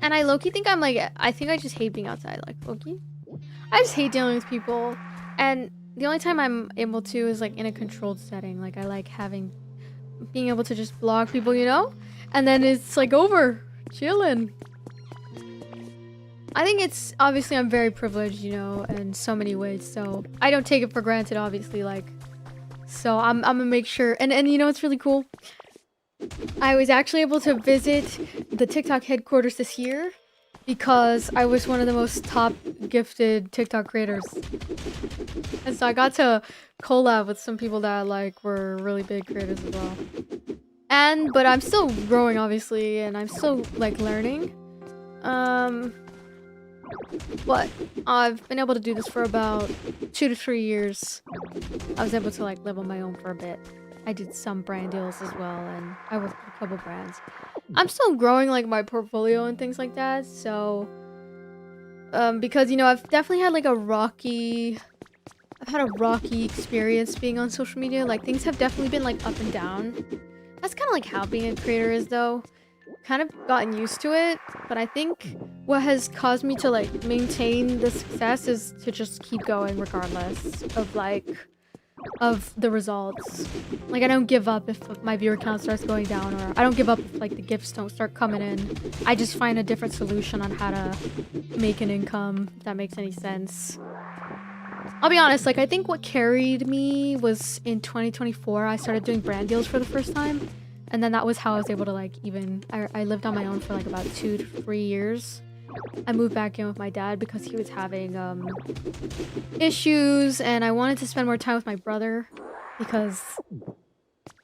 And I low-key think I'm, like, I think I just hate being outside. Like, low-key. I just hate dealing with people. And the only time I'm able to is, like, in a controlled setting. Like, I like being able to just block people, you know? And then it's, like, over. Chilling. I think it's, obviously, I'm very privileged, you know, in so many ways, so I don't take it for granted, obviously, like, so I'm gonna make sure, and you know what's really cool? I was actually able to visit the TikTok headquarters this year because I was one of the most top gifted TikTok creators. And so I got to collab with some people that, like, were really big creators as well. But I'm still growing, obviously, and I'm still, like, learning. But I've been able to do this for about 2 to 3 years. I was able to like live on my own for a bit. I did some brand deals as well, and I worked with a couple brands. I'm still growing like my portfolio and things like that, so because you know I've definitely had like I've had a rocky experience being on social media. Like things have definitely been like up and down. That's kind of like how being a creator is though. Kind of gotten used to it, but I think what has caused me to like maintain the success is to just keep going regardless of the results. Like I don't give up if my viewer count starts going down, or I don't give up if like the gifts don't start coming in. I just find a different solution on how to make an income, if that makes any sense. I'll be honest, like I think what carried me was in 2024 I started doing brand deals for the first time. And then that was how I was able to like I lived on my own for like about 2 to 3 years. I moved back in with my dad because he was having issues, and I wanted to spend more time with my brother because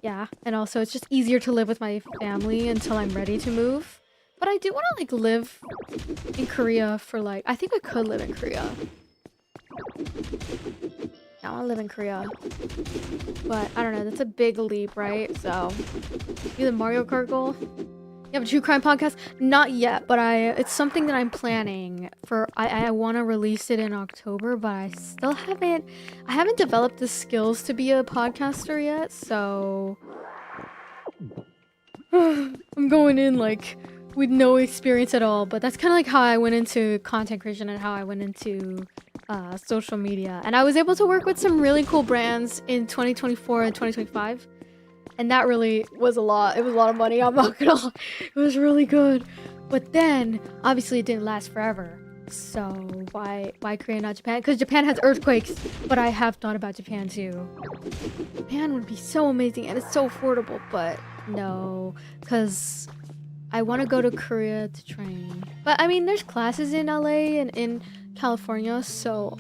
yeah, and also it's just easier to live with my family until I'm ready to move. But I do want to like live in Korea for like, I think I could live in Korea. I want to live in Korea, but I don't know, that's a big leap, right? So you the Mario Kart goal? You have a true crime podcast? Not yet, but it's something that I'm planning for. I want to release it in October, but I haven't developed the skills to be a podcaster yet, so I'm going in like with no experience at all. But that's kind of like how I went into content creation and how I went into social media, and I was able to work with some really cool brands in 2024 and 2025, and that really was a lot. It was a lot of money, I'm not gonna lie. It was really good, but then obviously it didn't last forever. So why Korea, not Japan? Because Japan has earthquakes, but I have thought about Japan too. Japan would be so amazing, and it's so affordable, but no, because I want to go to Korea to train. But I mean, there's classes in LA and in California, so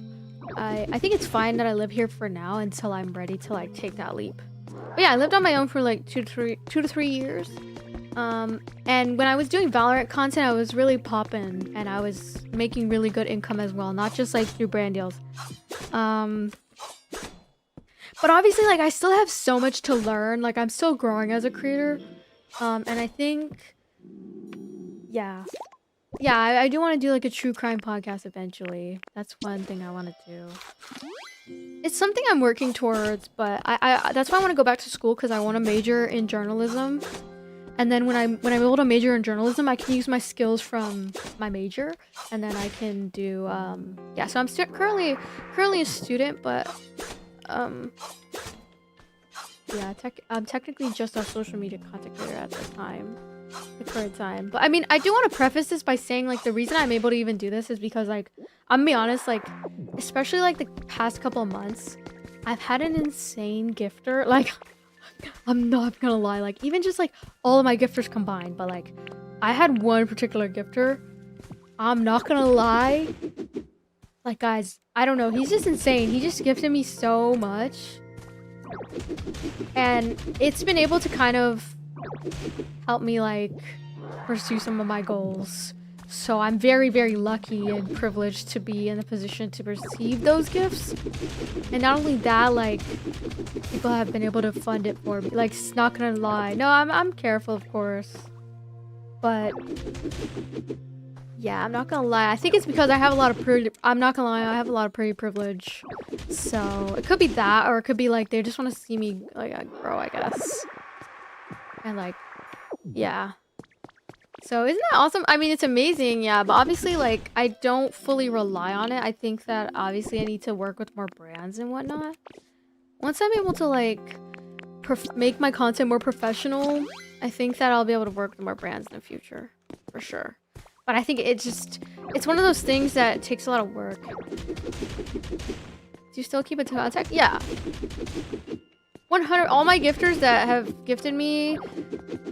I think it's fine that I live here for now until I'm ready to like take that leap. But yeah, I lived on my own for like 2 to 3 years. And when I was doing Valorant content, I was really popping, and I was making really good income as well, not just like through brand deals. But obviously, like I still have so much to learn. Like I'm still growing as a creator. And I think, yeah, I do want to do like a true crime podcast eventually. That's one thing I want to do. It's something I'm working towards, but I that's why I want to go back to school, because I want to major in journalism. And then when I'm able to major in journalism, I can use my skills from my major, and then I can do yeah. So I'm currently a student, but yeah, I'm technically just a social media content creator at the current time. But I mean, I do want to preface this by saying like the reason I'm able to even do this is because like I'm gonna be honest, like especially like the past couple of months, I've had an insane gifter. Like I'm not gonna lie, like even just like all of my gifters combined, but like I had one particular gifter. I'm not gonna lie, like guys, I don't know, he's just insane. He just gifted me so much, and it's been able to kind of help me like pursue some of my goals. So I'm very, very lucky and privileged to be in the position to receive those gifts. And not only that, like people have been able to fund it for me. Like, not gonna lie, no, I'm careful, of course, but Yeah, I'm not gonna lie. I think it's because I have a lot of I'm not gonna lie, I have a lot of pretty privilege. So it could be that, or it could be like they just want to see me like grow, I guess. And like, yeah. So isn't that awesome? I mean, it's amazing, yeah, but obviously, like, I don't fully rely on it. I think that obviously I need to work with more brands and whatnot. Once I'm able to like make my content more professional, I think that I'll be able to work with more brands in the future, for sure. But I think it's one of those things that takes a lot of work. Do you still keep in contact? Yeah. 100, all my gifters that have gifted me.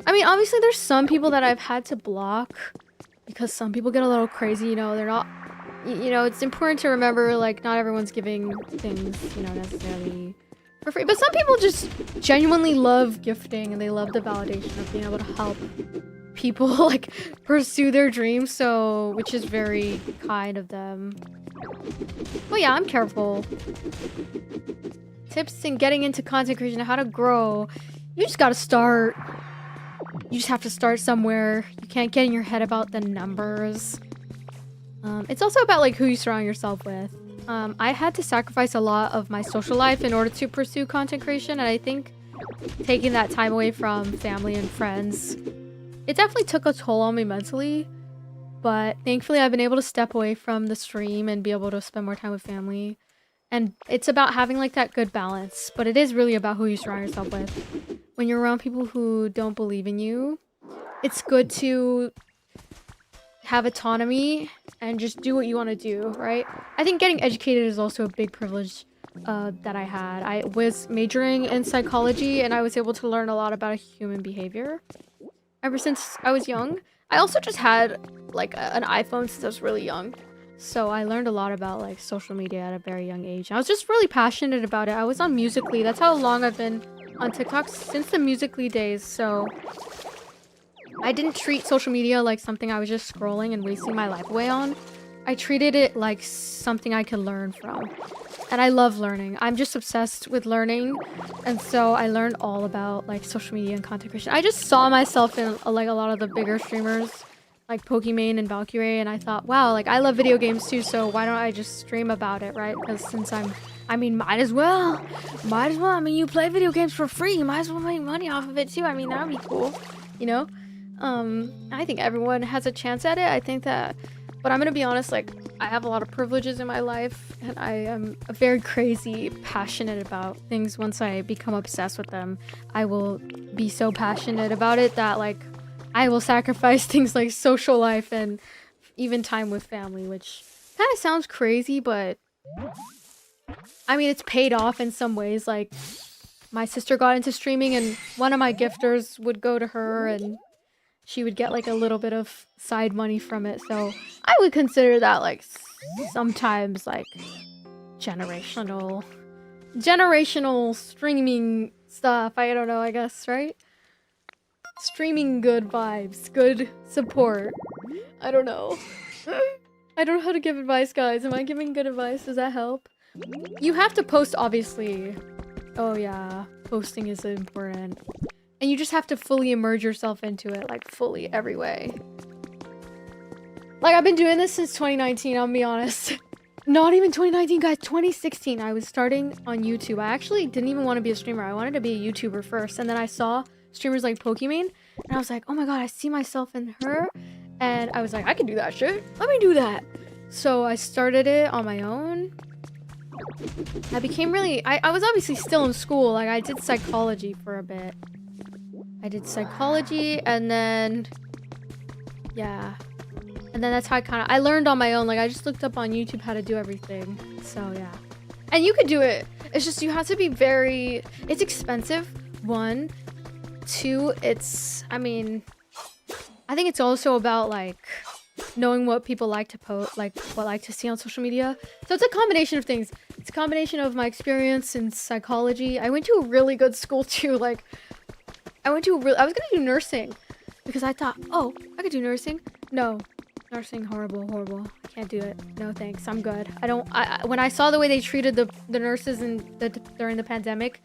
I mean, obviously there's some people that I've had to block because some people get a little crazy, you know, they're not, you know, it's important to remember, like, not everyone's giving things, you know, necessarily for free. But some people just genuinely love gifting and they love the validation of being able to help people like pursue their dreams, so which is very kind of them. But yeah, I'm careful. Tips in getting into content creation, how to grow. You just gotta start. You just have to start somewhere. You can't get in your head about the numbers. It's also about like who you surround yourself with. I had to sacrifice a lot of my social life in order to pursue content creation, and I think taking that time away from family and friends, it definitely took a toll on me mentally. But thankfully, I've been able to step away from the stream and be able to spend more time with family. And it's about having like that good balance, but it is really about who you surround yourself with. When you're around people who don't believe in you, it's good to have autonomy and just do what you want to do, right? I think getting educated is also a big privilege that I had. I was majoring in psychology and I was able to learn a lot about human behavior ever since I was young. I also just had like an iPhone since I was really young. So I learned a lot about like social media at a very young age. I was just really passionate about it. I was on Musical.ly. That's how long I've been on TikTok, since the Musical.ly days. So I didn't treat social media like something I was just scrolling and wasting my life away on. I treated it like something I could learn from. And I love learning. I'm just obsessed with learning. And so I learned all about like social media and content creation. I just saw myself in like a lot of the bigger streamers like Pokimane and Valkyrie, and I thought, wow, like I love video games too, so why don't I just stream about it, right? Because since I mean, might as well. I mean, you play video games for free, you might as well make money off of it too. I mean, that would be cool, you know? I think everyone has a chance at it. I think that, but I'm gonna be honest, like, I have a lot of privileges in my life, and I am very crazy passionate about things. Once I become obsessed with them, I will be so passionate about it that, like, I will sacrifice things like social life and even time with family, which kind of sounds crazy, but I mean, it's paid off in some ways. Like, my sister got into streaming and one of my gifters would go to her and she would get like a little bit of side money from it. So I would consider that like sometimes like generational streaming stuff. I don't know, I guess, right? Streaming good vibes, good support. I don't know. I don't know how to give advice, guys. Am I giving good advice? Does that help? You have to post, obviously. Oh yeah, posting is important. And you just have to fully immerse yourself into it, like fully every way. Like, I've been doing this since 2019, I'll be honest. Not even 2019, guys, 2016. I was starting on YouTube. I actually didn't even want to be a streamer. I wanted to be a YouTuber first. And then I saw streamers like Pokimane, and I was like, oh my god, I see myself in her. And I was like, I can do that shit. Let me do that. So I started it on my own. I became really, I was obviously still in school. Like, I did psychology for a bit. I did psychology, and then, yeah. And then that's how I learned on my own. Like, I just looked up on YouTube how to do everything. So, yeah. And you could do it. It's just, you have to be very, it's expensive, one. Two, it's, I mean, I think it's also about like knowing what people like to post, like what like to see on social media. So it's a combination of things. It's a combination of my experience in psychology. I went to a really good school too. Like, I was gonna do nursing because I thought, oh, I could do nursing. No, nursing, horrible. I can't do it. No thanks, I'm good. When I saw the way they treated the nurses during the pandemic,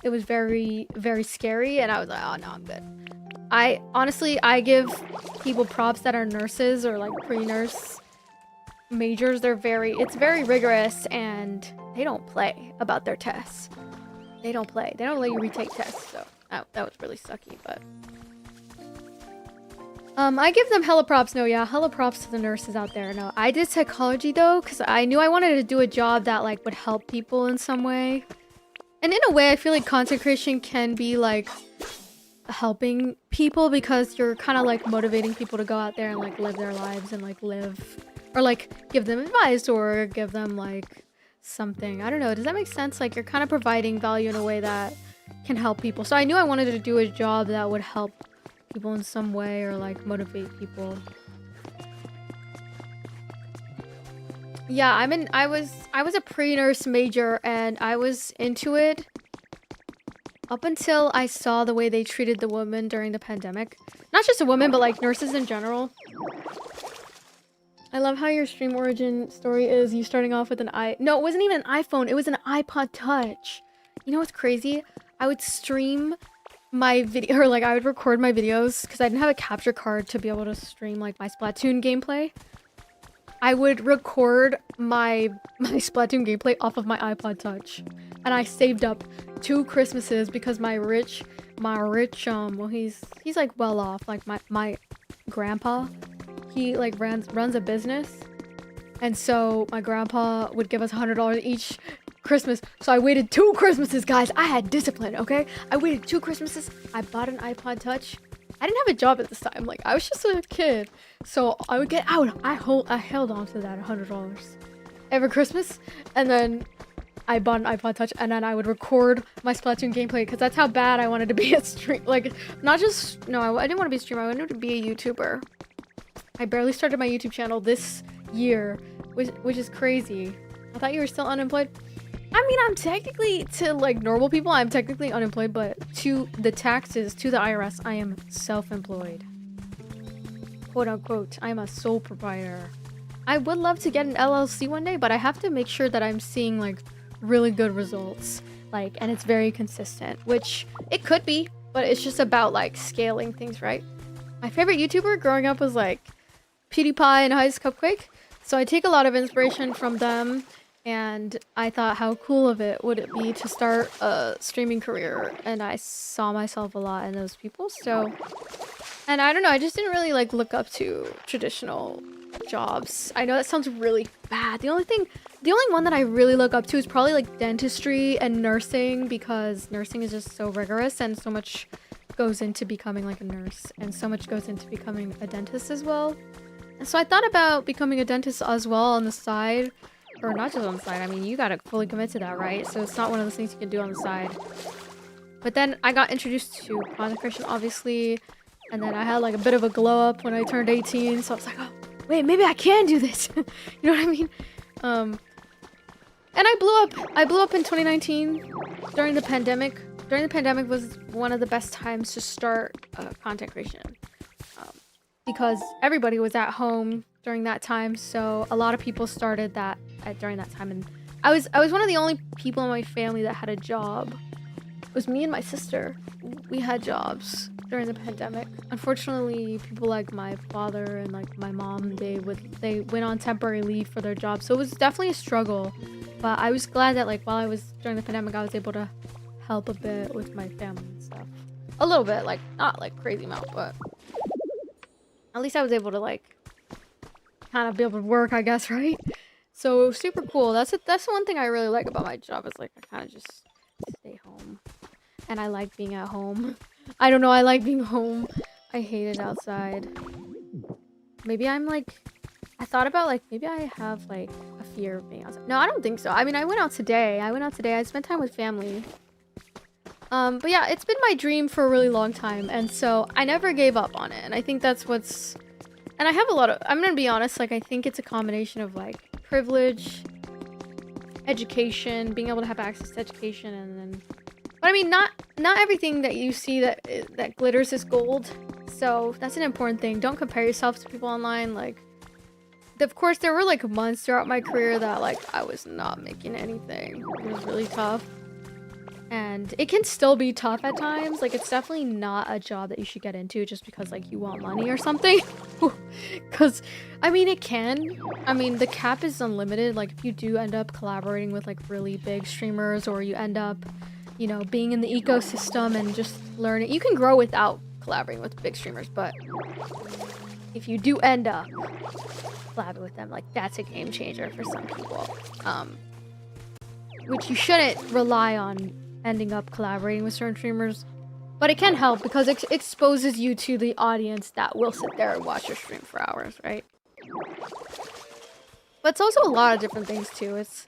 it was very, very scary, and I was like, oh no, I'm good. I honestly, I give people props that are nurses or like pre-nurse majors. It's very rigorous, and they don't play about their tests. They don't play. They don't let you retake tests, so that was really sucky, but I give them hella props. No, yeah, hella props to the nurses out there. No, I did psychology though, because I knew I wanted to do a job that like would help people in some way. And in a way, I feel like content creation can be like helping people, because you're kind of like motivating people to go out there and like live their lives and like live, or like give them advice or give them like something. I don't know. Does that make sense? Like you're kind of providing value in a way that can help people. So I knew I wanted to do a job that would help people in some way or like motivate people. Yeah, I was a pre-nurse major, and I was into it up until I saw the way they treated the women during the pandemic. Not just a woman, but like nurses in general. I love how your stream origin story is you starting off with no, it wasn't even an iPhone, it was an iPod Touch. You know what's crazy? I would stream my video, or like I would record my videos because I didn't have a capture card to be able to stream like my Splatoon gameplay. I would record my Splatoon gameplay off of my iPod Touch, and I saved up 2 Christmases because my rich well, he's like well off, like my grandpa, he like runs a business, and so my grandpa would give us $100 each Christmas. So I waited 2 Christmases, guys. I had discipline, okay? I waited 2 Christmases. I bought an iPod Touch. I didn't have a job at this time. Like, I was just a kid. So I would get out. I held on to that $100 every Christmas. And then I bought an iPod Touch, and then I would record my Splatoon gameplay, because that's how bad I wanted to be a stream. Like, not just, no, I didn't want to be a streamer. I wanted to be a YouTuber. I barely started my YouTube channel this year, which is crazy. I thought you were still unemployed. I mean, I'm technically, to like normal people, I'm technically unemployed, but to the taxes, to the IRS, I am self-employed. Quote unquote, I'm a sole proprietor. I would love to get an LLC one day, but I have to make sure that I'm seeing like really good results, like, and it's very consistent, which it could be, but it's just about like scaling things, right? My favorite YouTuber growing up was like PewDiePie and Ice Cupcake, so I take a lot of inspiration from them. And I thought, how cool of it would it be to start a streaming career? And I saw myself a lot in those people. So, and I don't know, I just didn't really like look up to traditional jobs. I know that sounds really bad. The only one that I really look up to is probably like dentistry and nursing, because nursing is just so rigorous, and so much goes into becoming like a nurse, and so much goes into becoming a dentist as well. And so I thought about becoming a dentist as well on the side. Or not just on the side, I mean, you gotta fully commit to that, right? So it's not one of those things you can do on the side. But then I got introduced to content creation, obviously, and then I had like a bit of a glow up when I turned 18, so I was like, oh, wait, maybe I can do this. You know what I mean? And I blew up in 2019 during the pandemic. During the pandemic was one of the best times to start content creation. Because everybody was at home during that time, so a lot of people started that during that time, and I was one of the only people in my family that had a job. It was me and my sister. We had jobs during the pandemic. Unfortunately, people like my father and like my mom, they went on temporary leave for their jobs, so it was definitely a struggle. But I was glad that like while I was during the pandemic, I was able to help a bit with my family and stuff. A little bit, like not like crazy amount, but at least I was able to like kind of be able to work, I guess, right? So super cool. That's the one thing I really like about my job, is like I kind of just stay home, and I like being at home. I don't know, I like being home. I hate it outside. Maybe I'm like, I thought about like maybe I have like a fear of being outside. No, I don't think so. I mean, I went out today. I spent time with family. But yeah, it's been my dream for a really long time, and so I never gave up on it. And I think that's what's, and I have a lot of, I'm gonna be honest, like I think it's a combination of like privilege, education, being able to have access to education, and then, but I mean, not everything that you see that glitters is gold. So that's an important thing. Don't compare yourself to people online. Like, of course, there were like months throughout my career that like I was not making anything. It was really tough. And it can still be tough at times. Like, it's definitely not a job that you should get into just because, like, you want money or something. Because, I mean, it can. I mean, the cap is unlimited. Like, if you do end up collaborating with, like, really big streamers, or you end up, you know, being in the ecosystem and just learning, you can grow without collaborating with big streamers. But if you do end up collaborating with them, like, that's a game changer for some people. Which you shouldn't rely on ending up collaborating with certain streamers, but it can help because it exposes you to the audience that will sit there and watch your stream for hours, right? But it's also a lot of different things too. It's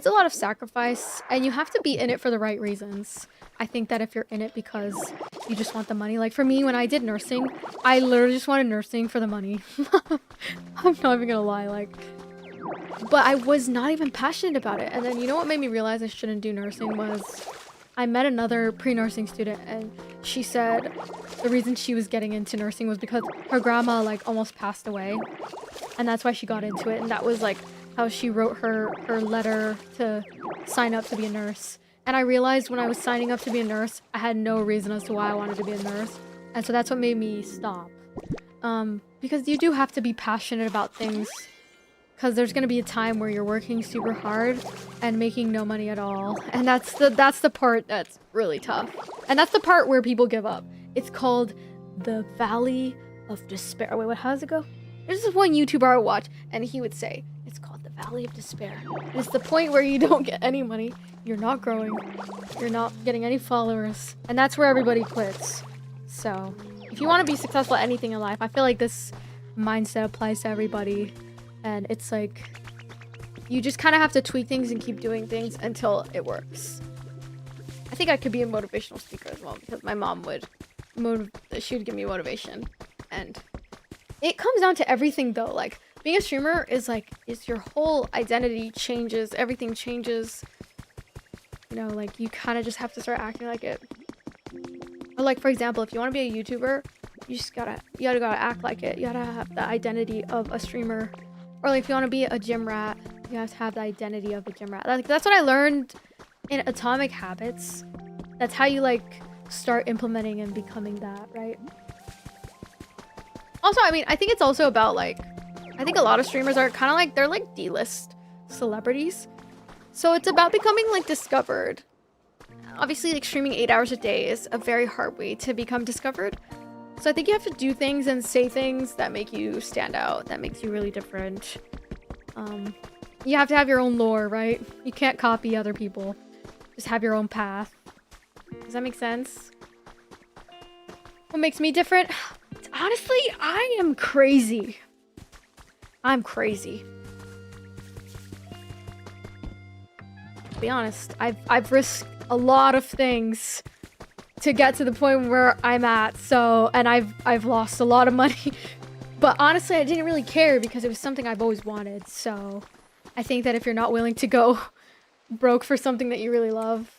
a lot of sacrifice, and you have to be in it for the right reasons. I think that if you're in it because you just want the money, like for me when I did nursing, I literally just wanted nursing for the money. I'm not even gonna lie, like, but I was not even passionate about it. And then you know what made me realize I shouldn't do nursing was I met another pre-nursing student, and she said the reason she was getting into nursing was because her grandma like almost passed away, and that's why she got into it. And that was like how she wrote her letter to sign up to be a nurse. And I realized when I was signing up to be a nurse, I had no reason as to why I wanted to be a nurse. And so that's what made me stop. Because you do have to be passionate about things. Because there's going to be a time where you're working super hard and making no money at all. And that's the part that's really tough. And that's the part where people give up. It's called the Valley of Despair. Wait, how does it go? There's this one YouTuber I watch, and he would say, it's called the Valley of Despair. And it's the point where you don't get any money, you're not growing, you're not getting any followers. And that's where everybody quits. So, if you want to be successful at anything in life, I feel like this mindset applies to everybody. And it's like, you just kind of have to tweak things and keep doing things until it works. I think I could be a motivational speaker as well, because my mom she would give me motivation. And it comes down to everything though. Like, being a streamer is like, it's your whole identity changes, everything changes. You know, like, you kind of just have to start acting like it. Or like, for example, if you want to be a YouTuber, you gotta act like it. You gotta have the identity of a streamer. Or like, if you want to be a gym rat, you have to have the identity of a gym rat. Like, that's what I learned in Atomic Habits. That's how you like start implementing and becoming that, right? Also, I mean, I think it's also about like, I think a lot of streamers are kind of like, they're like D-list celebrities. So it's about becoming like discovered. Obviously, like, streaming 8 hours a day is a very hard way to become discovered. So I think you have to do things and say things that make you stand out, that makes you really different. You have to have your own lore, right? You can't copy other people. Just have your own path. Does that make sense? What makes me different? Honestly, I am crazy. I'm crazy. To be honest, I've risked a lot of things to get to the point where I'm at, so, and I've lost a lot of money, but honestly I didn't really care because it was something I've always wanted. So I think that if you're not willing to go broke for something that you really love,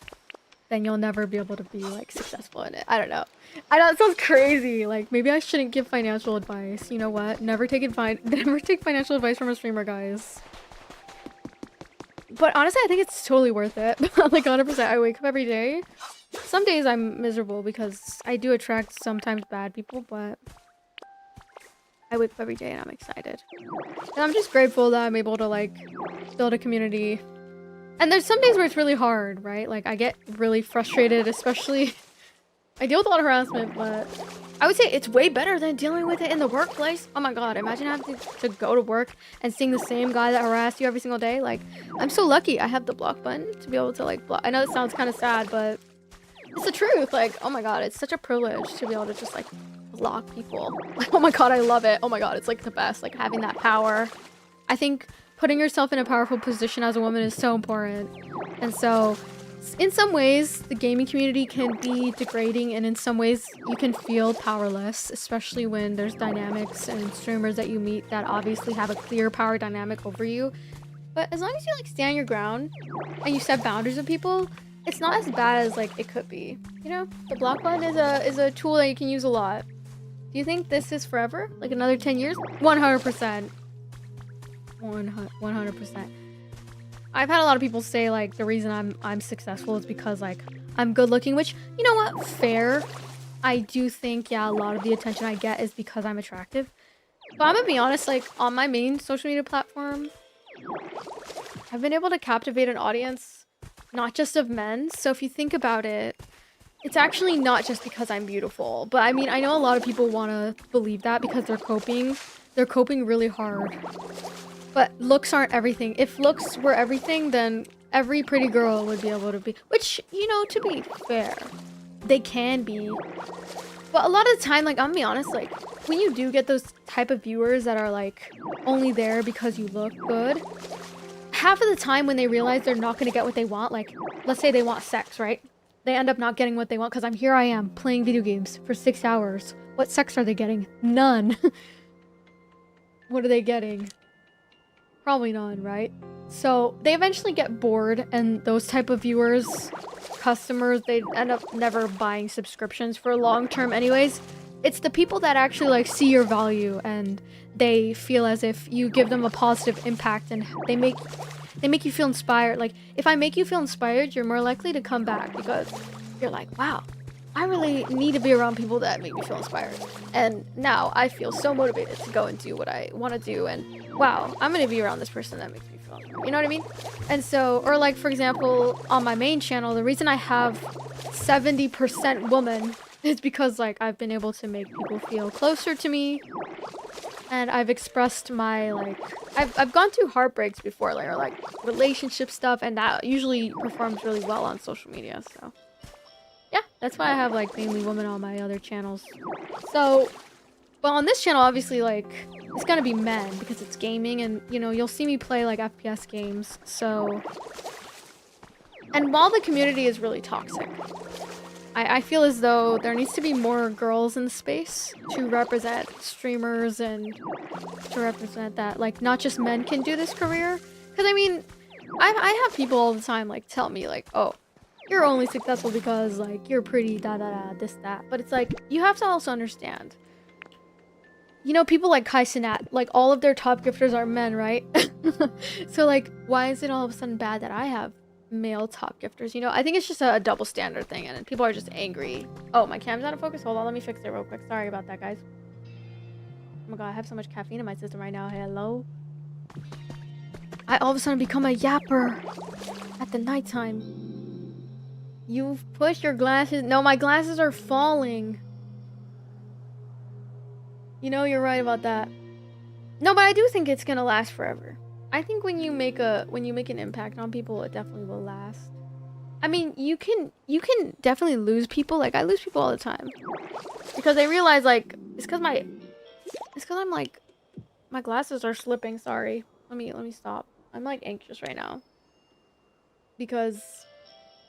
then you'll never be able to be like successful in it. I don't know, it sounds crazy. Like, maybe I shouldn't give financial advice. You know what, never take financial advice from a streamer, guys. But honestly, I think it's totally worth it. Like, 100%. I wake up every day. Some days I'm miserable because I do attract sometimes bad people, but I wake up every day and I'm excited. And I'm just grateful that I'm able to like build a community. And there's some days where it's really hard, right? Like, I get really frustrated, especially I deal with a lot of harassment, but I would say it's way better than dealing with it in the workplace. Oh my god, imagine having to go to work and seeing the same guy that harassed you every single day. Like, I'm so lucky I have the block button to be able to like block. I know it sounds kind of sad, but it's the truth. Like, oh my god, it's such a privilege to be able to just like block people. Like, oh my god, I love it. Oh my god, it's like the best, like having that power. I think putting yourself in a powerful position as a woman is so important. And so in some ways the gaming community can be degrading, and in some ways you can feel powerless, especially when there's dynamics and streamers that you meet that obviously have a clear power dynamic over you. But as long as you like stand your ground and you set boundaries with people, it's not as bad as like it could be. You know, the block button is a tool that you can use a lot. Do you think this is forever? Like another 10 years? 100%. 100%. I've had a lot of people say like the reason I'm successful is because like I'm good looking, which, you know what, fair. I do think, yeah, a lot of the attention I get is because I'm attractive. But I'm gonna be honest, like, on my main social media platform, I've been able to captivate an audience, not just of men. So if you think about it, it's actually not just because I'm beautiful. But I mean, I know a lot of people want to believe that because they're coping. They're coping really hard. But looks aren't everything. If looks were everything, then every pretty girl would be able to be, which, you know, to be fair, they can be. But a lot of the time, like, I'm gonna be honest, like, when you do get those type of viewers that are, like, only there because you look good, half of the time when they realize they're not gonna get what they want, like, let's say they want sex, right? They end up not getting what they want because here I am playing video games for 6 hours. What sex are they getting? None. What are they getting? Probably none, right? So they eventually get bored, and those type of viewers, customers, they end up never buying subscriptions for long term anyways. It's the people that actually like see your value and they feel as if you give them a positive impact and they make you feel inspired. Like, if I make you feel inspired, you're more likely to come back because you're like, wow, I really need to be around people that make me feel inspired. And now I feel so motivated to go and do what I want to do. And wow, I'm going to be around this person that makes me feel inspired. You know what I mean? And so, or like, for example, on my main channel, the reason I have 70% woman is because, like, I've been able to make people feel closer to me. And I've expressed my, like, I've gone through heartbreaks before, like, or like relationship stuff, and that usually performs really well on social media. So yeah, that's why I have like mainly women on my other channels. So, but on this channel, obviously, like, it's gonna be men because it's gaming, and you know, you'll see me play like FPS games. So, and while the community is really toxic, I feel as though there needs to be more girls in the space to represent streamers and to represent that, like, not just men can do this career. Because, I mean, I have people all the time, like, tell me, like, oh, you're only successful because, like, you're pretty, da-da-da, this, that. But it's like, you have to also understand. You know, people like Kai Cenat, like, all of their top gifters are men, right? So, like, why is it all of a sudden bad that I have male top gifters? You know, I think it's just a double standard thing, and people are just angry. Oh, my cam's out of focus. Hold on, let me fix it real quick. Sorry about that, guys. Oh my god, I have so much caffeine in my system right now. Hello. I all of a sudden become a yapper at the nighttime. You've pushed your glasses. No, my glasses are falling. You know, you're right about that. No, but I do think it's gonna last forever. I think when you make an impact on people, it definitely will last. I mean, you can definitely lose people. Like, I lose people all the time because I realize, like, it's because I'm like, my glasses are slipping. Sorry. Let me stop. I'm like anxious right now because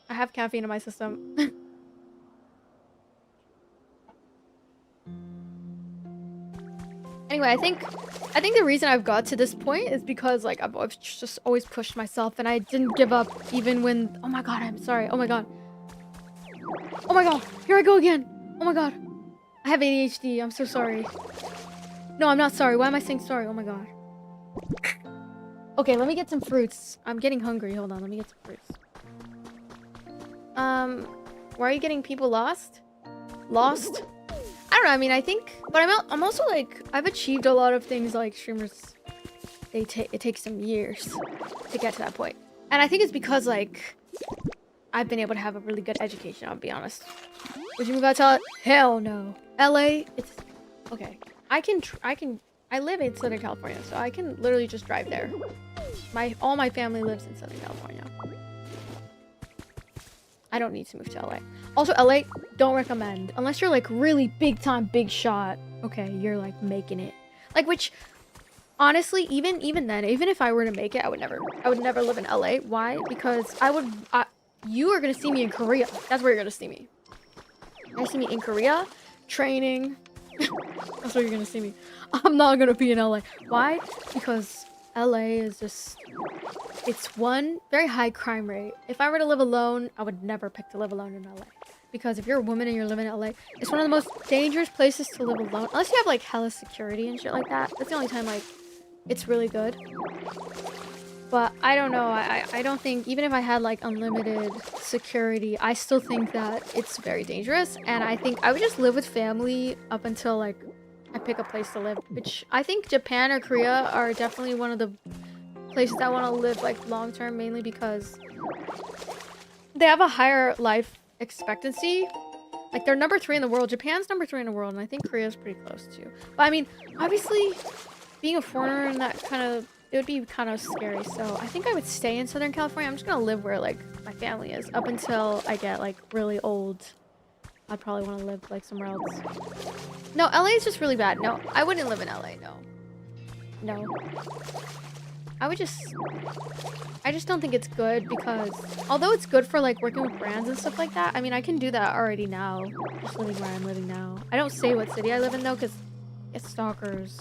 I have caffeine in my system. Anyway, I think the reason I've got to this point is because, like, I've just always pushed myself, and I didn't give up even when. Oh my god, I'm sorry. Oh my god. Oh my god. Here I go again. Oh my god. I have ADHD. I'm so sorry. No, I'm not sorry. Why am I saying sorry? Oh my god. Okay, let me get some fruits. I'm getting hungry. Hold on. Let me get some fruits. Why are you getting people lost? Lost? I don't know. I mean, I think, but I'm also, like, I've achieved a lot of things. Like, streamers, it takes some years to get to that point, and I think it's because, like, I've been able to have a really good education. I'll be honest. Would you move out to LA? Hell no. LA, it's okay. I live in Southern California, so I can literally just drive there. All my family lives in Southern California. I don't need to move to LA. Also, LA, don't recommend. Unless you're, like, really big time, big shot. Okay, you're, like, making it. Like, which, honestly, even then, even if I were to make it, I would never live in LA. Why? Because you are gonna see me in Korea. That's where you're gonna see me. You're gonna see me in Korea, training. That's where you're gonna see me. I'm not gonna be in LA. Why? Because LA is just, it's one very high crime rate. If I were to live alone, I would never pick to live alone in LA. Because if you're a woman and you're living in LA, it's one of the most dangerous places to live alone. Unless you have, like, hella security and shit like that. That's the only time, like, it's really good. But I don't know. I don't think, even if I had like unlimited security, I still think that it's very dangerous. And I think I would just live with family up until like I pick a place to live, which I think Japan or Korea are definitely one of the places I want to live like long term, mainly because they have a higher life expectancy. Like they're number 3 in the world. Japan's number 3 in the world, and I think Korea's pretty close too. But I mean, obviously, being a foreigner in that kind of, it would be kind of scary. So I think I would stay in Southern California. I'm just gonna live where like my family is up until I get like really old. I'd probably want to live like somewhere else. No, LA is just really bad. No, I wouldn't live in LA. No. I just don't think it's good because although it's good for like working with brands and stuff like that, I mean, I can do that already now, just living where I'm living now. I don't say what city I live in though, because it's stalkers.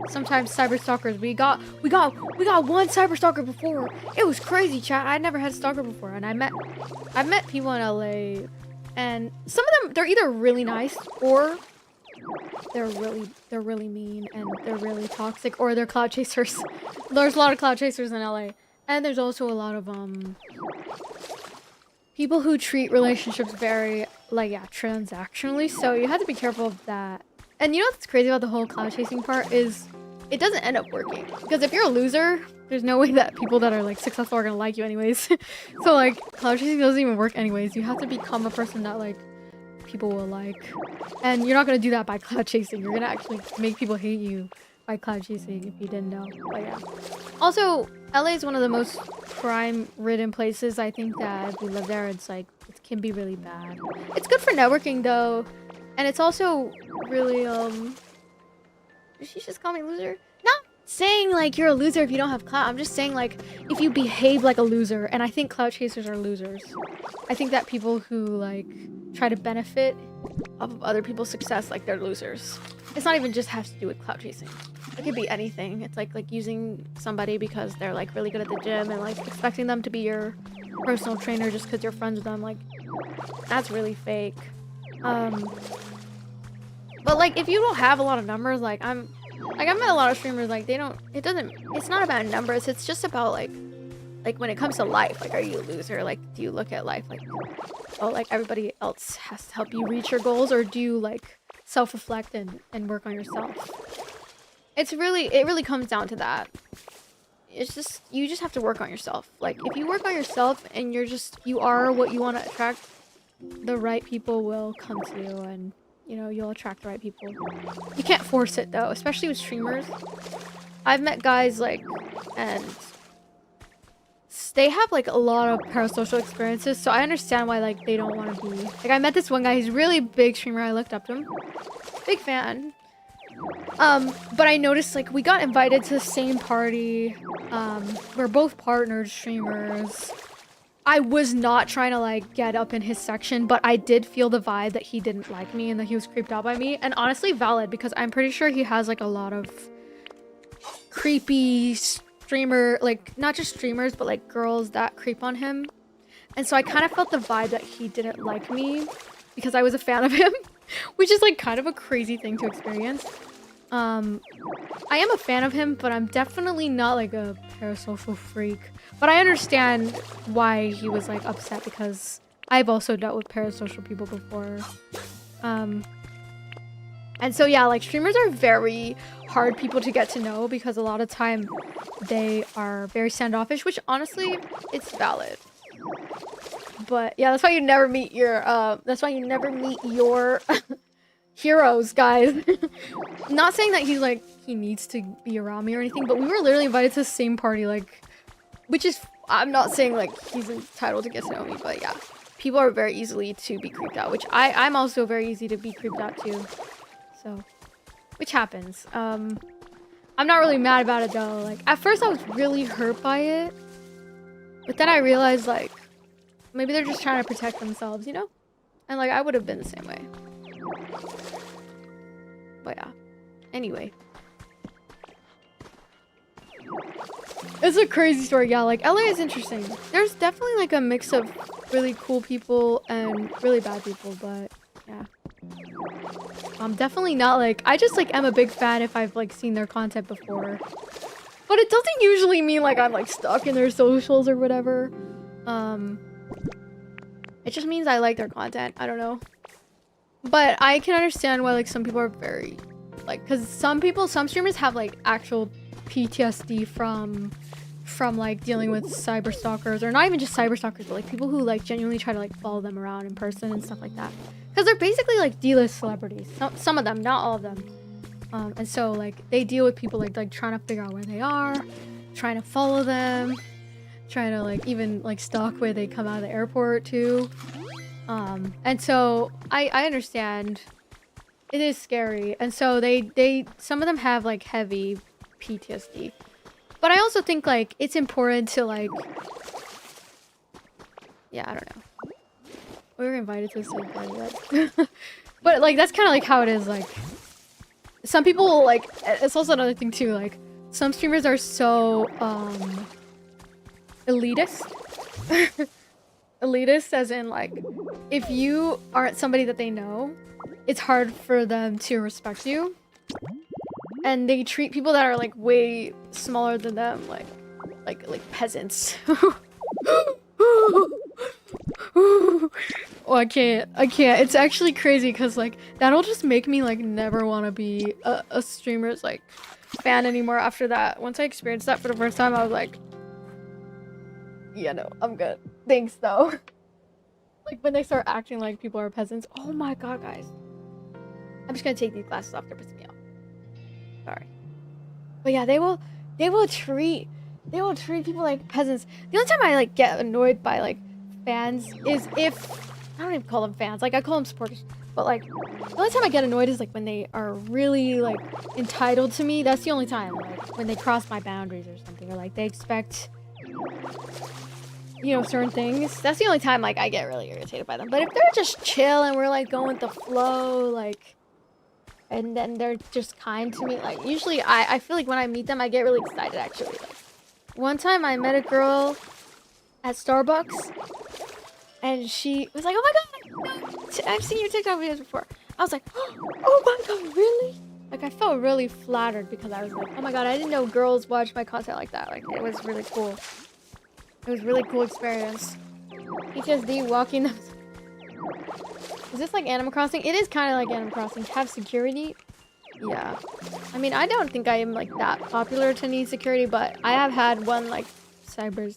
Sometimes cyber stalkers. We got one cyber stalker before. It was crazy, chat. I never had a stalker before, and I've met people in LA, and some of them, they're either really nice or they're really mean and they're really toxic, or they're cloud chasers. There's a lot of cloud chasers in LA, and there's also a lot of people who treat relationships very like transactionally, so you have to be careful of that. And you know what's crazy about the whole cloud chasing part is it doesn't end up working, because if you're a loser, there's no way that people that are like successful are gonna like you anyways. So like cloud chasing doesn't even work anyways. You have to become a person that like people will like, and you're not gonna do that by cloud chasing. You're gonna actually make people hate you by cloud chasing, if you didn't know. But yeah, also LA is one of the most crime ridden places. I think that if we live there, it's like it can be really bad. It's good for networking though, and it's also really did she just call me loser? Not saying like you're a loser if you don't have clout. I'm just saying like if you behave like a loser, and I think clout chasers are losers. I think that people who like try to benefit off of other people's success, like they're losers. It's not even just has to do with clout chasing. It could be anything. It's like using somebody because they're like really good at the gym and like expecting them to be your personal trainer just because you're friends with them. Like that's really fake. But like if you don't have a lot of numbers, like I've met a lot of streamers, like it's not about numbers, it's just about like when it comes to life, like are you a loser? Like do you look at life like, oh, like everybody else has to help you reach your goals, or do you like self-reflect and work on yourself? It really comes down to that. It's just, you just have to work on yourself. Like if you work on yourself and you are what you want to attract, the right people will come to you, and you know, you'll attract the right people. You can't force it though, especially with streamers. I've met guys like, and they have like a lot of parasocial experiences, so I understand why like they don't want to be. Like I met this one guy, he's really big streamer, I looked up to him. Big fan. But I noticed like we got invited to the same party. We're both partnered streamers. I was not trying to like get up in his section, but I did feel the vibe that he didn't like me and that he was creeped out by me. And honestly, valid, because I'm pretty sure he has like a lot of creepy streamer, like not just streamers, but like girls that creep on him. And so I kind of felt the vibe that he didn't like me because I was a fan of him, which is like kind of a crazy thing to experience. I am a fan of him, but I'm definitely not like a parasocial freak. But I understand why he was like upset, because I've also dealt with parasocial people before. And so yeah, like streamers are very hard people to get to know, because a lot of time they are very standoffish, which honestly, it's valid. But yeah, that's why you never meet your heroes, guys. Not saying that he's like he needs to be around me or anything, but we were literally invited to the same party, like, which is, I'm not saying like he's entitled to get to know me, but yeah, people are very easily to be creeped out, which I'm also very easy to be creeped out too. So, which happens. I'm not really mad about it though. Like at first I was really hurt by it, but then I realized like maybe they're just trying to protect themselves, you know? And like I would have been the same way. But yeah. Anyway. It's a crazy story, yeah. Like LA is interesting. There's definitely like a mix of really cool people and really bad people, but yeah. I'm definitely not like, I just like am a big fan if I've like seen their content before. But it doesn't usually mean like I'm like stuck in their socials or whatever. It just means I like their content. I don't know. But I can understand why like some people are very like, because some streamers have like actual PTSD from like dealing with cyber stalkers, or not even just cyber stalkers, but like people who like genuinely try to like follow them around in person and stuff like that. Because they're basically like D-list celebrities. Some of them, not all of them. And so like they deal with people like trying to figure out where they are, trying to follow them, trying to like even like stalk where they come out of the airport too. And so I understand it is scary, and so they some of them have like heavy PTSD. But I also think like it's important to like, yeah, I don't know. We were invited to the same party, right? But like that's kind of like how it is. Like some people like, it's also another thing too. Like some streamers are so elitist. Elitist as in like, if you aren't somebody that they know, it's hard for them to respect you. And they treat people that are like way smaller than them like peasants. Oh, I can't. It's actually crazy because like that'll just make me like never want to be a streamer's like fan anymore after that. Once I experienced that for the first time, I was like, yeah, no, I'm good. Thanks though. Like when they start acting like people are peasants. Oh my god, guys. I'm just gonna take these glasses off. They're pissing me off. Sorry. But yeah, they will treat people like peasants. The only time I like get annoyed by like fans is if, I don't even call them fans, like I call them supporters, but like the only time I get annoyed is like when they are really like entitled to me. That's the only time, like when they cross my boundaries or something, or like they expect, you know, certain things. That's the only time like I get really irritated by them. But if they're just chill and we're like going with the flow, like, and then they're just kind to me, like usually I feel like when I meet them I get really excited actually. Like one time I met a girl at Starbucks and she was like, oh my god, I've seen your TikTok videos before. I was like, oh my god, really? Like I felt really flattered because I was like, oh my god, I didn't know girls watch my content like that. Like it was really cool. It was a really cool experience. PTSD walking them. Is this like Animal Crossing? It is kind of like Animal Crossing. Have security? Yeah. I mean, I don't think I am like that popular to need security, but I have had one like cyber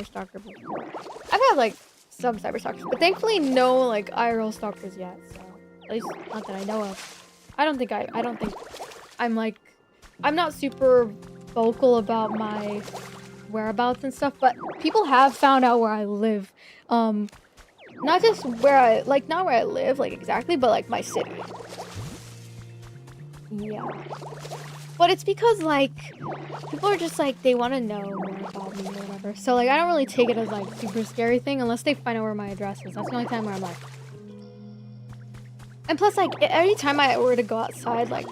stalker before. I've had like some cyber stalkers, but thankfully no like IRL stalkers yet. So at least not that I know of. I don't think I'm like, I'm not super vocal about my whereabouts and stuff, but people have found out where I live. Not just where I, like, not where I live, like, exactly, but, like, my city. Yeah. But it's because, like, people are just, like, they want to know more about me or whatever. So, like, I don't really take it as, like, super scary thing unless they find out where my address is. That's the only time where I'm, like... And plus, like, every time I were to go outside, like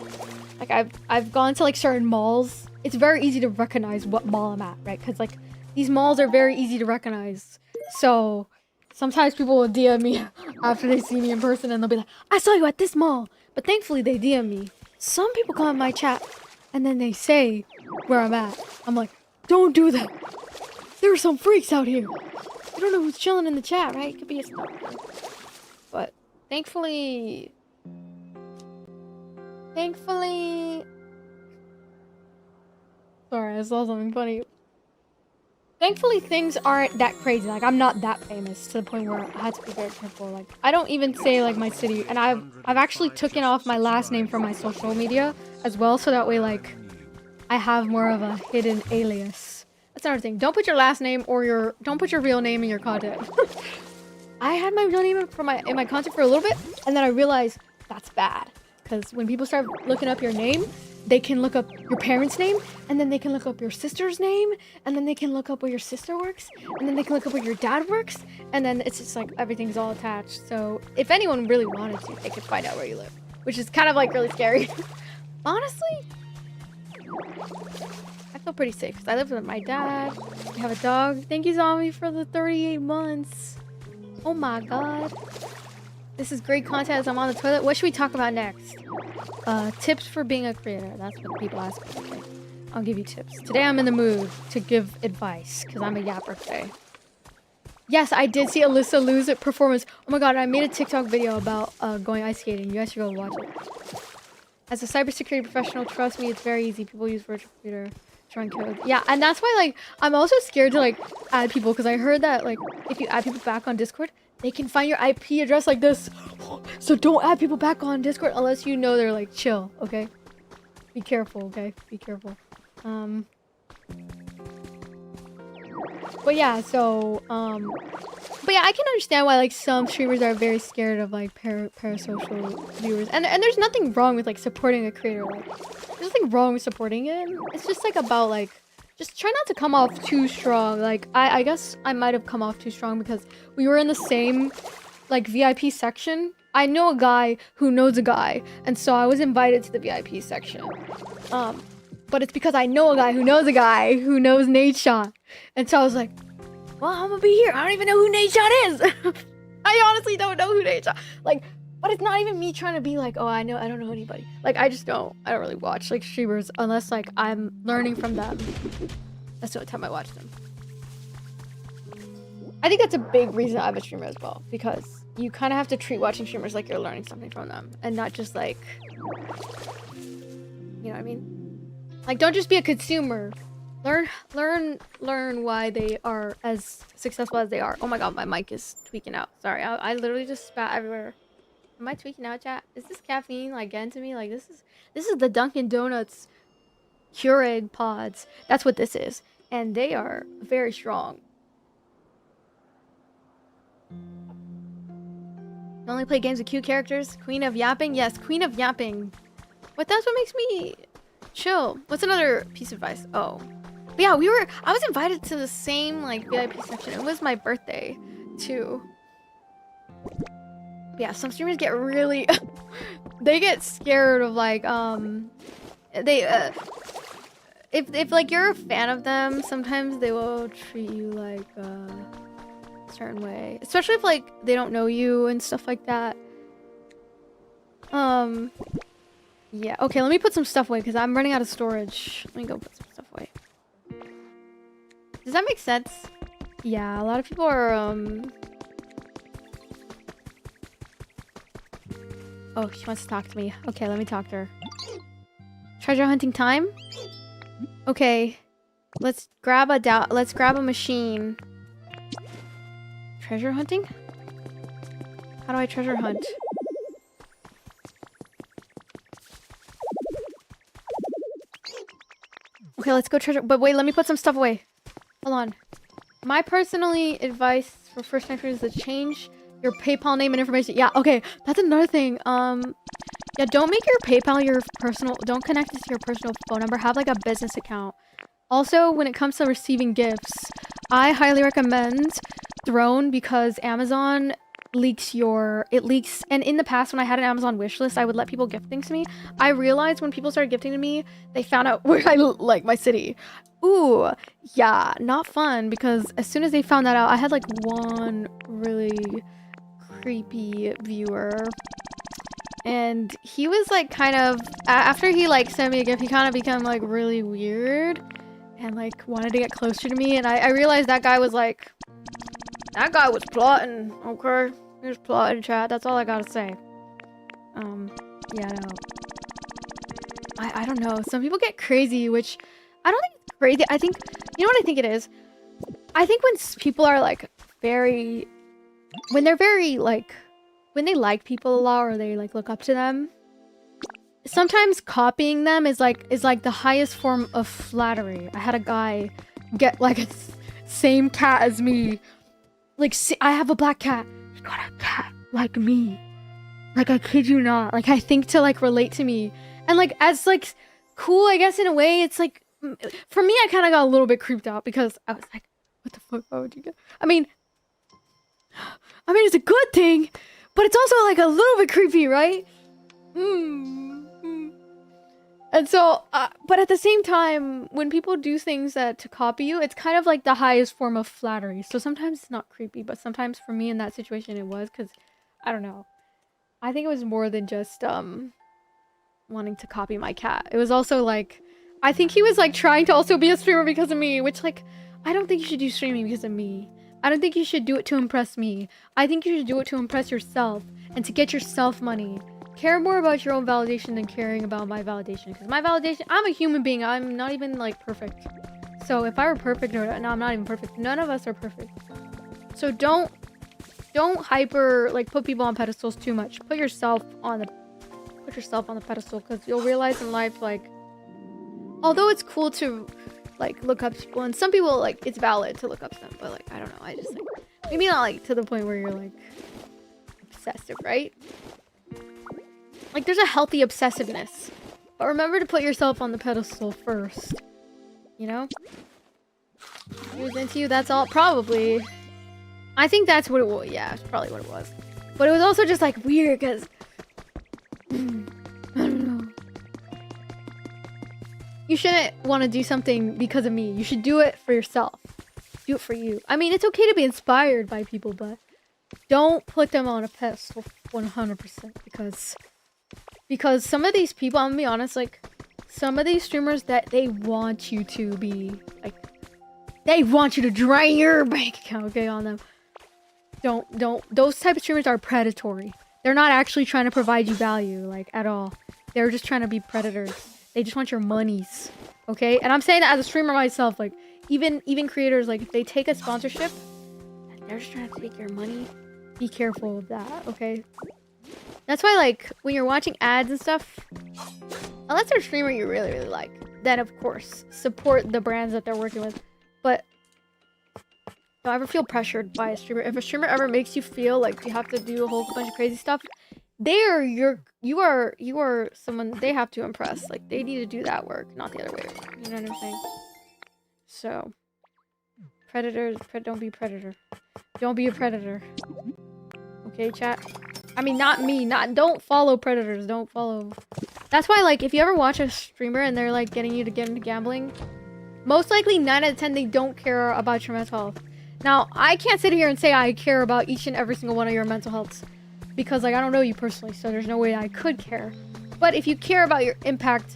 I've gone to, like, certain malls. It's very easy to recognize what mall I'm at, right? Because, like, these malls are very easy to recognize. So... sometimes people will DM me after they see me in person and they'll be like, I saw you at this mall. But thankfully they DM me. Some people come in my chat and then they say where I'm at. I'm like, don't do that. There are some freaks out here. You don't know who's chilling in the chat, right? It could be a stalker. But thankfully... Sorry, I saw something funny. Thankfully, things aren't that crazy. Like, I'm not that famous to the point where I had to be very careful. Like, I don't even say, like, my city. And I've actually taken off my last name from my social media as well. So that way, like, I have more of a hidden alias. That's another thing. Don't put your last name or don't put your real name in your content. I had my real name in my content for a little bit. And then I realized that's bad. Because when people start looking up your name, they can look up your parents' name, and then they can look up your sister's name, and then they can look up where your sister works, and then they can look up where your dad works, and then it's just like everything's all attached. So if anyone really wanted to, they could find out where you live, which is kind of like really scary. Honestly, I feel pretty safe because I live with my dad. We have a dog. Thank you, Zombie, for the 38 months. Oh my god. This is great content as I'm on the toilet. What should we talk about next? Tips for being a creator. That's what people ask me. I'll give you tips. Today I'm in the mood to give advice because I'm a yapper today. Yes, I did see Alyssa lose it performance. Oh my god, I made a TikTok video about going ice skating. You guys should go watch it. As a cybersecurity professional, trust me, it's very easy. People use virtual computer to run code. Yeah, and that's why, like, I'm also scared to, like, add people because I heard that, like, if you add people back on Discord, they can find your IP address like this. So don't add people back on Discord unless you know they're, like, chill, okay? Be careful, okay? Be careful. But yeah, so, but yeah, I can understand why, like, some streamers are very scared of, like, parasocial viewers. And there's nothing wrong with, like, supporting a creator. Like, there's nothing wrong with supporting it. It's just, like, about, like, just try not to come off too strong. Like, I guess I might have come off too strong because we were in the same, like, VIP section. I know a guy who knows a guy, and so I was invited to the VIP section. But it's because I know a guy who knows a guy who knows Nate Shot. And so I was like, well, I'm gonna be here. I don't even know who Nate Shot is. I honestly don't know who Nate Shot. Like, but it's not even me trying to be like, oh, I don't know anybody. Like, I don't really watch, like, streamers unless, like, I'm learning from them. That's the only time I watch them. I think that's a big reason I'm a streamer as well, because you kind of have to treat watching streamers like you're learning something from them and not just, like, you know what I mean? Like, don't just be a consumer. Learn why they are as successful as they are. Oh my god, my mic is tweaking out. Sorry, I literally just spat everywhere. Am I tweaking out, chat? Is this caffeine, like, getting to me? Like, this is the Dunkin' Donuts Keurig pods. That's what this is. And they are very strong. Only play games with cute characters. Queen of Yapping? Yes, Queen of Yapping. But that's what makes me chill. What's another piece of advice? Oh. But yeah, I was invited to the same, like, VIP section. It was my birthday, too. But yeah, some streamers get really... they get scared of, like, if, like, you're a fan of them, sometimes they will treat you, like, a certain way. Especially if, like, they don't know you and stuff like that. Yeah, okay, let me put some stuff away because I'm running out of storage. Let me go put some stuff away. Does that make sense? Yeah, a lot of people are, oh, she wants to talk to me. Okay, let me talk to her. Treasure hunting time? Okay. Let's grab a machine. Treasure hunting? How do I treasure hunt? Okay, let's go treasure. But wait, let me put some stuff away. Hold on. My personally advice for first time streamers is to change your PayPal name and information. Yeah, okay. That's another thing. Yeah, don't make your PayPal your personal. Don't connect it to your personal phone number. Have, like, a business account. Also, when it comes to receiving gifts, I highly recommend Throne because Amazon leaks and in the past when I had an Amazon wish list, I would let people gift things to me. I realized when people started gifting to me, they found out where I like my city. Ooh, yeah, not fun because as soon as they found that out, I had, like, one really creepy viewer and he was, like, kind of after he, like, sent me a gift, he kind of became, like, really weird and, like, wanted to get closer to me, and I realized that guy was plotting, okay? He was plotting, chat. That's all I gotta say. Yeah, no. I don't know. Some people get crazy, which I don't think it's crazy. I think, you know what I think it is? I think when people are, like, when they're very, like, when they like people a lot or they, like, look up to them, sometimes copying them is like the highest form of flattery. I had a guy get, like, a same cat as me. Like, I have a black cat. He got a cat like me. Like, I kid you not. Like, I think to, like, relate to me. And, like, as, like, cool, I guess, in a way, it's, like, for me, I kind of got a little bit creeped out because I was like, what the fuck, why would you get... I mean, it's a good thing, but it's also, like, a little bit creepy, right? And so, but at the same time, when people do things to copy you, it's kind of like the highest form of flattery. So sometimes it's not creepy, but sometimes for me in that situation it was, because, I don't know. I think it was more than just, wanting to copy my cat. It was also like, I think he was like trying to also be a streamer because of me, which like, I don't think you should do streaming because of me. I don't think you should do it to impress me. I think you should do it to impress yourself and to get yourself money. Care more about your own validation than caring about my validation. Because my validation, I'm a human being. I'm not even like perfect. So if I were perfect, or no, I'm not even perfect. None of us are perfect. So don't hyper like put people on pedestals too much. Put yourself on the pedestal, because you'll realize in life, like, although it's cool to like look up to people, and some people like it's valid to look up to them, but like I don't know, I just like maybe not like to the point where you're like obsessive, right? Like there's a healthy obsessiveness, but remember to put yourself on the pedestal first, you know? He was into you, that's all. Probably, I think that's what it was. Yeah, it's probably what it was, but it was also just like weird because I don't know. You shouldn't want to do something because of me. You should do it for yourself. Do it for you. I mean, it's okay to be inspired by people, but don't put them on a pedestal 100%, because some of these people, I'm gonna be honest, like some of these streamers that they want you to be like, they want you to drain your bank account, okay, on them. Don't. Those type of streamers are predatory. They're not actually trying to provide you value, like, at all. They're just trying to be predators. They just want your monies, okay? And I'm saying that as a streamer myself, like, even creators, like, if they take a sponsorship, and they're just trying to take your money, be careful of that, okay? That's why, like, when you're watching ads and stuff, unless they're a streamer you really, really like, then, of course, support the brands that they're working with. But don't ever feel pressured by a streamer. If a streamer ever makes you feel like you have to do a whole bunch of crazy stuff, you are someone they have to impress. Like, they need to do that work, not the other way around. You know what I'm saying? So, predators, don't be a predator. Don't be a predator. Okay, chat? I mean, not me. Don't follow predators. Don't follow. That's why, like, if you ever watch a streamer and they're, like, getting you to get into gambling, most likely 9 out of 10, they don't care about your mental health. Now, I can't sit here and say I care about each and every single one of your mental healths, because, like, I don't know you personally, so there's no way I could care. But if you care about your impact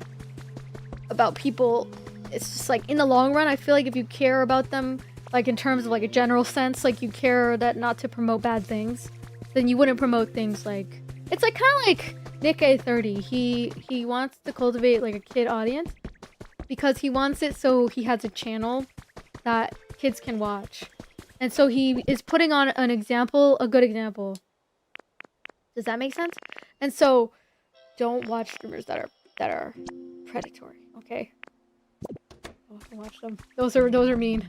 about people, it's just, like, in the long run, I feel like if you care about them, like, in terms of, like, a general sense, like, you care that not to promote bad things, then you wouldn't promote things like... It's, like, kind of like Nick A30. He wants to cultivate, like, a kid audience, because he wants it so he has a channel that kids can watch. And so he is putting on an example, a good example. Does that make sense? And so, don't watch streamers that are predatory, okay? Don't watch them. Those are mean.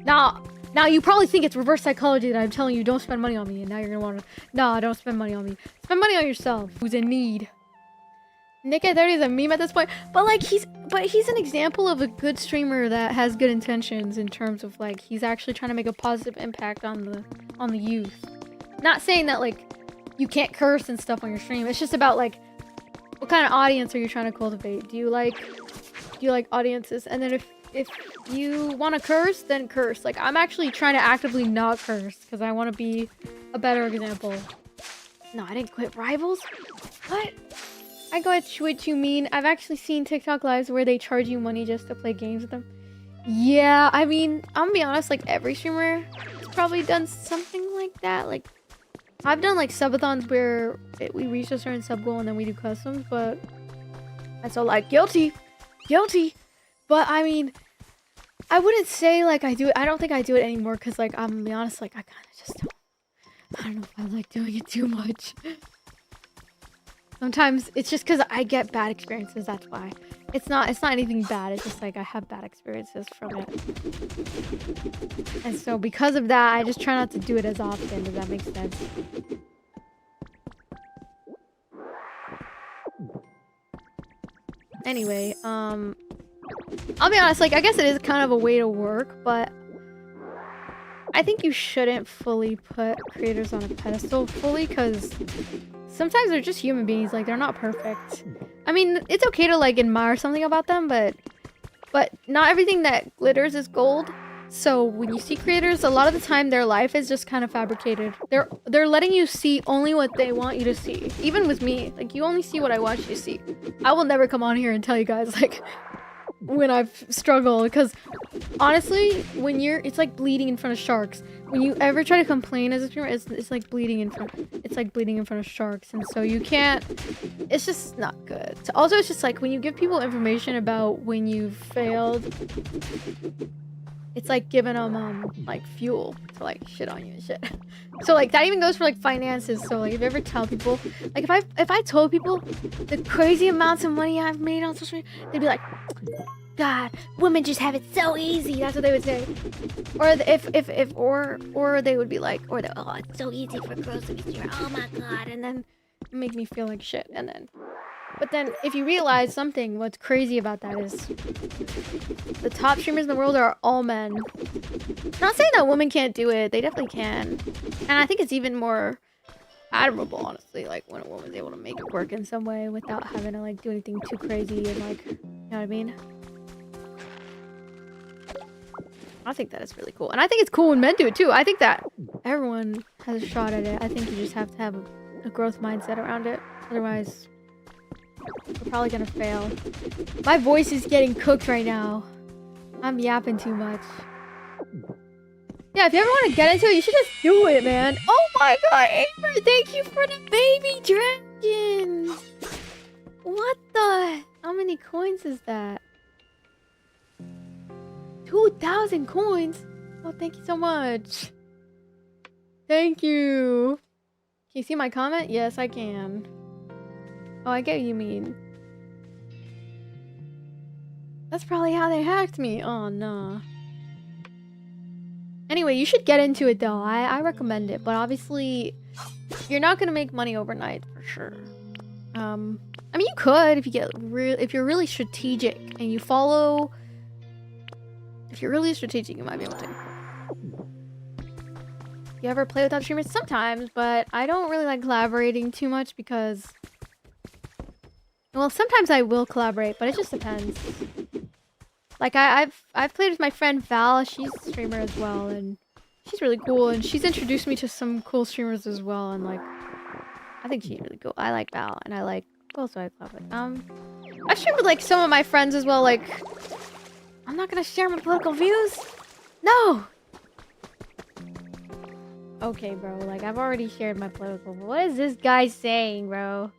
Now you probably think it's reverse psychology that I'm telling you don't spend money on me, and now you're gonna want to. No, don't spend money on me. Spend money on yourself, who's in need. Nick at 30 is a meme at this point, but like he's an example of a good streamer that has good intentions in terms of like he's actually trying to make a positive impact on the youth. Not saying that like you can't curse and stuff on your stream. It's just about like what kind of audience are you trying to cultivate? Do you like audiences? And then if you want to curse, then curse. Like I'm actually trying to actively not curse because I want to be a better example. No, I didn't quit Rivals. What? I got what you mean. I've actually seen TikTok lives where they charge you money just to play games with them. Yeah, I mean, I'm gonna be honest, like every streamer has probably done something like that. Like I've done like subathons where we reach a certain sub goal and then we do customs, but and so like guilty. But I mean, I wouldn't say like I do it. I don't think I do it anymore because like I'm gonna be honest, like I kind of just I don't know if I like doing it too much. Sometimes it's just because I get bad experiences, that's why. It's not anything bad, it's just like I have bad experiences from it. And so because of that, I just try not to do it as often, does that make sense? Anyway, I'll be honest, like I guess it is kind of a way to work, but I think you shouldn't fully put creators on a pedestal fully, because sometimes they're just human beings, like they're not perfect. I mean, it's okay to like admire something about them, but not everything that glitters is gold. So when you see creators, a lot of the time their life is just kind of fabricated. They're letting you see only what they want you to see. Even with me, like you only see what I want you to see. I will never come on here and tell you guys like when I've struggled, because honestly, when it's like bleeding in front of sharks. When you ever try to complain as a streamer, it's like bleeding in front of sharks, and so you can't. It's just not good. So also, it's just like when you give people information about when you've failed, it's like giving them like fuel to like shit on you and shit. So like that even goes for like finances. So like if you ever tell people, like if I told people the crazy amounts of money I've made on social media, they'd be like, God, women just have it so easy. That's what they would say. Or they would be like, oh, it's so easy for girls to be streamer. Oh my God. And then it make me feel like shit. But then if you realize something, what's crazy about that is the top streamers in the world are all men. I'm not saying that women can't do it. They definitely can. And I think it's even more admirable, honestly, like when a woman's able to make it work in some way without having to like do anything too crazy and like, you know what I mean? I think that is really cool. And I think it's cool when men do it too. I think that everyone has a shot at it. I think you just have to have a growth mindset around it. Otherwise, you're probably gonna fail. My voice is getting cooked right now. I'm yapping too much. Yeah, if you ever want to get into it, you should just do it, man. Oh my God, Amber, thank you for the baby dragon. What the? How many coins is that? 2,000 coins? Oh, thank you so much. Thank you. Can you see my comment? Yes, I can. Oh, I get what you mean. That's probably how they hacked me. Oh, no. Anyway, you should get into it, though. I recommend it. But obviously, you're not going to make money overnight, for sure. I mean, you could if you get if you're really strategic and you follow... If you're really strategic, you might be able to. You ever play with other streamers? Sometimes, but I don't really like collaborating too much because... Well, sometimes I will collaborate, but it just depends. Like, I've played with my friend Val. She's a streamer as well, and she's really cool. And she's introduced me to some cool streamers as well, and like... I think she's really cool. I like Val, and I like... Who else do I collab with? I've streamed with like some of my friends as well, like... I'm not gonna share my political views? No! Okay, bro. Like, I've already shared my political... What is this guy saying, bro?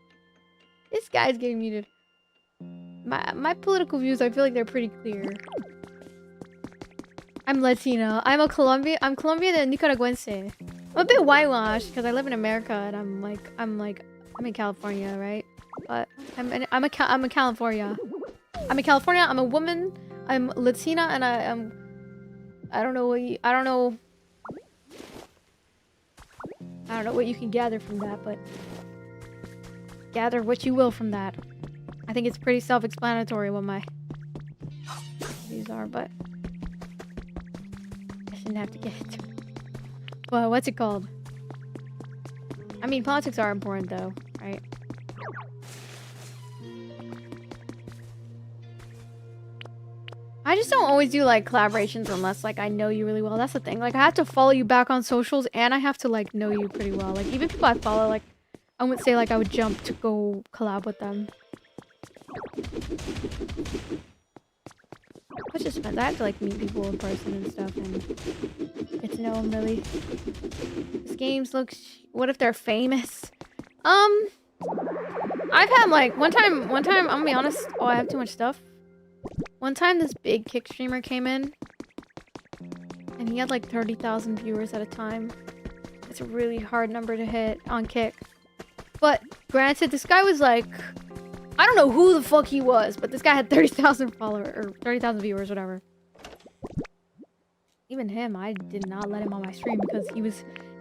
This guy's getting muted. My political views, I feel like they're pretty clear. I'm Latina. I'm Colombian and Nicaraguense. I'm a bit whitewashed because I live in America and I'm in California, right? But I'm a California. I'm in California. I'm a woman. I'm Latina, and I don't know what you can gather from that, but gather what you will from that. I think it's pretty self-explanatory what my views are, but I shouldn't have to get into it. Well, what's it called? I mean, politics are important, though, right? I just don't always do like collaborations unless like I know you really well. That's the thing. Like I have to follow you back on socials and I have to like know you pretty well. Like even people I follow, like I wouldn't say like I would jump to go collab with them. Which just depends. I have to like meet people in person and stuff and get to know them really. This game looks... What if they're famous? I've had like one time I'm gonna be honest. Oh, I have too much stuff. One time this big Kick streamer came in and he had like 30,000 viewers at a time. It's a really hard number to hit on Kick. But granted, this guy was like, I don't know who the fuck he was, but this guy had 30,000 followers or 30,000 viewers, whatever. Even him, I did not let him on my stream because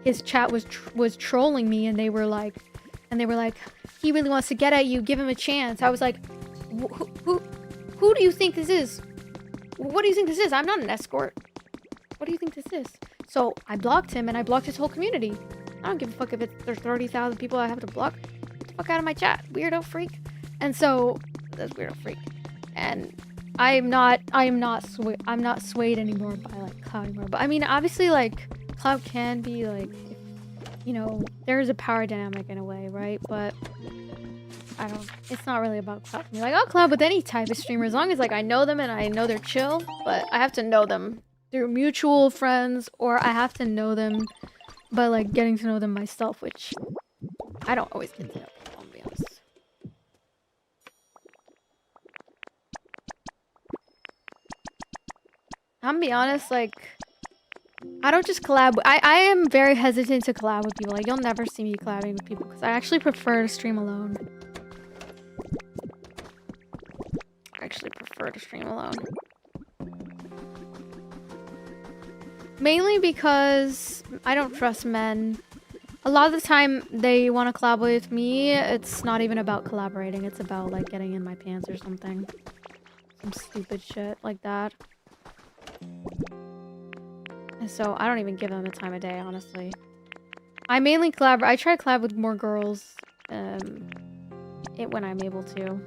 his chat was trolling me and they were like, he really wants to get at you, give him a chance. I was like, who do you think this is? What do you think this is? I'm not an escort. What do you think this is? So I blocked him and I blocked his whole community. I don't give a fuck if there's 30,000 people I have to block. Get the fuck out of my chat, weirdo freak. And so that's weirdo freak. And I'm not swayed anymore by like cloud anymore. But I mean, obviously, like cloud can be like, you know, there is a power dynamic in a way, right? But I don't. It's not really about collab for me. Like I'll collab with any type of streamer as long as like I know them and I know they're chill. But I have to know them through mutual friends, or I have to know them by like getting to know them myself, which I don't always get to know people. I'll be honest. I'm gonna be honest, like I don't just collab. I am very hesitant to collab with people. Like you'll never see me collabing with people because I actually prefer to stream alone. Mainly because I don't trust men. A lot of the time they want to collab with me, it's not even about collaborating. It's about like getting in my pants or something. Some stupid shit like that. And so I don't even give them the time of day, honestly. I mainly collaborate. I try to collab with more girls when I'm able to.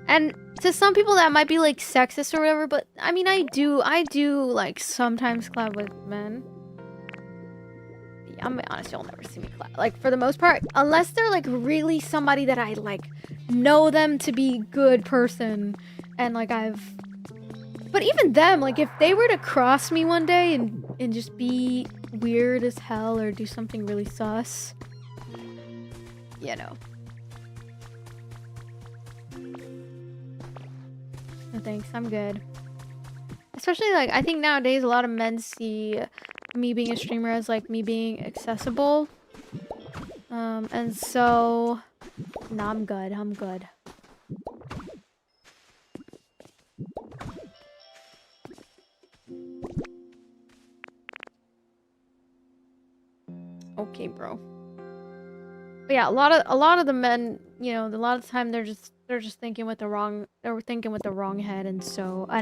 And to some people that might be like sexist or whatever, but I mean I do like sometimes collab with men. Yeah, I'm honest, you'll never see me collab. Like for the most part, unless they're like really somebody that I like know them to be good person and like but even them, like if they were to cross me one day and just be weird as hell or do something really sus, you know. No thanks, I'm good. Especially like I think nowadays a lot of men see me being a streamer as like me being accessible. And so nah, I'm good. Okay, bro. But yeah, a lot of the men, you know, a lot of the time they're just thinking with the wrong head, and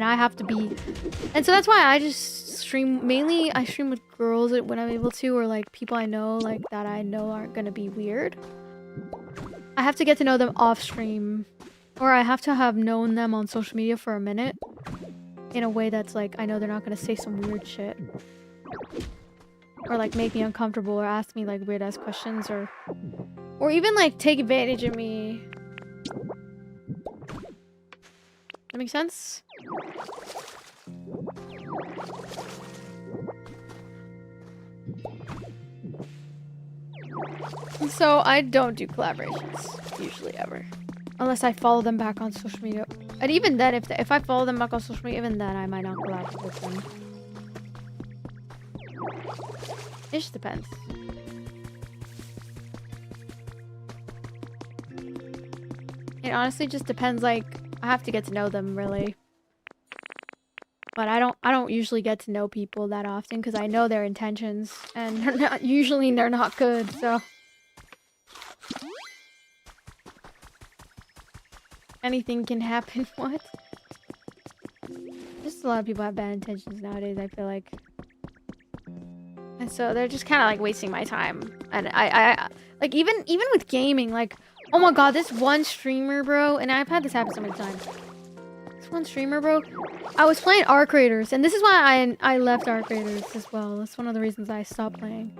I have to be, and so that's why I just stream. Mainly I stream with girls when I'm able to, or like people I know, like that I know aren't gonna be weird. I have to get to know them off stream, or I have to have known them on social media for a minute in a way that's like I know they're not gonna say some weird shit or like make me uncomfortable or ask me like weird ass questions or even like take advantage of me. That makes sense? So I don't do collaborations usually ever, unless I follow them back on social media. And even then, if I follow them back on social media, even then I might not collab with them. It just depends. It honestly just depends. Like I have to get to know them really, but I don't usually get to know people that often because I know their intentions, and they're not good. So anything can happen. What? Just a lot of people have bad intentions nowadays, I feel like. And so they're just kind of like wasting my time. And I like even with gaming, like, oh my god, this one streamer, bro, and I've had this happen so many times. This one streamer, bro, I was playing Arc Raiders, and this is why I left Arc Raiders as well. That's one of the reasons I stopped playing.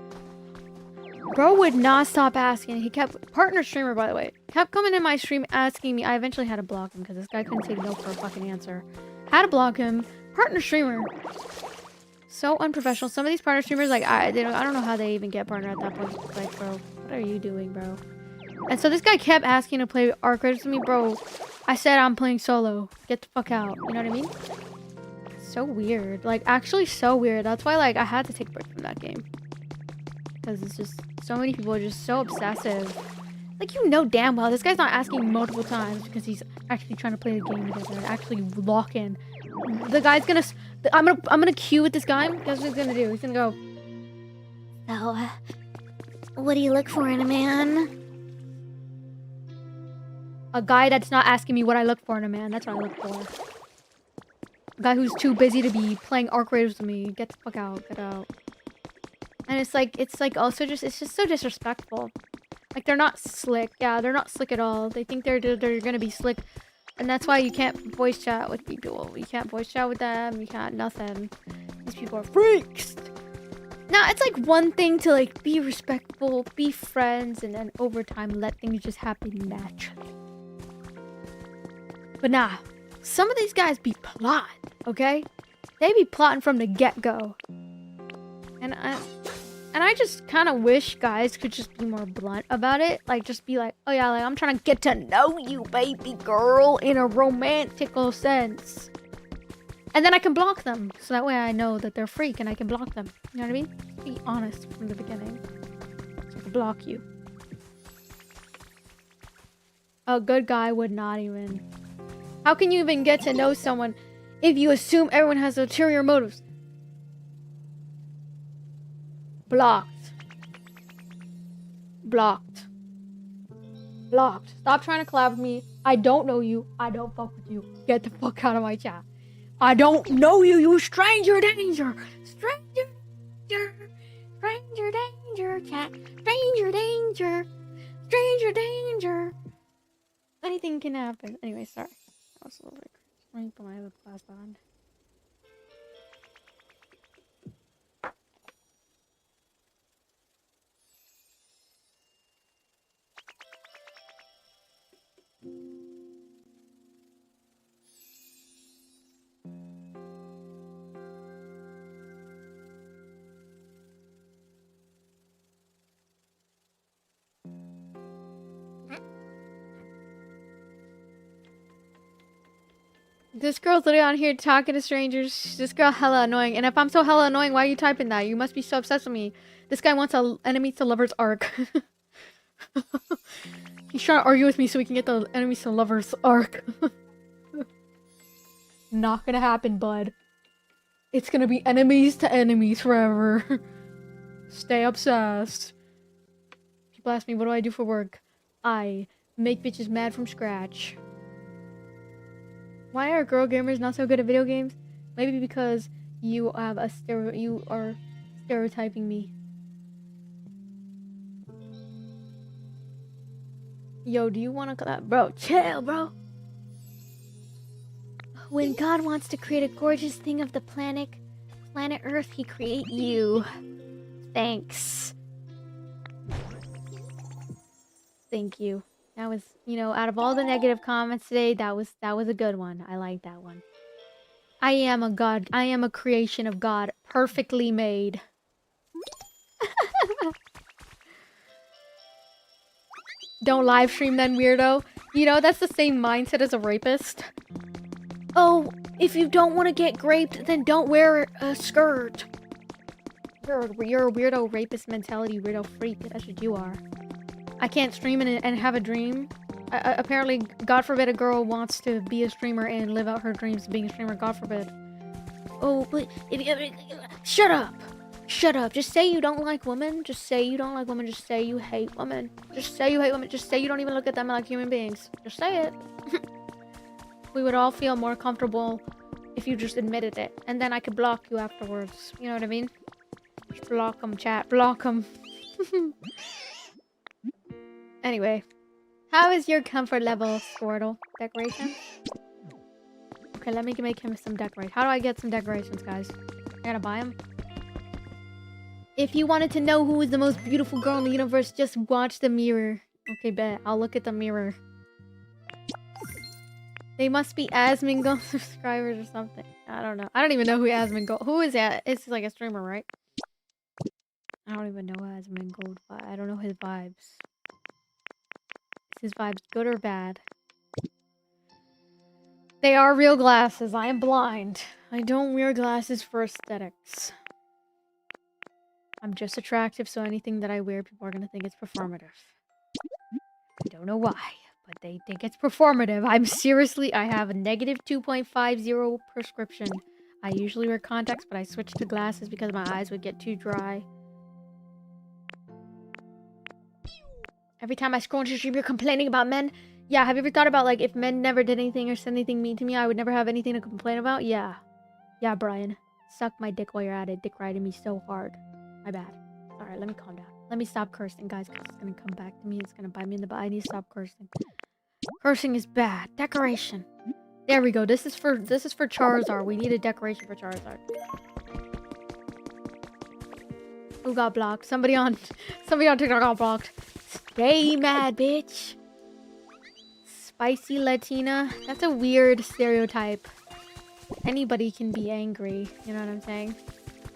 Bro would not stop asking. He kept, partner streamer by the way, kept coming in my stream asking me. I eventually had to block him because this guy couldn't take no for a fucking answer. Had to block him. Partner streamer. So unprofessional. Some of these partner streamers, like, I don't know how they even get partner at that point. It's like, bro, what are you doing, bro? And so this guy kept asking to play Arc Raiders with me, bro. I said I'm playing solo. Get the fuck out. You know what I mean? So weird. Like, actually so weird. That's why, like, I had to take a break from that game. Because it's just, so many people are just so obsessive. Like, you know damn well, this guy's not asking multiple times because he's actually trying to play the game together and actually lock in. The guy's gonna, I'm gonna queue with this guy. Guess what he's gonna do? He's gonna go, so, what do you look for in a man? A guy that's not asking me what I look for in a man. That's what I look for. A guy who's too busy to be playing Arc Raiders with me. Get the fuck out. Get out. And it's like also just, it's just so disrespectful. Like, they're not slick. Yeah, they're not slick at all. They think they're gonna be slick. And that's why you can't voice chat with people. You can't voice chat with them. You can't nothing. These people are freaks. Now, it's like one thing to like be respectful, be friends, and then over time let things just happen naturally. But nah, some of these guys be plotting, okay? They be plotting from the get-go. And I just kind of wish guys could just be more blunt about it. Like, just be like, oh yeah, like, I'm trying to get to know you, baby girl, in a romantical sense. And then I can block them. So that way I know that they're a freak and I can block them. You know what I mean? Just be honest from the beginning. So I can block you. A good guy would not even. How can you even get to know someone if you assume everyone has ulterior motives? Blocked. Blocked. Blocked. Stop trying to collab with me. I don't know you. I don't fuck with you. Get the fuck out of my chat. I don't know you, you stranger danger. Stranger danger. Stranger danger, chat. Stranger danger. Stranger danger. Anything can happen. Anyway, sorry. I was a little bit. Let me put my lip gloss on. This girl's literally on here talking to strangers. This girl hella annoying. And if I'm so hella annoying, why are you typing that? You must be so obsessed with me. This guy wants a enemies to lovers arc. He's trying to argue with me so we can get the enemies to lovers arc. Not gonna happen, bud. It's gonna be enemies to enemies forever. Stay obsessed. People ask me, what do I do for work? I make bitches mad from scratch. Why are girl gamers not so good at video games? Maybe because you have a you are stereotyping me. Yo, do you want to collab? Bro, chill, bro. When God wants to create a gorgeous thing of the planet Earth, he create you. Thanks. Thank you. That was, you know, out of all the negative comments today, that was a good one. I like that one. I am a god. I am a creation of God, perfectly made. Don't live stream then, weirdo. You know, that's the same mindset as a rapist. Oh, if you don't want to get raped, then don't wear a skirt. You're a weirdo rapist mentality, weirdo freak. That's what you are. I can't stream and have a dream. Apparently, God forbid a girl wants to be a streamer and live out her dreams of being a streamer. God forbid. Oh, but shut up. Shut up. Just say you don't like women. Just say you don't like women. Just say you hate women. Just say you hate women. Just say you don't even look at them like human beings. Just say it. We would all feel more comfortable if you just admitted it. And then I could block you afterwards. You know what I mean? Just block them, chat. Block them. Anyway. How is your comfort level, Squirtle? Decoration? Okay, let me make him some decorations. How do I get some decorations, guys? I gotta buy them. If you wanted to know who is the most beautiful girl in the universe, just watch the mirror. Okay, bet. I'll look at the mirror. They must be Asmongold subscribers or something. I don't know. I don't even know who Asmongold. Who is that? It's like a streamer, right? I don't even know Asmongold. I don't know his vibes. Is his vibes good or bad? They are real glasses. I am blind. I don't wear glasses for aesthetics. I'm just attractive, so anything that I wear, people are gonna think it's performative. I don't know why, but they think it's performative. I have a negative 2.50 prescription. I usually wear contacts, but I switched to glasses because my eyes would get too dry. Every time I scroll into your stream, you're complaining about men. Yeah, have you ever thought about, like, if men never did anything or said anything mean to me, I would never have anything to complain about? Yeah. Yeah, Brian. Suck my dick while you're at it. Dick riding me so hard. My bad. Alright, let me calm down. Let me stop cursing, guys, because it's gonna come back to me. It's gonna bite me in the butt. I need to stop cursing. Cursing is bad. Decoration. There we go. This is for Charizard. We need a decoration for Charizard. Who got blocked? Somebody on TikTok got blocked. Stay mad, bitch. Spicy Latina. That's a weird stereotype. Anybody can be angry. You know what I'm saying?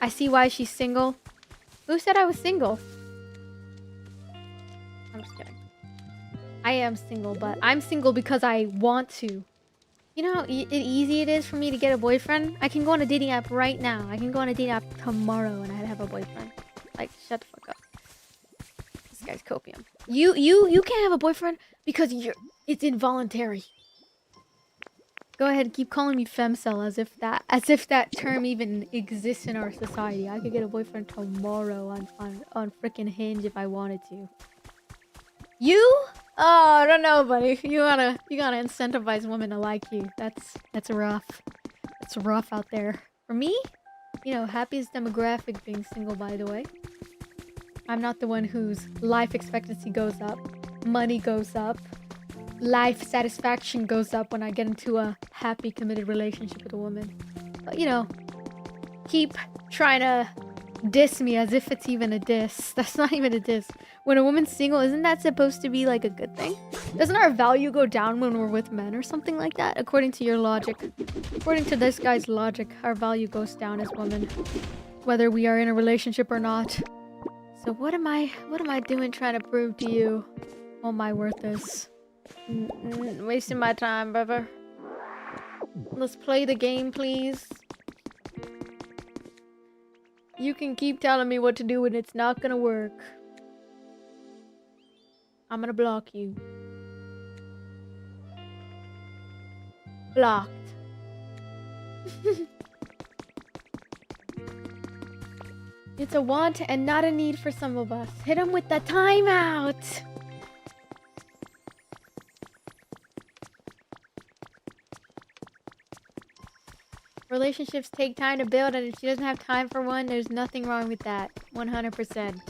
I see why she's single. Who said I was single? I'm just kidding. I am single, but I'm single because I want to. You know how easy it is for me to get a boyfriend? I can go on a dating app right now. I can go on a dating app tomorrow and I'd have a boyfriend. Like, shut the fuck up. This guy's copium. You can't have a boyfriend because it's involuntary. Go ahead, keep calling me femcel as if that term even exists in our society. I could get a boyfriend tomorrow on freaking Hinge if I wanted to. You? Oh, I don't know, buddy. You gotta incentivize women to like you. That's rough. It's rough out there. For me, you know, happiest demographic being single, by the way. I'm not the one whose life expectancy goes up, money goes up, life satisfaction goes up when I get into a happy, committed relationship with a woman. But, you know, keep trying to diss me as if it's even a diss. That's not even a diss. When a woman's single, isn't that supposed to be like a good thing? Doesn't our value go down when we're with men or something like that? According to your logic. According to this guy's logic, our value goes down as women. Whether we are in a relationship or not. So what am I doing trying to prove to you what my worth is? Wasting my time, brother. Let's play the game, please. You can keep telling me what to do and it's not gonna work. I'm gonna block you. Blocked. It's a want and not a need for some of us. Hit him with the timeout. Relationships take time to build, and if she doesn't have time for one, there's nothing wrong with that. 100%.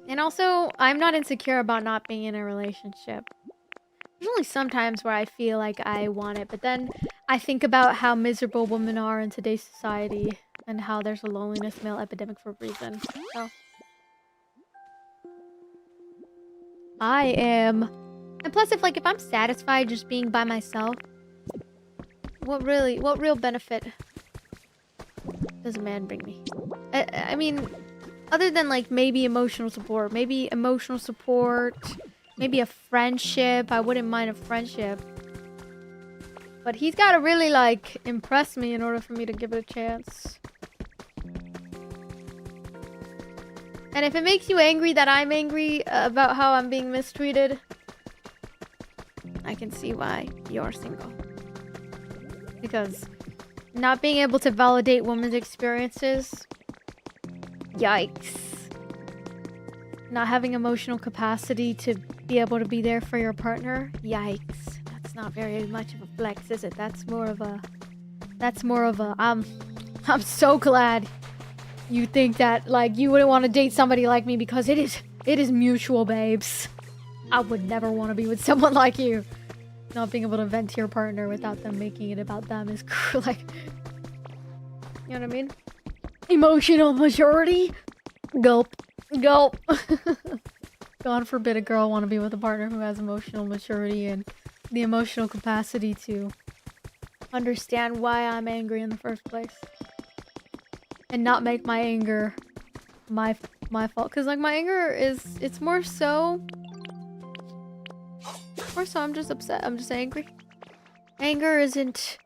And also, I'm not insecure about not being in a relationship. There's only sometimes where I feel like I want it, but then I think about how miserable women are in today's society and how there's a loneliness male epidemic for a reason. So I am. And plus, if I'm satisfied just being by myself, what real benefit does a man bring me? I mean, other than like maybe emotional support, maybe a friendship. I wouldn't mind a friendship. But he's got to really like impress me in order for me to give it a chance. And if it makes you angry that I'm angry about how I'm being mistreated, I can see why you're single. Because not being able to validate women's experiences, yikes. Not having emotional capacity to be able to be there for your partner, yikes. That's not very much of a flex, is it? That's more of a I'm so glad you think that like you wouldn't want to date somebody like me because it is mutual, babes. I would never want to be with someone like you. Not being able to vent to your partner without them making it about them is like, you know what I mean? Emotional maturity? Gulp. Gulp. God forbid a girl want to be with a partner who has emotional maturity and the emotional capacity to understand why I'm angry in the first place. And not make my anger my fault. Because like my anger it's more so I'm just upset. I'm just angry. Anger isn't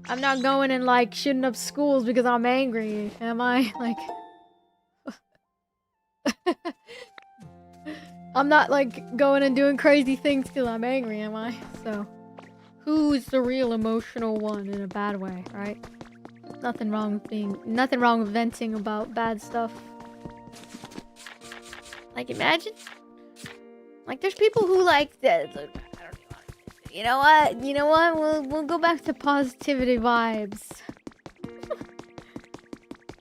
I'm not going and like shooting up schools because I'm angry, am I? Like I'm not like going and doing crazy things because I'm angry, am I? So who's the real emotional one in a bad way, right? Nothing wrong with venting about bad stuff. Like imagine like there's people who like that. You know what? We'll go back to positivity vibes.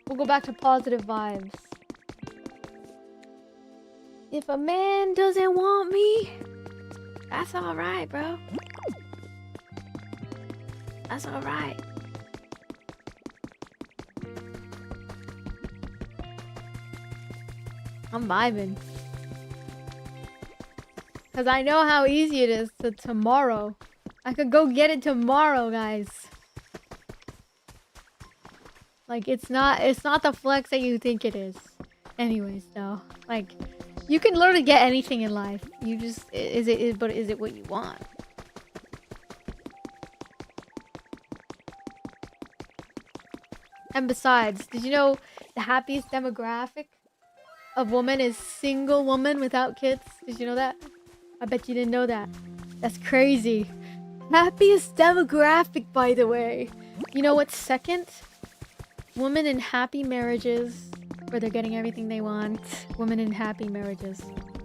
We'll go back to positive vibes. If a man doesn't want me, that's alright, bro. That's alright. I'm vibing. Because I know how easy it is to tomorrow. I could go get it tomorrow, guys. Like, it's not the flex that you think it is. Anyways, though. Like, you can literally get anything in life. You just, but is it what you want? And besides, did you know the happiest demographic of women is single woman without kids? Did you know that? I bet you didn't know that. That's crazy. Happiest demographic, by the way. You know what's second? Women in happy marriages where they're getting everything they want. Women in happy marriages.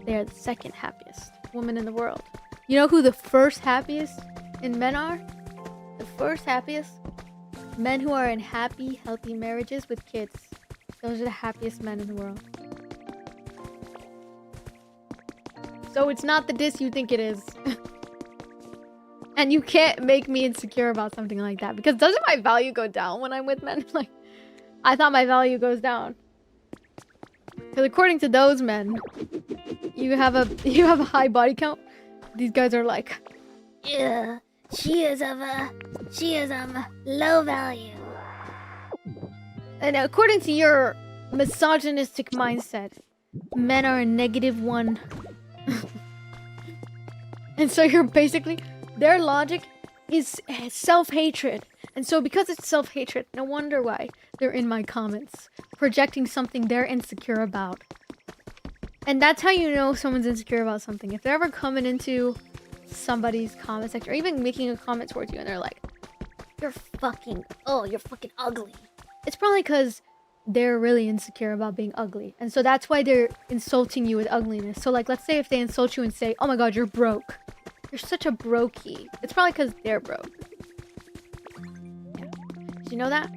They are the second happiest women in the world. You know who the first happiest in men are? The first happiest? Men who are in happy, healthy marriages with kids. Those are the happiest men in the world. So it's not the diss you think it is. And you can't make me insecure about something like that. Because doesn't my value go down when I'm with men? Like, I thought my value goes down. Because according to those men, you have a high body count. These guys are like, Yeah, she is of low value. and according to your misogynistic mindset, men are a -1. And so you're basically, their logic is self-hatred. And so because it's self-hatred, no wonder why they're in my comments, projecting something they're insecure about. And that's how you know someone's insecure about something. If they're ever coming into somebody's comment section, or even making a comment towards you and they're like, you're fucking ugly. It's probably because they're really insecure about being ugly. And so that's why they're insulting you with ugliness. So like, let's say if they insult you and say, oh my god, you're broke. You're such a brokey. It's probably because they're broke. Yeah. Did you know that?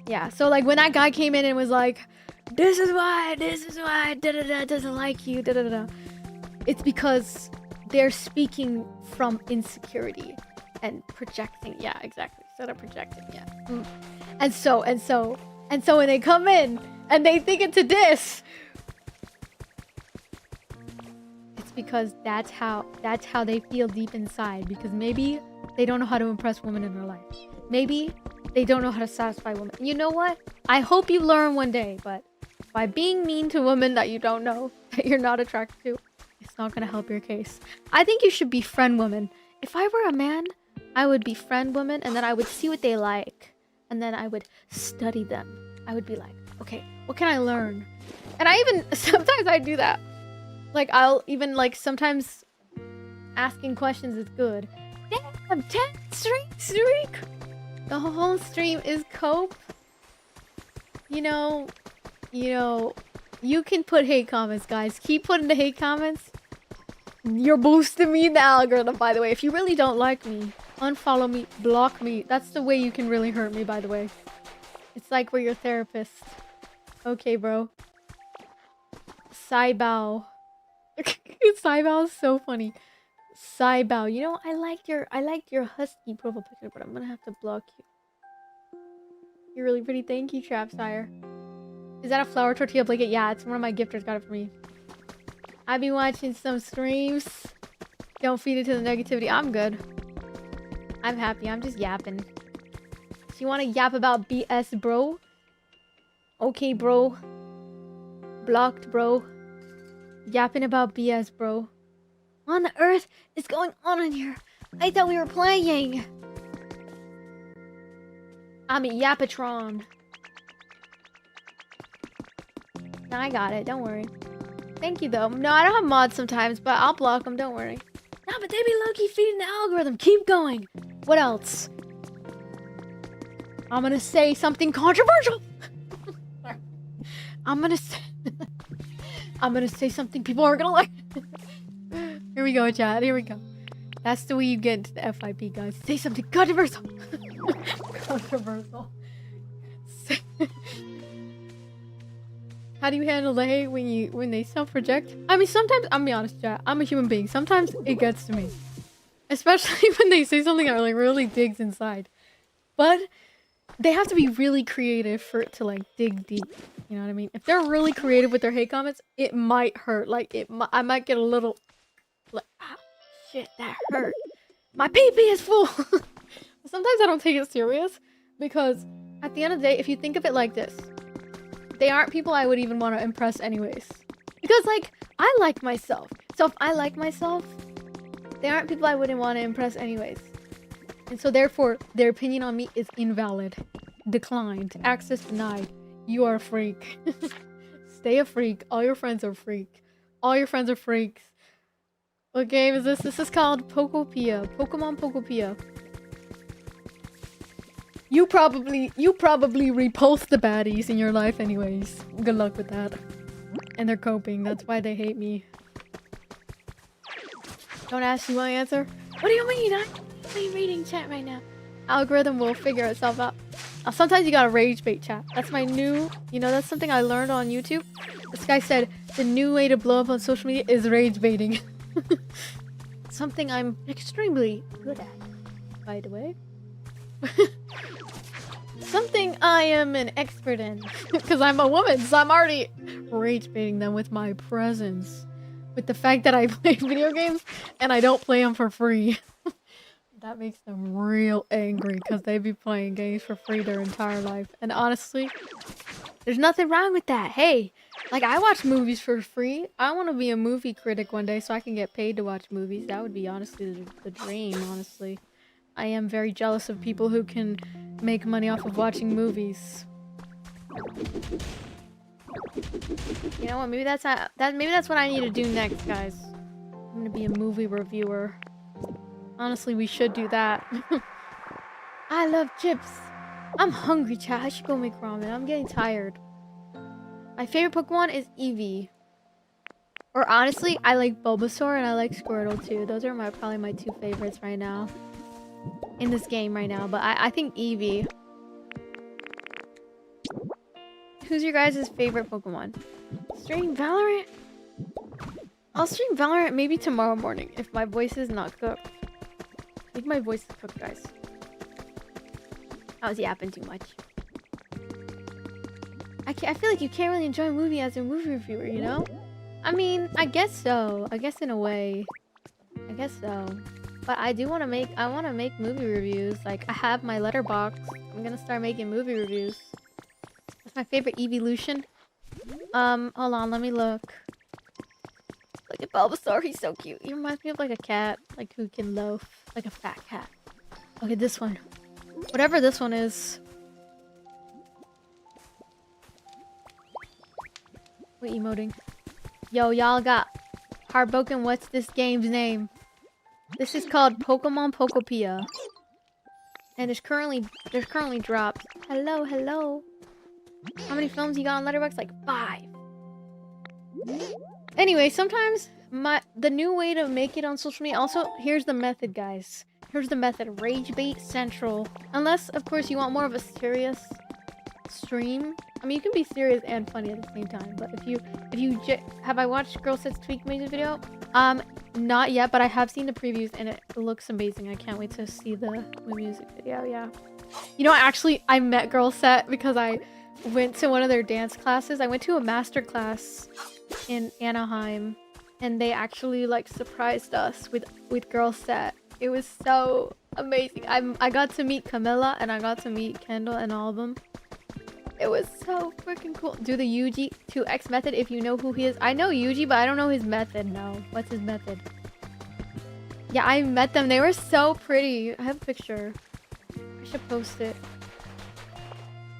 Yeah, so like when that guy came in and was like, this is why da-da-da doesn't like you, da-da-da. It's because they're speaking from insecurity and projecting. Yeah, exactly. So they're projecting, yeah. And so when they come in and they think it's a diss, it's because that's how they feel deep inside. Because maybe they don't know how to impress women in their life. Maybe they don't know how to satisfy women. You know what? I hope you learn one day, but by being mean to women that you don't know, that you're not attracted to, it's not gonna help your case. I think you should befriend women. If I were a man, I would befriend women and then I would see what they like. And then I would study them. I would be like, okay, what can I learn? And sometimes I do that. Like, I'll even, like, sometimes asking questions is good. Damn, 10 streak! The whole stream is cope. You know, you can put hate comments, guys. Keep putting the hate comments. You're boosting me in the algorithm, by the way. If you really don't like me, unfollow me, block me. That's the way you can really hurt me, by the way. It's like we're your therapist. Okay, bro. Saibao. Saibao is so funny. Saibao. You know, I liked your husky profile picture, but I'm gonna have to block you. You're really pretty. Thank you, Trap Sire. Is that a flour tortilla blanket? Yeah, it's one of my gifters got it for me. I be watching some streams. Don't feed into the negativity. I'm good. I'm happy. I'm just yapping. So you want to yap about BS, bro? Okay, bro. Blocked, bro. Yapping about BS, bro. What on the earth is going on in here? I thought we were playing. I'm a Yapatron. I got it. Don't worry. Thank you, though. No, I don't have mods sometimes, but I'll block them. Don't worry. No, but they be low-key feeding the algorithm. Keep going. What else? I'm gonna say something controversial. I'm gonna say something people are gonna like. Here we go, chat. Here we go. That's the way you get into the FIP, guys. Say something controversial. Controversial. How do you handle the hate when they self-reject? I mean, sometimes, I'll be honest, chat. I'm a human being. Sometimes it gets to me. Especially when they say something that like really digs inside. But they have to be really creative for it to like dig deep. You know what I mean? If they're really creative with their hate comments, it might hurt. Like I might get a little shit, that hurt. My pee-pee is full. Sometimes I don't take it serious because at the end of the day, if you think of it like this, they aren't people I would even want to impress anyways. Because like, I like myself. So if I like myself, they aren't people I wouldn't want to impress anyways. And so therefore, their opinion on me is invalid. Declined. Access denied. You are a freak. Stay a freak. All your friends are freak. All your friends are freaks. What game is this? This is called Pokopia. Pokemon Pokopia. You probably repulse the baddies in your life anyways. Good luck with that. And they're coping. That's why they hate me. Don't ask, you want to answer? What do you mean? I'm reading chat right now. Algorithm will figure itself out. Sometimes you gotta rage bait chat. That's my new, that's something I learned on YouTube. This guy said the new way to blow up on social media is rage baiting. Something I'm extremely good at, by the way. Something I am an expert in. Because I'm a woman, so I'm already rage baiting them with my presence. With the fact that I play video games and I don't play them for free. That makes them real angry because they be playing games for free their entire life. And honestly, there's nothing wrong with that. Hey, like I watch movies for free. I want to be a movie critic one day so I can get paid to watch movies. That would be honestly the dream, honestly. I am very jealous of people who can make money off of watching movies. You know what? Maybe that's what I need to do next, guys. I'm gonna be a movie reviewer. Honestly, we should do that. I love chips. I'm hungry, chat. I should go make ramen. I'm getting tired. My favorite Pokemon is Eevee. Or honestly, I like Bulbasaur and I like Squirtle too. Those are probably my two favorites right now. In this game right now. But I think Eevee. Who's your guys' favorite Pokemon? Stream Valorant? I'll stream Valorant maybe tomorrow morning if my voice is not cooked. I think my voice is cooked, guys. I was yapping too much. I feel like you can't really enjoy a movie as a movie reviewer, you know? I mean, I guess so. I guess in a way. I guess so. But I do want to make, movie reviews. Like, I have my letterbox. I'm gonna start making movie reviews. That's my favorite evolution. Hold on, let me look. Look at Bulbasaur, he's so cute. He reminds me of like a cat, like who can loaf. Like a fat cat. Okay, this one. Whatever this one is. Wait, emoting. Yo, y'all got heartbroken. What's this game's name? This is called Pokemon Pokopia. And there's currently dropped. Hello, hello. How many films you got on Letterboxd? Like 5. Anyway, sometimes the new way to make it on social media. Also, here's the method, guys. Here's the method. Rage bait central. Unless, of course, you want more of a serious stream. I mean, you can be serious and funny at the same time. But if you have I watched Girl Sets Tweak music video? Not yet, but I have seen the previews and it looks amazing. I can't wait to see the music video. Yeah. You know, actually, I met Girl Set because I went to one of their dance classes. I went to a master class in Anaheim, and they actually like surprised us with Girl Set. It was so amazing. I got to meet Camilla and I got to meet Kendall and all of them. It was so freaking cool. Do the Yuji 2X method if you know who he is. I know Yuji, but I don't know his method. No. What's his method? Yeah, I met them. They were so pretty. I have a picture. I should post it.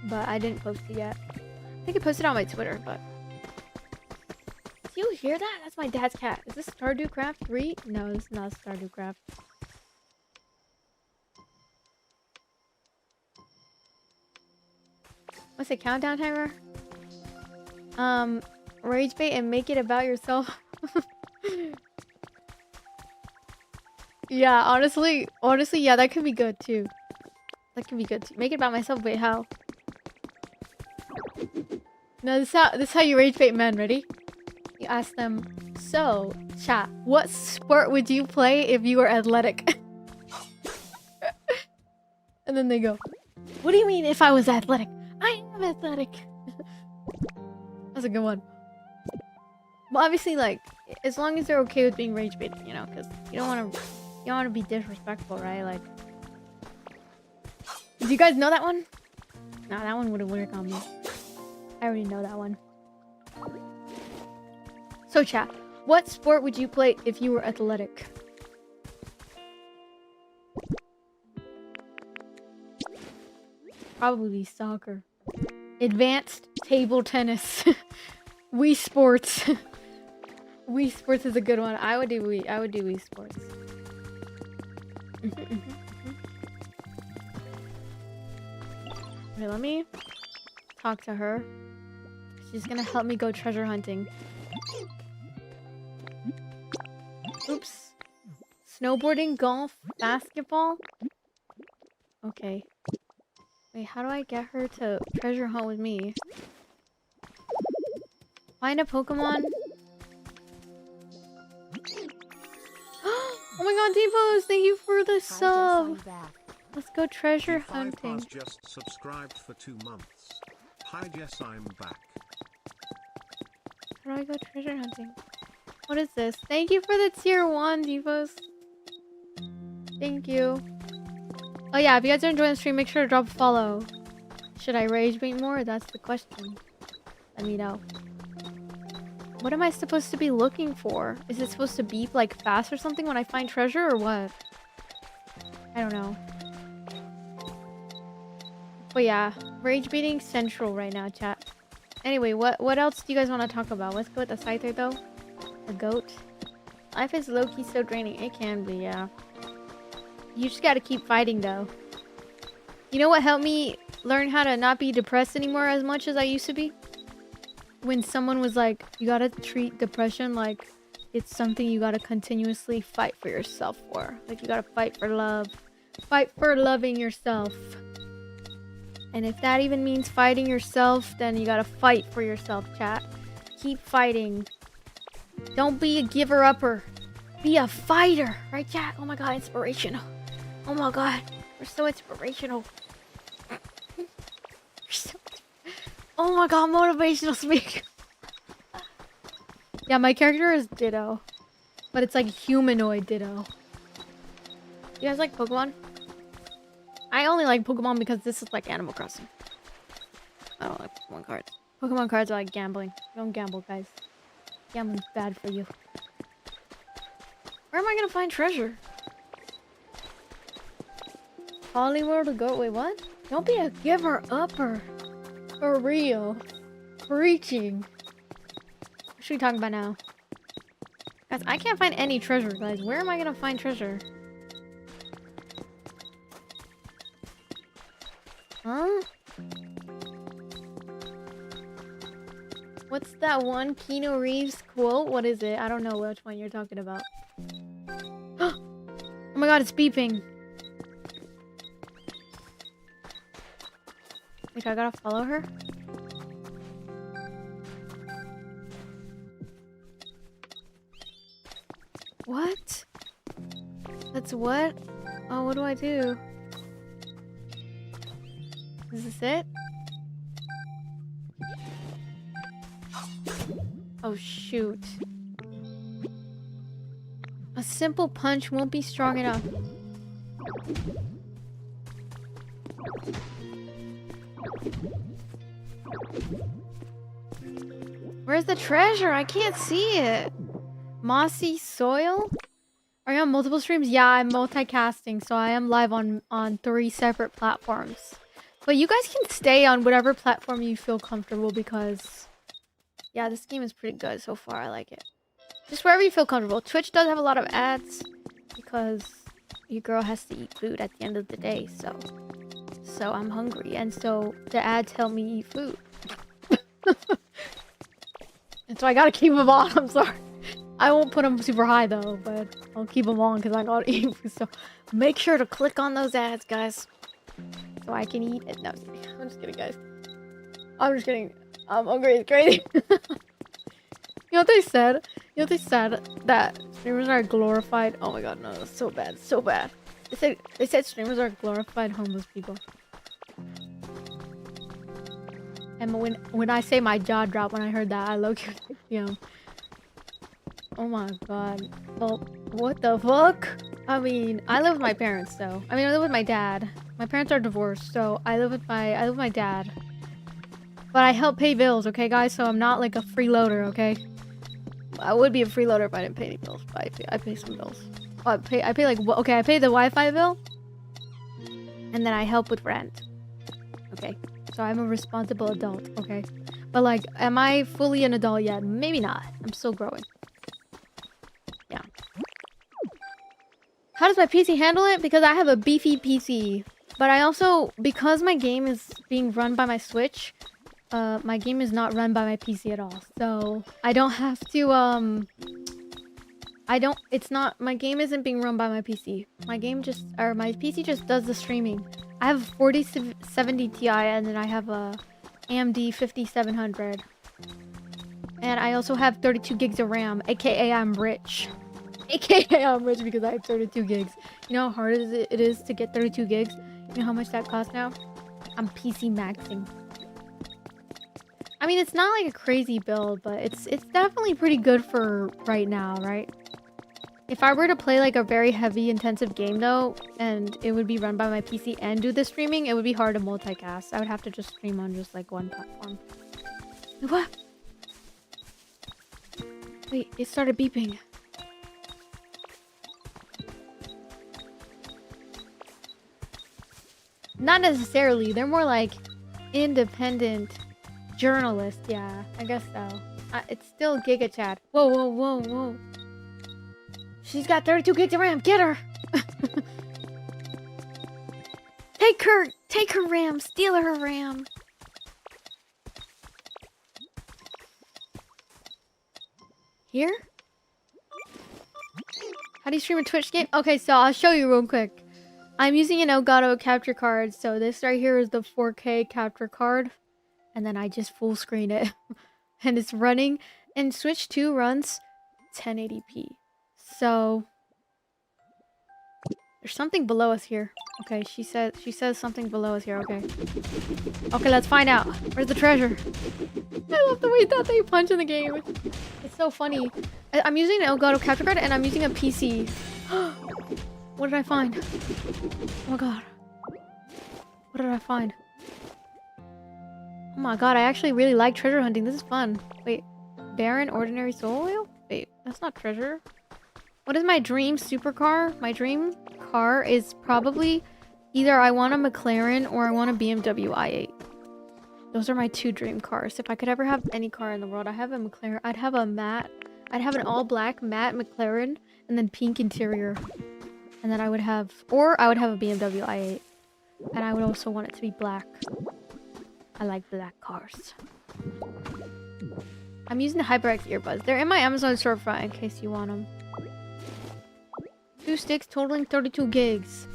But I didn't post it yet. I think I posted it on my Twitter, but... Do you hear that? That's my dad's cat. Is this Stardew Craft 3? No, this is not Stardew Craft. What's the countdown timer? Rage bait and make it about yourself. Yeah, honestly, yeah, that could be good too. That could be good too. Make it about myself. Wait, how? No, this is how you rage bait men. Ready? You ask them, so, chat, what sport would you play if you were athletic? And then they go, what do you mean if I was athletic? I am athletic. That's a good one. Well, obviously, like, as long as they're okay with being rage baited, you know, because you don't want to be disrespectful, right? Like, do you guys know that one? Nah, that one wouldn't work on me. I already know that one. So chat, what sport would you play if you were athletic? Probably soccer. Advanced table tennis. Wii Sports. Wii Sports is a good one. I would do Wii Sports. Okay, let me talk to her. She's gonna help me go treasure hunting. Oops. Snowboarding, golf, basketball. Okay. Wait, how do I get her to treasure hunt with me? Find a Pokemon. Oh my god, Deepos, thank you for the sub. Let's go treasure hunting. Has just subscribed for 2 months. Hi Jess, I'm back. How do I go treasure hunting? What is this? Thank you for the tier 1, Deepos. Thank you. Oh yeah, if you guys are enjoying the stream, make sure to drop a follow. Should I rage bait more? That's the question. Let me know. What am I supposed to be looking for? Is it supposed to beep like fast or something when I find treasure or what? I don't know. But yeah, rage baiting central right now, chat. Anyway, what else do you guys want to talk about? Let's go with the Scyther though. The goat. Life is low-key so draining. It can be, yeah. You just gotta keep fighting though. You know what helped me learn how to not be depressed anymore as much as I used to be? When someone was like, you gotta treat depression like it's something you gotta continuously fight for yourself for. Like you gotta fight for love. Fight for loving yourself. And if that even means fighting yourself, then you gotta fight for yourself, chat. Keep fighting. Don't be a giver-upper. Be a fighter. Right, chat? Oh my god, inspirational. Oh my god. We're so inspirational. Oh my god, motivational speak. Yeah, my character is Ditto. But it's like humanoid Ditto. You guys like Pokemon? I only like Pokemon because this is like Animal Crossing. I don't like Pokemon cards. Pokemon cards are like gambling. Don't gamble, guys. Gambling's bad for you. Where am I gonna find treasure? Hollywood to go. Wait, what? Don't be a giver-upper. For real. Preaching. What should we talk about now? Guys, I can't find any treasure, guys. Where am I gonna find treasure? Huh? What's that one Keanu Reeves quote? What is it? I don't know which one you're talking about. Oh my god, it's beeping. Like, I gotta follow her? What? That's what? Oh, what do I do? Is this it? Oh, shoot. A simple punch won't be strong enough. Where's the treasure? I can't see it. Mossy soil? Are you on multiple streams? Yeah, I'm multicasting, so I am live on 3 separate platforms. But you guys can stay on whatever platform you feel comfortable because... yeah, this game is pretty good so far. I like it. Just wherever you feel comfortable. Twitch does have a lot of ads because your girl has to eat food at the end of the day, so I'm hungry, and so the ads help me eat food. And so I gotta keep them on. I'm sorry. I won't put them super high though, but I'll keep them on because I gotta eat food. So make sure to click on those ads, guys, so I can eat it. No, I'm just kidding, guys. I'm just kidding. I'm hungry. It's crazy. You know what they said? You know what they said? That streamers are glorified. Oh my god, no, that's so bad. So bad. They said streamers are glorified homeless people. And when I say my jaw dropped when I heard that, I low-key was like, you know. Oh my god. Well, what the fuck? I mean, I live with my parents, so. I mean, I live with my dad. My parents are divorced, so I live with my dad. But I help pay bills, okay, guys? So I'm not like a freeloader, okay? I would be a freeloader if I didn't pay any bills, but I pay some bills. I pay like, okay, I pay the Wi-Fi bill, and then I help with rent. Okay, so I'm a responsible adult, okay? But like, am I fully an adult yet? Maybe not. I'm still growing. Yeah. How does my PC handle it? Because I have a beefy PC. But I also, because my game is being run by my Switch, my game is not run by my PC at all. So I don't have to, my game isn't being run by my PC. My PC just does the streaming. I have a 4070 Ti and then I have a AMD 5700. And I also have 32 gigs of RAM, aka I'm rich. AKA I'm rich because I have 32 gigs. You know how hard it is to get 32 gigs? You know how much that costs now? I'm PC maxing. I mean, it's not like a crazy build, but it's definitely pretty good for right now, right? If I were to play like a very heavy intensive game though, and it would be run by my PC and do the streaming, it would be hard to multicast. I would have to just stream on just like one platform. What? Wait, it started beeping. Not necessarily. They're more like independent journalists. Yeah, I guess so. It's still Giga Chat. Whoa, whoa, whoa, whoa. She's got 32 gigs of RAM. Get her. Take her RAM. Steal her RAM. Here? How do you stream a Twitch game? Okay, so I'll show you real quick. I'm using an Elgato capture card. So this right here is the 4K capture card. And then I just full screen it. And it's running. And Switch 2 runs 1080p. So there's something below us here. Okay, she says something below us here. Okay. Okay, let's find out. Where's the treasure? I love the way that they punch in the game. It's so funny. I'm using an Elgato capture card and I'm using a PC. What did I find? Oh my god. What did I find? Oh my god, I actually really like treasure hunting. This is fun. Wait, Baron Ordinary Soul Oil? Wait, that's not treasure. What is my dream supercar? My dream car is probably either I want a McLaren or I want a BMW i8. Those are my two dream cars. If I could ever have any car in the world, I have a McLaren. I'd have an all black matte McLaren and then pink interior. And then I would have a BMW i8. And I would also want it to be black. I like black cars. I'm using the HyperX earbuds. They're in my Amazon storefront in case you want them. 2 sticks totaling 32 gigs.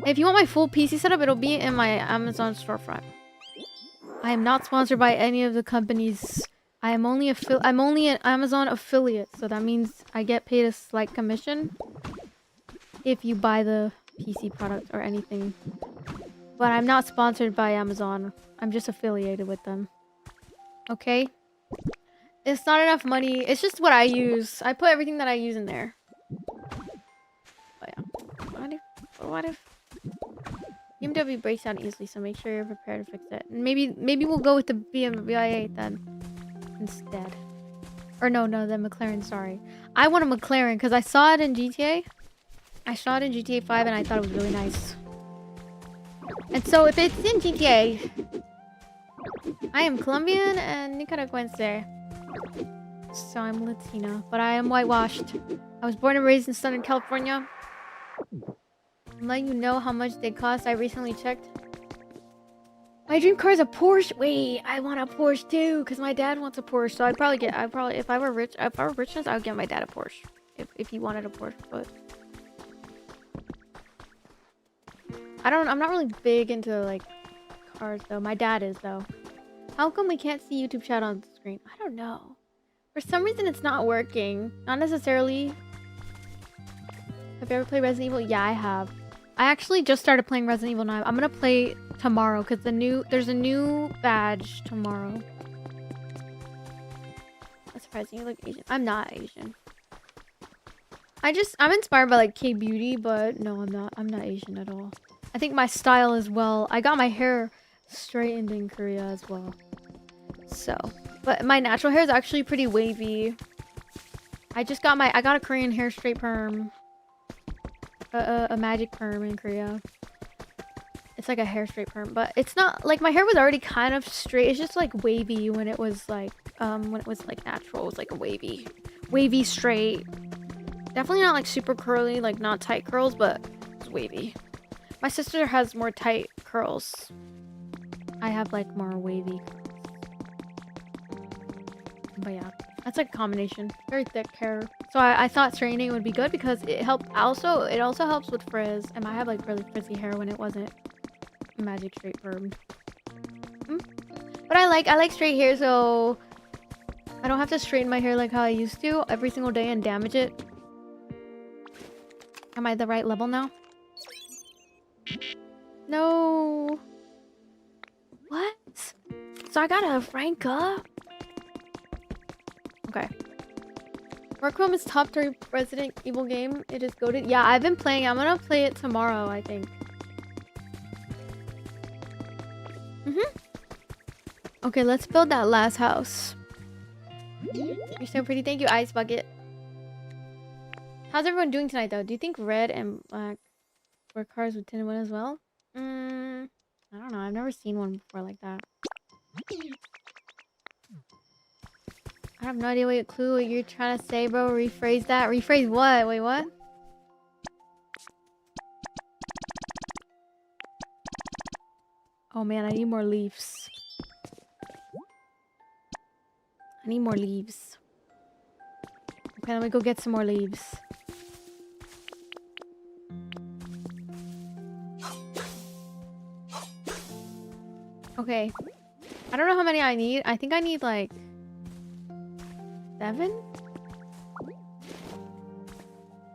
If you want my full PC setup, it'll be in my Amazon storefront. I am not sponsored by any of the companies. I'm only an Amazon affiliate, so that means I get paid a slight commission if you buy the PC product or anything. But I'm not sponsored by Amazon. I'm just affiliated with them. Okay? It's not enough money. It's just what I use. I put everything that I use in there. But yeah. What if BMW breaks down easily, so make sure you're prepared to fix it. And maybe we'll go with the BMW i8 then instead. Or no, the McLaren, sorry. I want a McLaren because I saw it in GTA. I saw it in GTA 5 and I thought it was really nice. And so if it's in GTA, I am Colombian and Nicaraguense. So I'm Latina, but I am whitewashed. I was born and raised in Southern California. I'm letting you know how much they cost. I recently checked. My dream car is a Porsche. Wait, I want a Porsche too, because my dad wants a Porsche. So if I were rich, I would get my dad a Porsche. If he wanted a Porsche, but I'm not really big into like cars though. My dad is though. How come we can't see YouTube chat on the screen? I don't know. For some reason it's not working. Not necessarily. Have you ever played Resident Evil? Yeah, I have. I actually just started playing Resident Evil 9. I'm gonna play tomorrow because there's a new badge tomorrow. Let's surprising. You look Asian. I'm not Asian. I'm inspired by like K-beauty, but no, I'm not Asian at all. I think my style as well. I got my hair straightened in Korea as well. So, but my natural hair is actually pretty wavy. I got a Korean hair straight perm. A magic perm in Korea. It's like a hair straight perm, but it's not like my hair was already kind of straight. It's just like wavy when it was like natural. It was like a wavy straight. Definitely not like super curly, like not tight curls, but it's wavy. My sister has more tight curls. I have like more wavy curls. But yeah, that's like a combination. Very thick hair. So I thought straightening would be good because it also helps with frizz. And I have like really frizzy hair when it wasn't magic straight perm. But I like straight hair, so I don't have to straighten my hair like how I used to every single day and damage it. Am I at the right level now? No. What? So I gotta rank up? Okay. Arkham is top 3 Resident Evil game. It is goated. Yeah, I've been playing. I'm gonna play it tomorrow, I think. Okay, let's build that last house. You're so pretty. Thank you, Ice Bucket. How's everyone doing tonight, though? Do you think red and black were cars with tinted windows as well? I don't know. I've never seen one before like that. I have no idea what clue what you're trying to say, bro. Rephrase that. Rephrase what? Wait, what? Oh man, I need more leaves. I need more leaves. Okay, let me go get some more leaves. Okay. I don't know how many I need. I think I need like 7?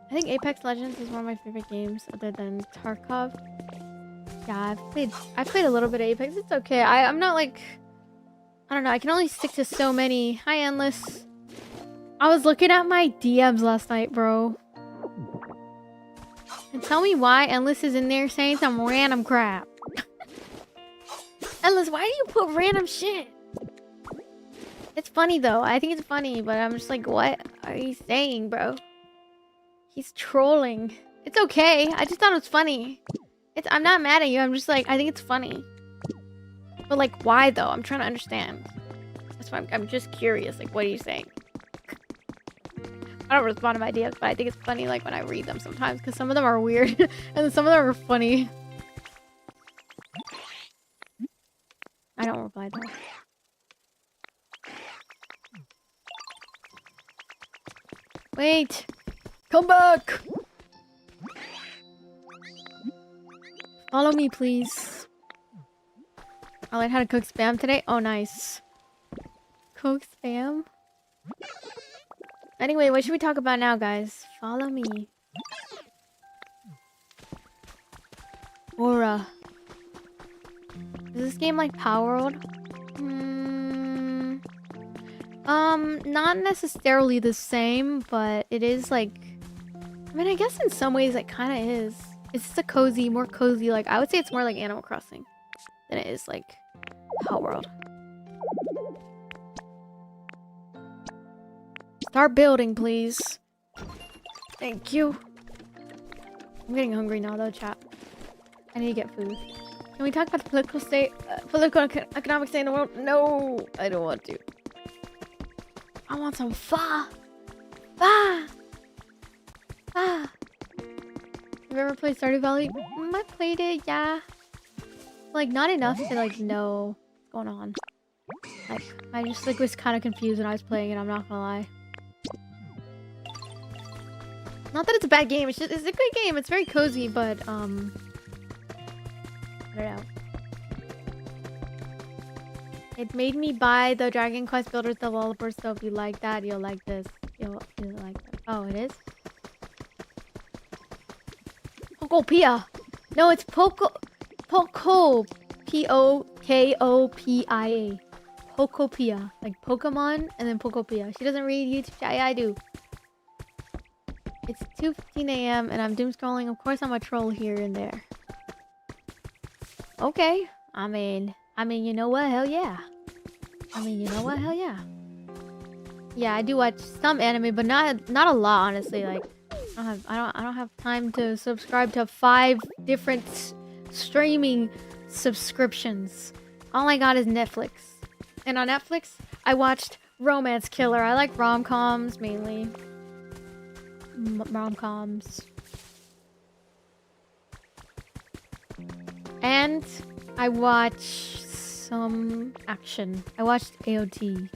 I think Apex Legends is one of my favorite games other than Tarkov. Yeah, I've played a little bit of Apex. It's okay. I'm not like, I don't know. I can only stick to so many. Hi, Endless. I was looking at my DMs last night, bro. And tell me why Endless is in there saying some random crap. Endless, why do you put random shit? It's funny though. I think it's funny, but I'm just like, what are you saying, bro? He's trolling. It's okay. I just thought it was funny. I'm not mad at you. I'm just like, I think it's funny. But like, why though? I'm trying to understand. That's why I'm just curious. Like, what are you saying? I don't respond to my DMs, but I think it's funny like when I read them sometimes because some of them are weird and then some of them are funny. I don't reply though. Wait! Come back! Follow me, please. I learned how to cook spam today. Oh, nice. Cook spam? Anyway, what should we talk about now, guys? Follow me. Aura. Is this game like Power World? Not necessarily the same, but it is like... I mean, I guess in some ways it kind of is. It's just a more cozy, like, I would say it's more like Animal Crossing than it is like Power World. Start building, please. Thank you. I'm getting hungry now, though, chat. I need to get food. Can we talk about the political state, economic state in the world? No, I don't want to. I want some pho. Pho. Pho. Have you ever played Stardew Valley? I played it, yeah. Like, not enough to, like, know what's going on. Like, I just, like, was kind of confused when I was playing it, I'm not gonna lie. Not that it's a bad game, it's a good game. It's very cozy, but, I don't know. It made me buy the Dragon Quest Builders developer, so if you like that, you'll like this. You'll like that. Oh, it is? Pokopia! No, it's Pokopia. Pokopia. Like Pokemon and then Pokopia. She doesn't read YouTube chat. Yeah, I do. It's 2:15 a.m. and I'm doom scrolling. Of course, I'm a troll here and there. Okay. I mean, you know what? Hell yeah. You know what? Hell yeah. Yeah, I do watch some anime, but not a lot, honestly. Like, I don't have time to subscribe to 5 different streaming subscriptions. All I got is Netflix. And on Netflix, I watched Romance Killer. I like rom-coms mainly. Rom-coms. And I watch some action. I watched AOT.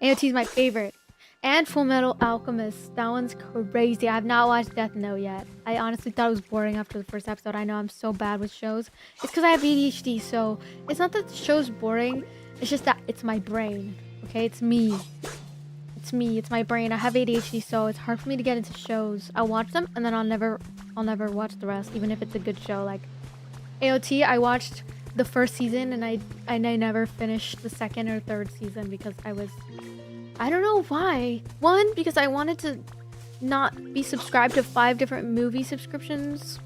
AOT is my favorite. And Full Metal Alchemist. That one's crazy. I have not watched Death Note yet. I honestly thought it was boring after the first episode. I know I'm so bad with shows. It's because I have ADHD, so it's not that the show's boring. It's just that it's my brain. Okay, it's me. It's me. It's my brain. I have ADHD, so it's hard for me to get into shows. I'll watch them, and then I'll never watch the rest, even if it's a good show. Like AOT, I watched the first season, and I never finished the second or third season because I don't know why. One, because I wanted to not be subscribed to 5 different movie subscriptions.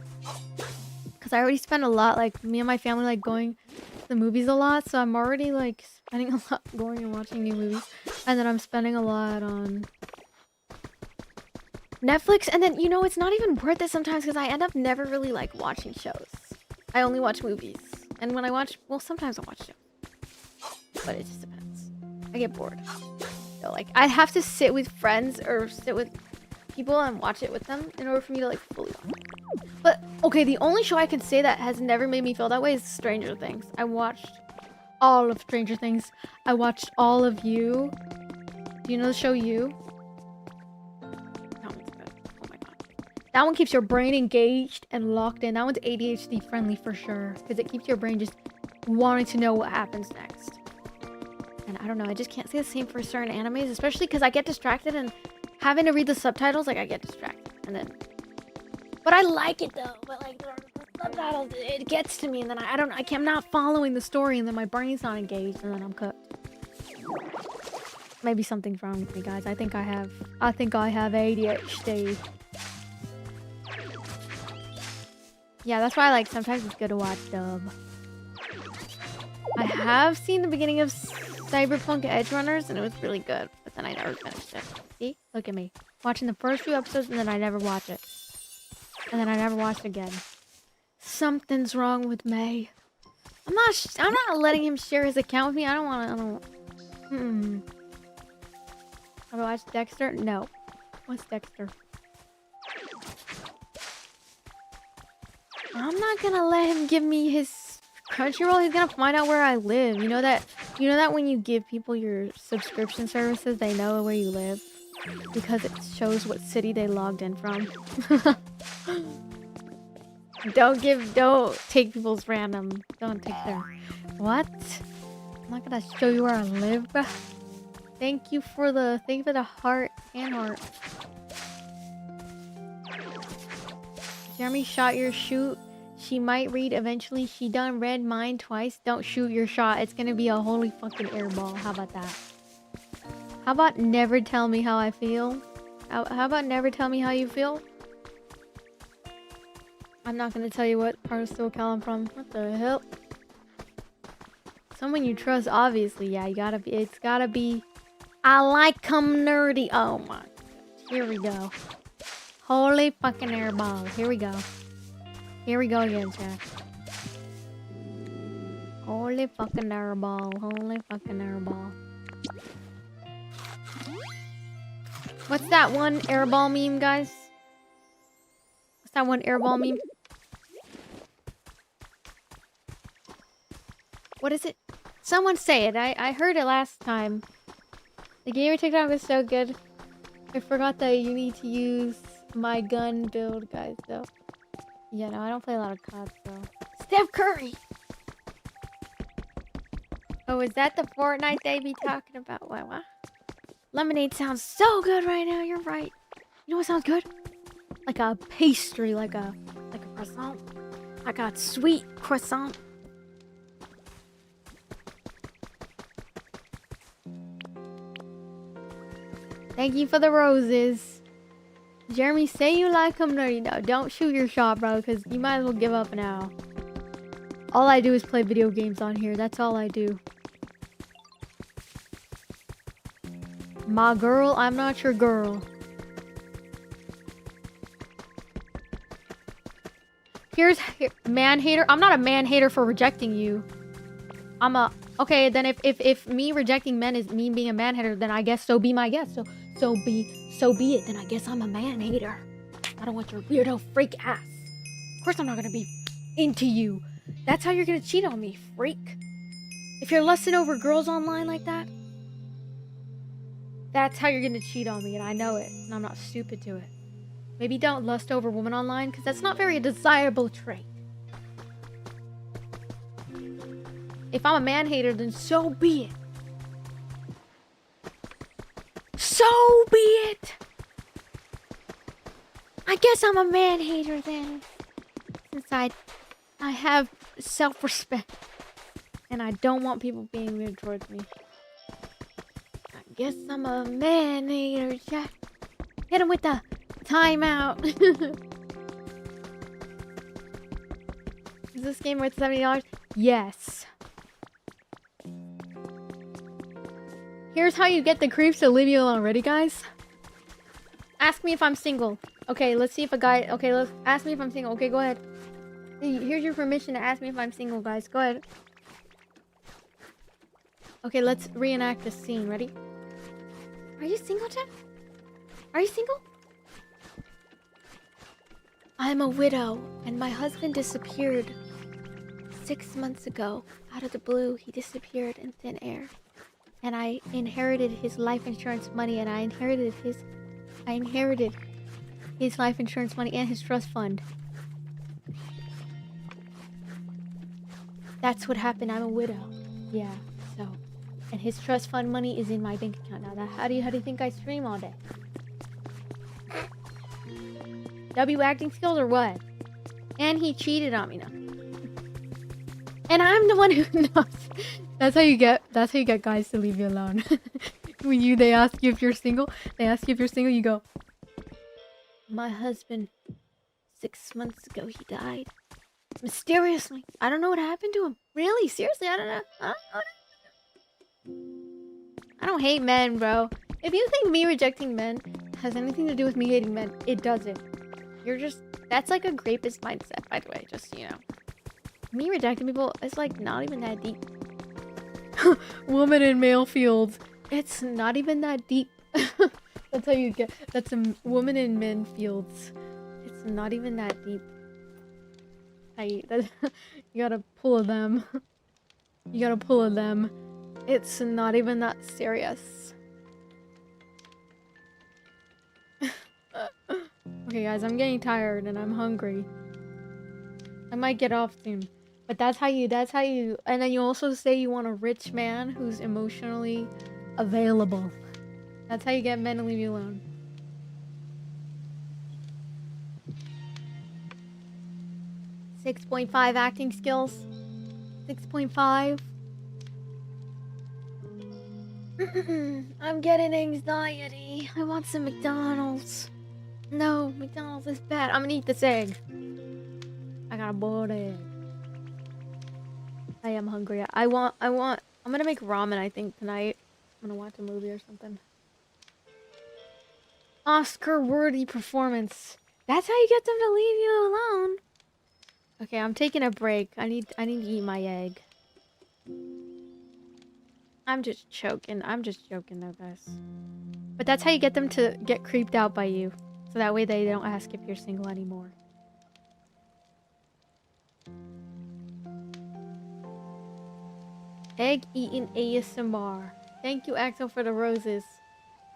Because I already spend a lot, like, me and my family like going to the movies a lot. So I'm already like spending a lot going and watching new movies. And then I'm spending a lot on Netflix. And then, you know, it's not even worth it sometimes because I end up never really like watching shows. I only watch movies. And when I watch, well, sometimes I watch shows. But it just depends. I get bored. So, like, I'd have to sit with friends or sit with people and watch it with them in order for me to, like, fully watch it. But, okay, the only show I can say that has never made me feel that way is Stranger Things. I watched all of Stranger Things. I watched all of You. Do you know the show You? That one's good. Oh my god. That one keeps your brain engaged and locked in. That one's ADHD friendly for sure. Because it keeps your brain just wanting to know what happens next. And I don't know, I just can't say the same for certain animes, especially because I get distracted and having to read the subtitles, like I get distracted. And then, but I like it though. But like the subtitles, it gets to me, and then I'm not following the story, and then my brain's not engaged, and then I'm cooked. Maybe something's wrong with me, guys. I think I have ADHD. Yeah, that's why like sometimes it's good to watch dub. I have seen the beginning of Cyberpunk Edge Runners, and it was really good, but then I never finished it. See? Look at me. Watching the first few episodes, and then I never watch it. And then I never watched it again. Something's wrong with May. I'm not letting him share his account with me. I don't... Have I watched Dexter? No. What's Dexter? I'm not gonna let him give me his Crunchyroll. He's gonna find out where I live. You know that when you give people your subscription services, they know where you live because it shows what city they logged in from. Don't take people's random. Don't take their. What? I'm not gonna show you where I live. Thank you for the heart and heart. Jeremy shot your shoot. She might read eventually. She done read mine twice. Don't shoot your shot. It's gonna be a holy fucking airball. How about that? How about never tell me how I feel? How about never tell me how you feel? I'm not gonna tell you what part of SoCal I'm from. What the hell? Someone you trust, obviously. Yeah, it's gotta be. I like 'em nerdy. Oh my. Here we go. Holy fucking airball. Here we go. Here we go again, chat. Holy fucking airball. Holy fucking airball. What's that one airball meme, guys? What's that one airball meme? What is it? Someone say it. I heard it last time. The gamer TikTok was so good. I forgot that you need to use my gun build, guys, though. Yeah, no, I don't play a lot of COD, so. Steph Curry! Oh, is that the Fortnite they be talking about? What? Lemonade sounds so good right now, you're right. You know what sounds good? Like a pastry, like a croissant. Like a sweet croissant. Thank you for the roses. Jeremy, say you like them nerdy. No, don't shoot your shot, bro, because you might as well give up now. All I do is play video games on here. That's all I do. My girl, I'm not your girl. Here, man hater. I'm not a man hater for rejecting you. I'm a... Okay, then if me rejecting men is me being a man hater, then I guess so be my guess. So be it. Then I guess I'm a man hater. I don't want your weirdo freak ass. Of course I'm not gonna be into you. That's how you're gonna cheat on me, freak. If you're lusting over girls online like that, that's how you're gonna cheat on me, and I know it, and I'm not stupid to it. Maybe don't lust over women online, because that's not very a desirable trait. If I'm a man hater, then so be it. So be it! I guess I'm a man hater then. Since I have self-respect. And I don't want people being weird towards me. I guess I'm a man hater, Jack. Hit him with the timeout. Is this game worth $70? Yes. Here's how you get the creeps to leave you alone. Ready, guys? Ask me if I'm single. Okay, let's see if a guy... Okay, let's ask me if I'm single. Okay, go ahead. Here's your permission to ask me if I'm single, guys. Go ahead. Okay, let's reenact this scene. Ready? Are you single, Jeff? Are you single? I'm a widow, and my husband disappeared 6 months ago. Out of the blue, he disappeared in thin air. And I inherited his life insurance money, and I inherited his life insurance money and his trust fund. That's what happened. I'm a widow. Yeah, so. And his trust fund money is in my bank account now. How do you think I stream all day? W acting skills or what? And he cheated on me now. And I'm the one who knows. That's how you get guys to leave you alone. When they ask you if you're single, you go, my husband, 6 months ago he died. Mysteriously. I don't know what happened to him. Really? Seriously, I don't know. I don't hate men, bro. If you think me rejecting men has anything to do with me hating men, it doesn't. That's like a rapist mindset, by the way, just, you know. Me rejecting people, it's like not even that deep. Woman in male fields. It's not even that deep. That's how you get. That's a woman in men fields. It's not even that deep. You gotta pull a them. You gotta pull a them. It's not even that serious. Okay, guys, I'm getting tired and I'm hungry. I might get off soon. But that's how you, and then you also say you want a rich man who's emotionally available. That's how you get men to leave you alone. .5 acting skills. 6.5. I'm getting anxiety. I want some McDonald's. No, McDonald's is bad. I'm gonna eat this egg. I got a boiled egg. I am hungry. I'm gonna make ramen, I think, tonight. I'm gonna watch a movie or something. Oscar-worthy performance. That's how you get them to leave you alone. Okay, I'm taking a break. I need to eat my egg. I'm just joking though, guys. But that's how you get them to get creeped out by you. So that way they don't ask if you're single anymore. Egg eating ASMR. Thank you, Axel, for the roses.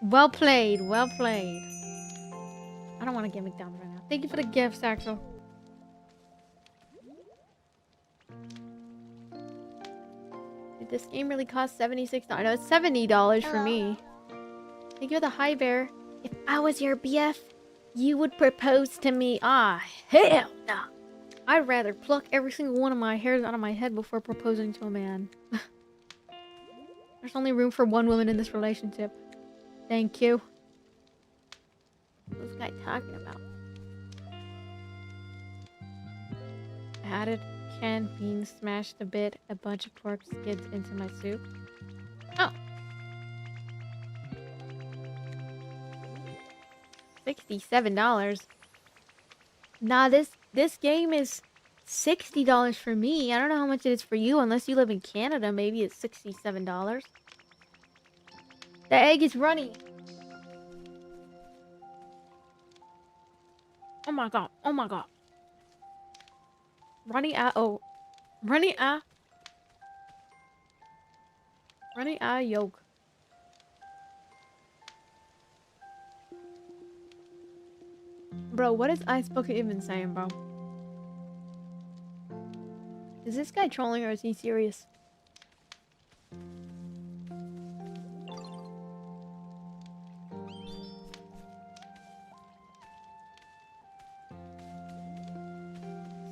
Well played, well played. I don't want to get McDonald's right now. Thank you for the gifts, Axel. Did this game really cost $76? No, it's $70 for me. Thank you for the hi bear. If I was your BF, you would propose to me. Ah, hell no. I'd rather pluck every single one of my hairs out of my head before proposing to a man. There's only room for one woman in this relationship. Thank you. I talking about? Added canned beans, smashed a bunch of pork skids into my soup. Oh. $67. Nah, this game is $60 for me. I don't know how much it is for you, unless you live in Canada. Maybe it's $67. The egg is runny. Oh my god. Oh my god. Runny oh. Runny Runny yolk. Bro, what is Ice Bucket even saying, bro? Is this guy trolling or is he serious?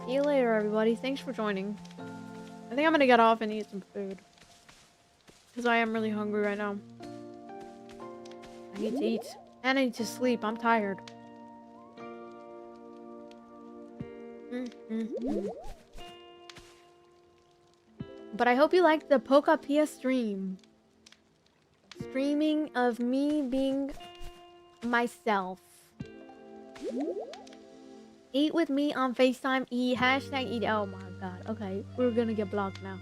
See you later, everybody. Thanks for joining. I think I'm gonna get off and eat some food. Because I am really hungry right now. I need to eat. And I need to sleep. I'm tired. But I hope you liked the Pokopia stream. Streaming of me being myself. Eat with me on FaceTime. Hashtag eat. Oh my god. Okay, we're gonna get blocked now.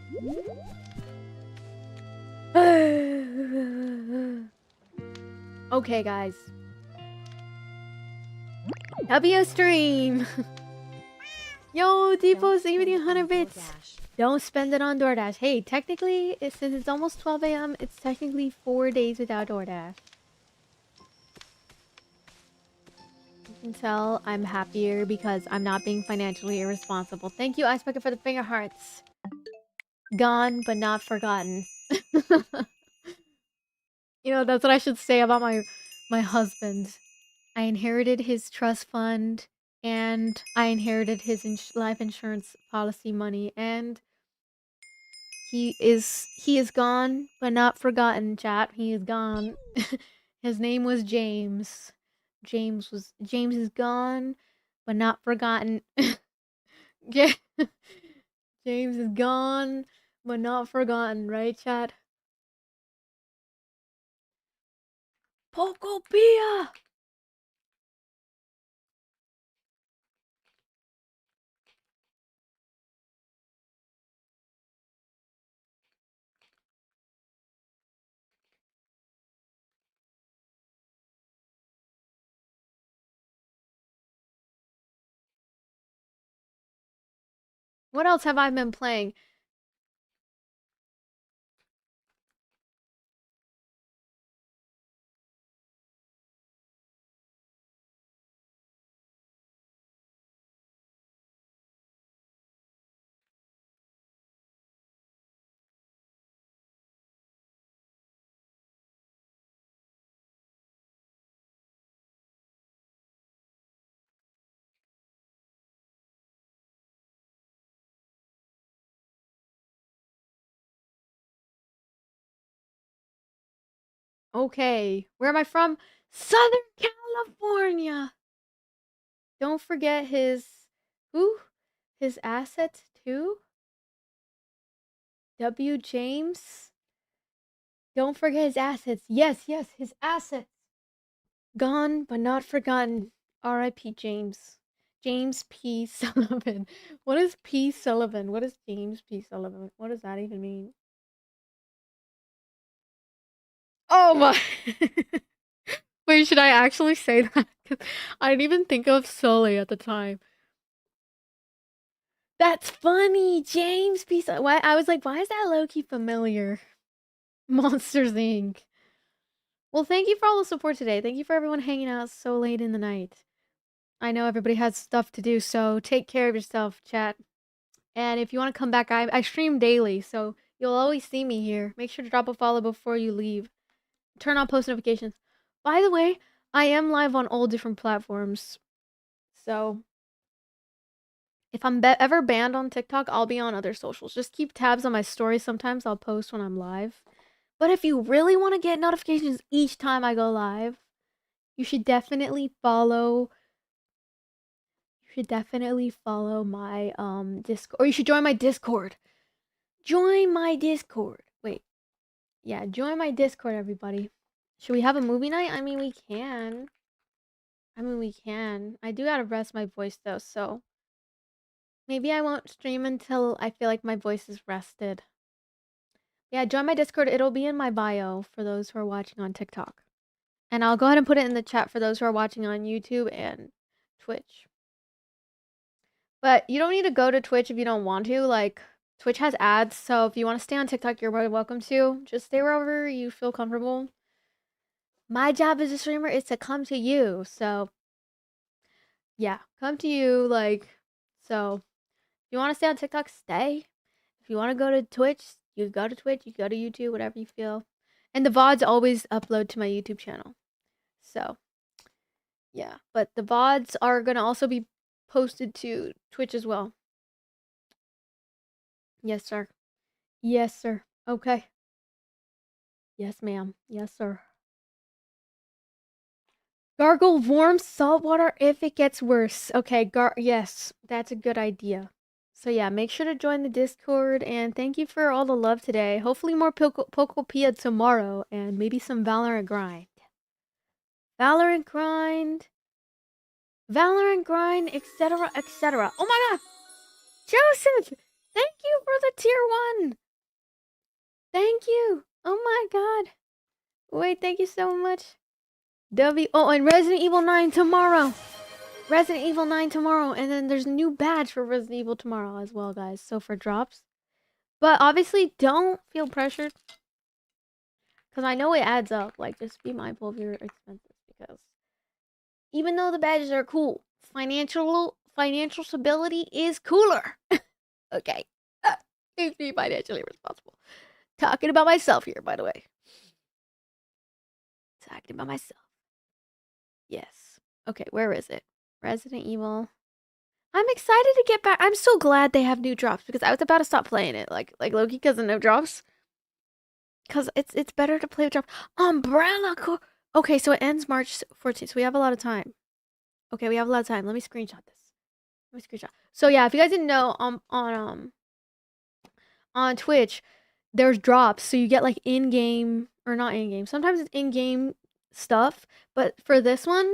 Okay, guys. W stream. Yo, Depot 1700 bits. Don't spend it on DoorDash. Hey, technically, since it's almost 12 a.m., it's technically 4 days without DoorDash. You can tell I'm happier because I'm not being financially irresponsible. Thank you, Ice Bucket, for the finger hearts. Gone, but not forgotten. You know, that's what I should say about my husband. I inherited his trust fund, and I inherited his life insurance policy money, and he is gone, but not forgotten, chat. He is gone. His name was James. James is gone, but not forgotten. James is gone, but not forgotten, right, chat? Pokopia! What else have I been playing? Okay, where am I from? Southern California! Don't forget his... Who? His assets, too? W. James? Don't forget his assets. Yes, his assets. Gone, but not forgotten. R.I.P. James. James P. Sullivan. What is P. Sullivan? What is James P. Sullivan? What does that even mean? Oh my... Wait, should I actually say that? 'Cause I didn't even think of Sully at the time. That's funny, James P. Why? I was like, why is that low-key familiar? Monsters Inc. Well, thank you for all the support today. Thank you for everyone hanging out so late in the night. I know everybody has stuff to do, so take care of yourself, chat. And if you want to come back, I stream daily, so you'll always see me here. Make sure to drop a follow before you leave. Turn on post notifications. By the way, I am live on all different platforms. So if I'm ever banned on TikTok, I'll be on other socials. Just keep tabs on my stories. Sometimes I'll post when I'm live. But if you really want to get notifications each time I go live, You should definitely follow. You should definitely follow my Discord, or you should join my Discord. Join my Discord. Wait, yeah, join my Discord, everybody. Should we have a movie night? I mean, we can. I do gotta rest my voice though, so maybe I won't stream until I feel like my voice is rested. Yeah, join my Discord. It'll be in my bio for those who are watching on TikTok. And I'll go ahead and put it in the chat for those who are watching on YouTube and Twitch. But you don't need to go to Twitch if you don't want to. Like, Twitch has ads, so if you want to stay on TikTok, you're more than welcome to. Just stay wherever you feel comfortable. My job as a streamer is to come to you, so yeah, come to you. Like, so if you want to stay on TikTok, stay. If you want to go to Twitch, you go to Twitch, you go to YouTube, whatever you feel. And the VODs always upload to my YouTube channel. So, yeah. But the VODs are going to also be posted to Twitch as well. Yes, sir. Yes, sir. Okay. Yes, ma'am. Yes, sir. Gargle warm salt water if it gets worse. Okay, yes, that's a good idea. So yeah, make sure to join the Discord, and thank you for all the love today. Hopefully more Pokopia tomorrow, and maybe some Valorant grind. Valorant grind, etc., etc. Oh my god! Joseph! Thank you for the tier 1! Thank you! Oh my god! Wait, thank you so much. Oh, and Resident Evil 9 tomorrow! Resident Evil 9 tomorrow, and then there's a new badge for Resident Evil tomorrow as well, guys. So for drops. But obviously, don't feel pressured. Because I know it adds up. Like, just be mindful of your expenses. Because even though the badges are cool, financial stability is cooler. Okay. Keeps me financially responsible. Talking about myself here, by the way. Talking about myself. Yes. Okay, where is it? Resident Evil. I'm excited to get back. I'm so glad they have new drops because I was about to stop playing it, like Loki, because of no drops. Because it's better to play with drops. Umbrella Corps. Okay, so it ends March 14th, so we have a lot of time. Okay, we have a lot of time. Let me screenshot this. So yeah, if you guys didn't know, on Twitch, there's drops, so you get like in-game or not in-game. Sometimes it's in-game stuff, but for this one,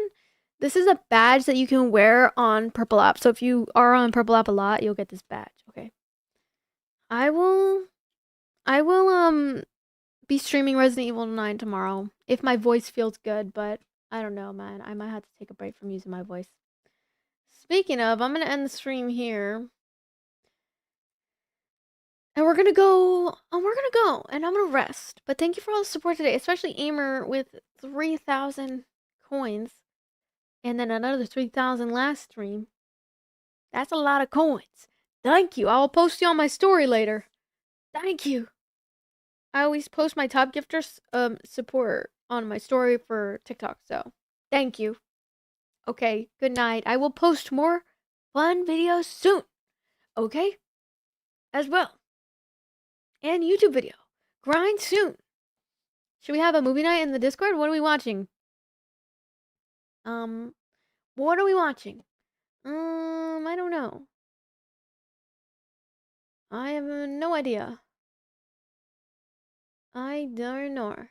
this is a badge that you can wear on Purple App. So if you are on Purple App a lot, you'll get this badge. Okay. I will be streaming Resident Evil 9 tomorrow if my voice feels good, but I don't know, man. I might have to take a break from using my voice. Speaking of, I'm gonna end the stream here. And we're gonna go, and I'm gonna rest. But thank you for all the support today, especially Aimer with 3,000 coins. And then another 3,000 last stream. That's a lot of coins. Thank you. I'll post you on my story later. Thank you. I always post my top gifters support on my story for TikTok, so thank you. Okay, good night. I will post more fun videos soon. Okay? As well. And YouTube video. Grind soon. Should we have a movie night in the Discord? What are we watching? What are we watching? I don't know. I have no idea. I don't know.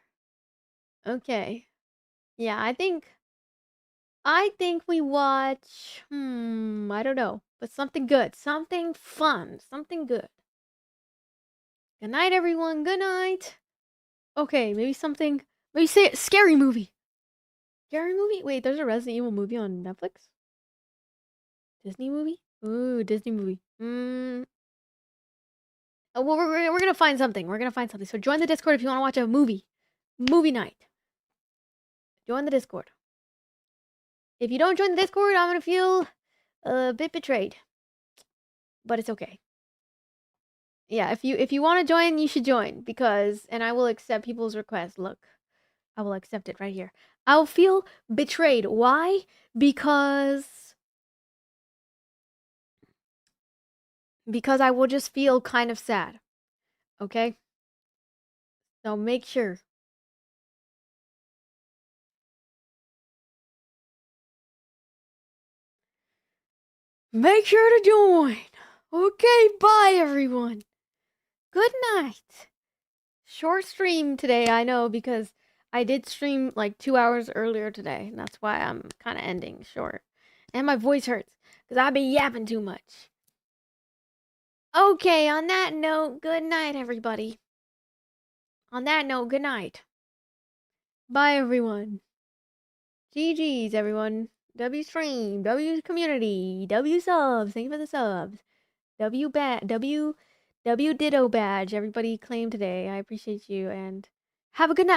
Okay. Yeah, I think we watch I don't know, but something good, something fun, something good. Good night, everyone. Good night. Okay, maybe say a scary movie. Scary movie? Wait, there's a Resident Evil movie on Netflix? Disney movie? Ooh, Disney movie. Oh, well, we're gonna find something. We're gonna find something. So join the Discord if you want to watch a movie. Movie night. Join the Discord. If you don't join the Discord, I'm gonna feel a bit betrayed. But it's okay. Yeah, if you want to join, you should join and I will accept people's requests. Look, I will accept it right here. I'll feel betrayed. Why? Because I will just feel kind of sad. Okay? So make sure make sure to join. Okay, bye everyone. Good night. Short stream today, I know, because I did stream like 2 hours earlier today, and that's why I'm kind of ending short. And my voice hurts because I've been yapping too much. Okay, on that note, good night, everybody. On that note, good night. Bye, everyone. GG's, everyone. W stream, W community, W subs. Thank you for the subs. W ditto badge. Everybody claimed today. I appreciate you and have a good night.